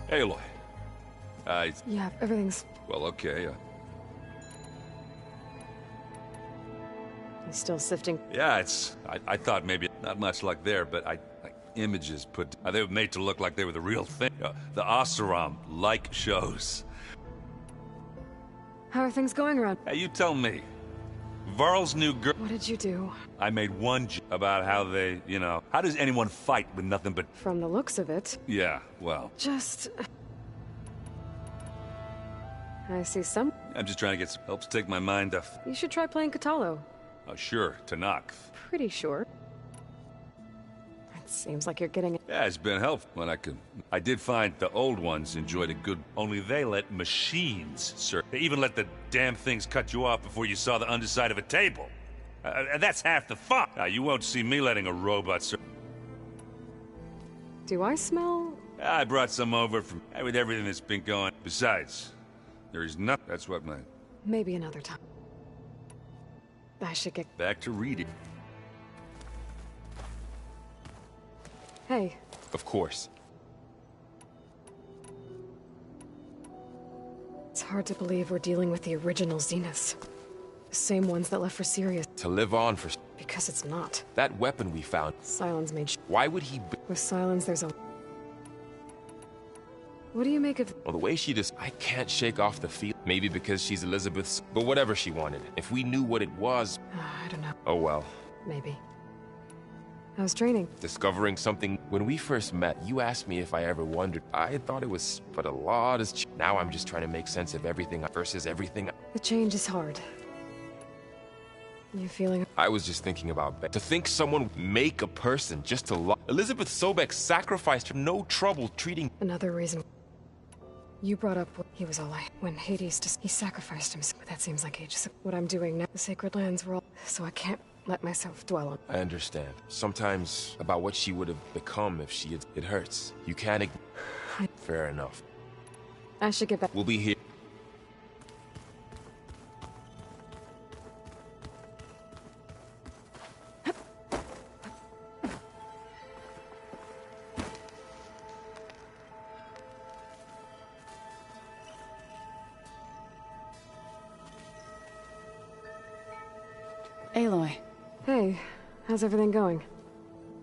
Hey, Aloy. Yeah, everything's... Well, okay. You still sifting? Yeah, it's... I thought maybe not much luck there, but images put... they were made to look like they were the real thing. The Oseram-like shows. How are things going around? Hey, you tell me. Varl's new girl... What did you do? I made one about how they, you know... How does anyone fight with nothing but... From the looks of it. Yeah, well... Just... I see some... I'm just trying to get some help to take my mind off. You should try playing Katalo. Oh, sure, Tanakh. Pretty sure. It seems like you're getting it. Yeah, it's been helpful when I could. I did find the old ones enjoyed a good... Only they let machines, sir. They even let the damn things cut you off before you saw the underside of a table. That's half the fun. You won't see me letting a robot, sir. Do I smell? I brought some over from... with everything that's been going. Besides, there is nothing... That's what my... Maybe another time. I should get... Back to reading. Hey. Of course. It's hard to believe we're dealing with the original Zeniths. The same ones that left for Sirius. To live on for... Because it's not. That weapon we found... Sylens made... Why would he... With Sylens, there's a... What do you make of... Well, the way she just... I can't shake off the feel. Maybe because she's Elizabeth's... But whatever she wanted. If we knew what it was... I don't know. Oh well. Maybe. How's training? Discovering something... When we first met, you asked me if I ever wondered. I thought it was... But a lot has... Now I'm just trying to make sense of everything versus everything... The change is hard. You feeling... I was just thinking about to think someone would make a person just to lie. Elizabeth Sobek sacrificed her no trouble treating... Another reason... You brought up what he was all I... When Hades just... He sacrificed himself. But that seems like ages. What I'm doing now, the sacred lands were all... So I can't let myself dwell on... I understand. Sometimes about what she would have become if she had... It hurts. You can't... Fair enough. I should get back... We'll be here. Aloy. Hey, how's everything going?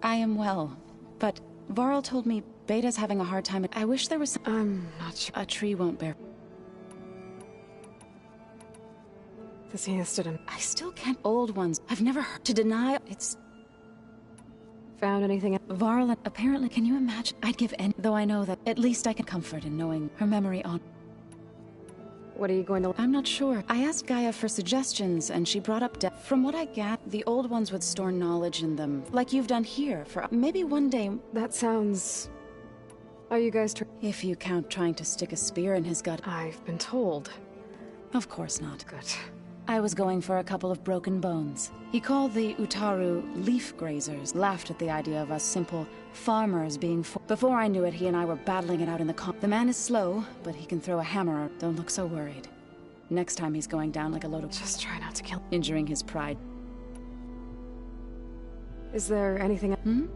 I am well, but Varl told me Beta's having a hard time. I wish there was some... I'm not sure. A tree won't bear... The Zenith stood in... I still can't... Old ones. I've never heard... To deny... It's... Found anything? Varl, apparently, can you imagine? I'd give any... Though I know that at least I can comfort in knowing her memory on... What are you going to... I'm not sure. I asked Gaia for suggestions, and she brought up death. From what I gather, the old ones would store knowledge in them, like you've done here, for maybe one day... That sounds... Are you guys... If you count trying to stick a spear in his gut... I've been told. Of course not. Good. I was going for a couple of broken bones. He called the Utaru leaf grazers, laughed at the idea of us simple farmers being... Before I knew it, he and I were battling it out in the The man is slow, but he can throw a hammer. Don't look so worried. Next time he's going down like a load of... Just try not to kill... Injuring his pride. Is there anything... Hmm?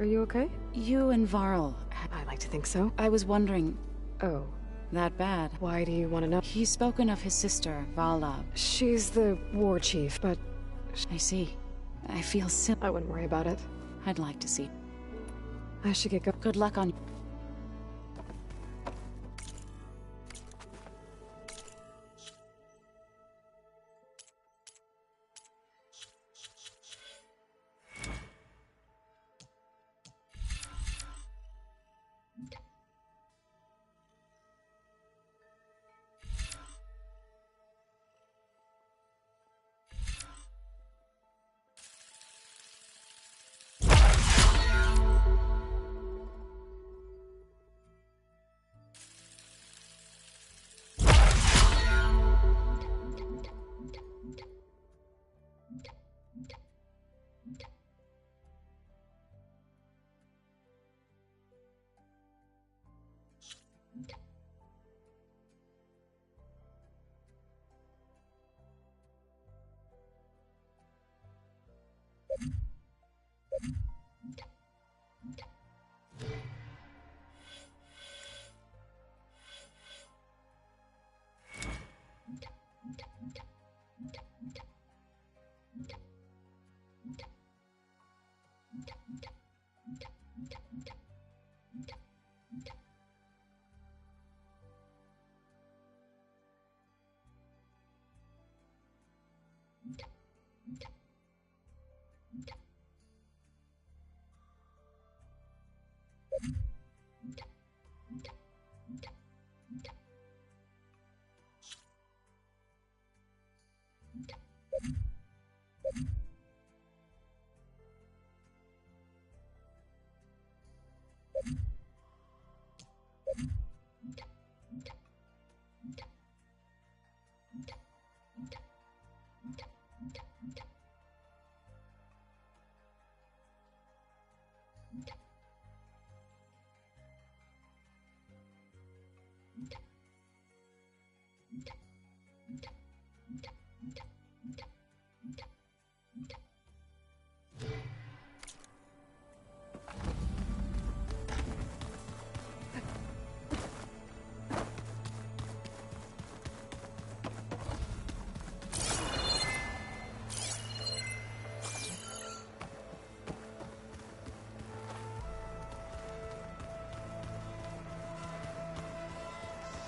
Are you okay? You and Varl... I like to think so. I was wondering... Oh. That bad. Why do you want to know? He's spoken of his sister, Vala. She's the war chief, but... I see. I feel silly. I wouldn't worry about it. I'd like to see. I should get going. Good luck on...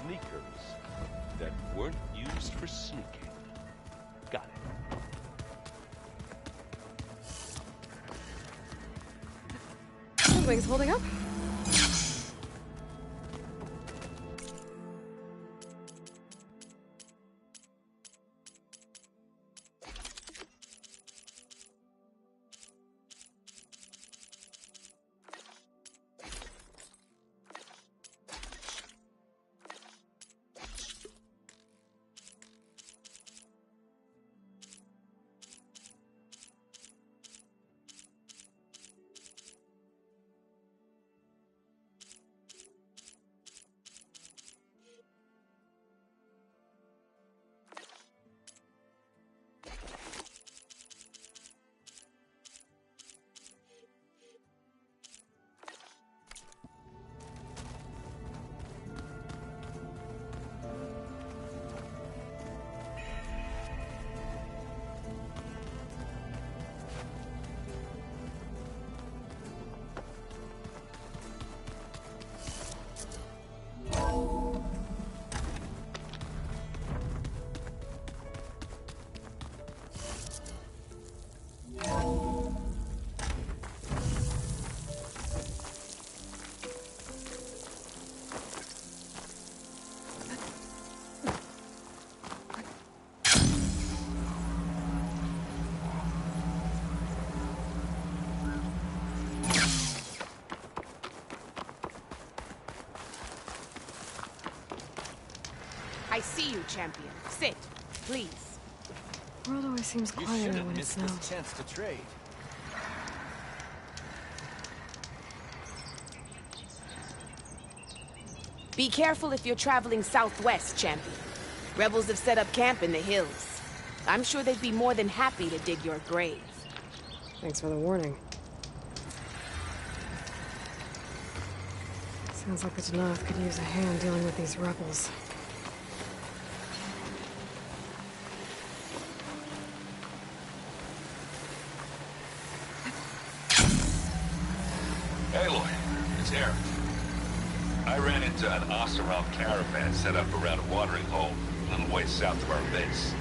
Sneakers that weren't used for sneaking. Got it. Wings holding up? I see you, champion. Sit, please. The world always seems quieter when it snows. Chance to trade. Be careful if you're traveling southwest, champion. Rebels have set up camp in the hills. I'm sure they'd be more than happy to dig your grave. Thanks for the warning. Sounds like the Danath could use a hand dealing with these rebels. Aloy, it's Eric. I ran into an Oseram caravan set up around a watering hole a little ways south of our base.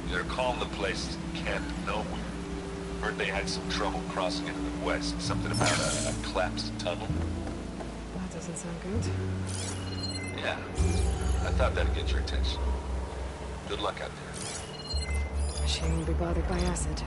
They're calling the place Camp Nowhere. Heard they had some trouble crossing into the west. Something about a collapsed tunnel. That doesn't sound good. Yeah, I thought that'd get your attention. Good luck out there. She won't be bothered by acid.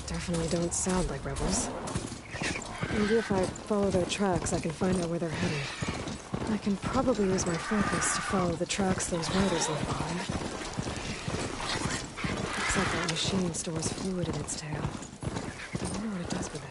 Definitely don't sound like rebels. Maybe if I follow their tracks, I can find out where they're headed. I can probably use my focus to follow the tracks those riders left behind. Looks like that machine stores fluid in its tail. I wonder what it does with it.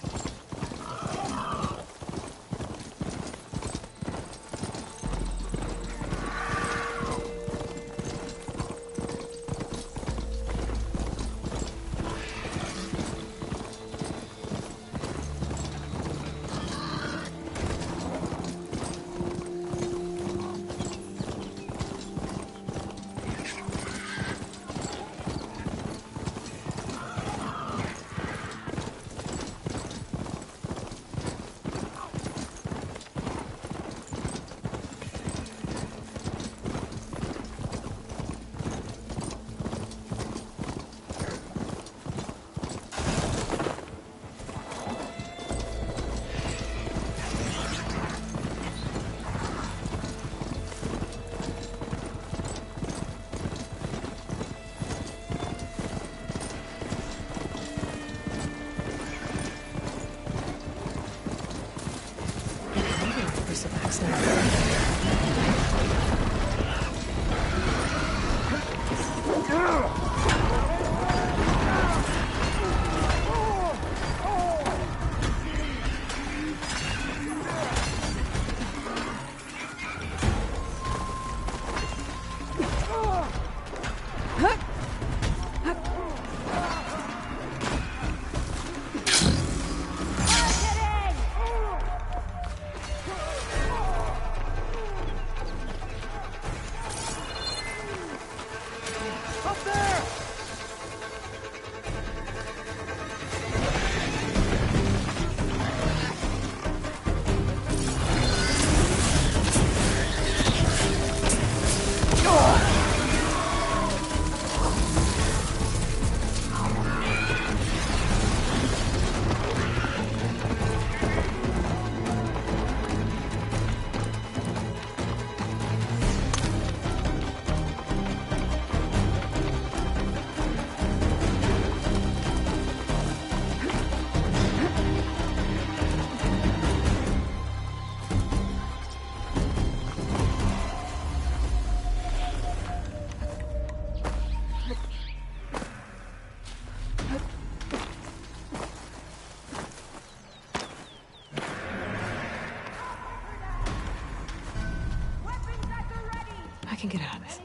I can get out of this.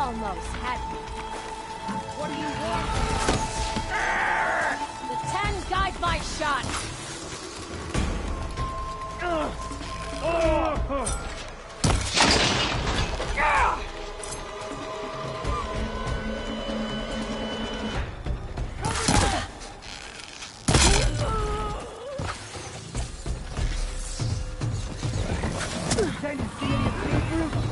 Almost had me. What do you want? The 10 guide my shot. Can you see any escape routes?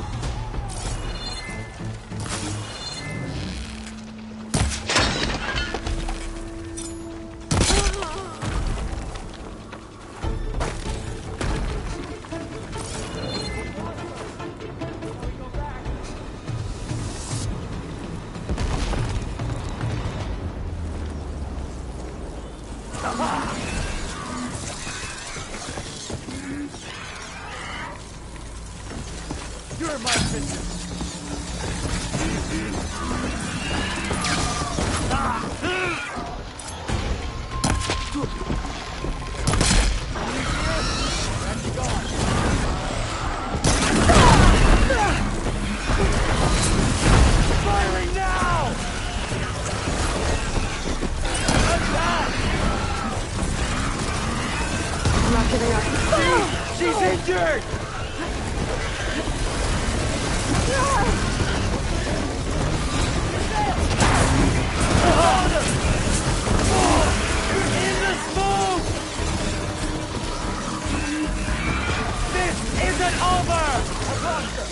You're my business. Firing now! I'm not giving up. She's injured! In the smoke! This isn't over! I lost her.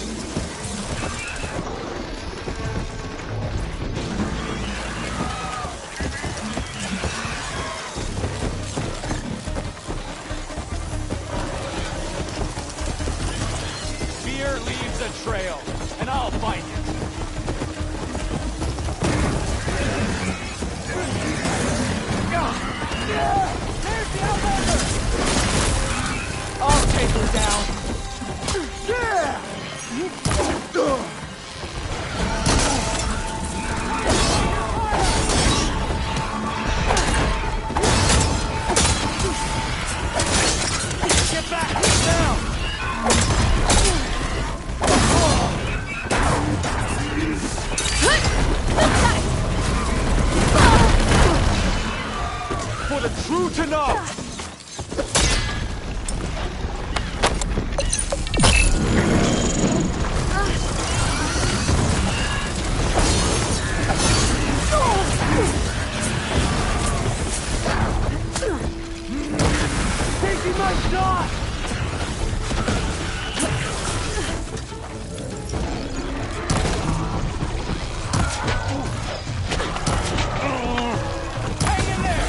Fear leaves a trail, and I'll find it. I'll take her down. Get back now. For the true to know. Taking my shot! Hang in there!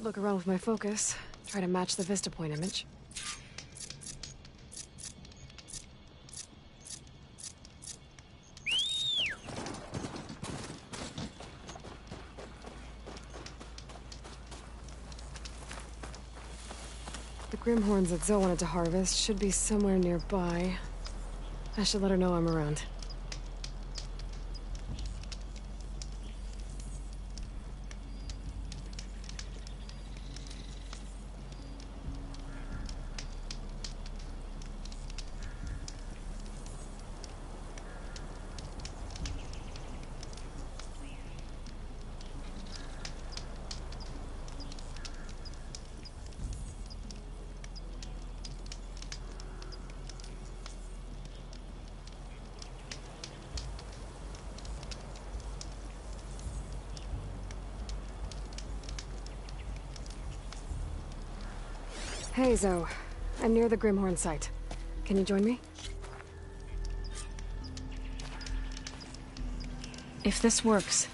could look around with my focus, try to match the Vista Point image. The Grimhorns that Zoe wanted to harvest should be somewhere nearby. I should let her know I'm around. Hey, Zoe. I'm near the Grimhorn site. Can you join me? If this works,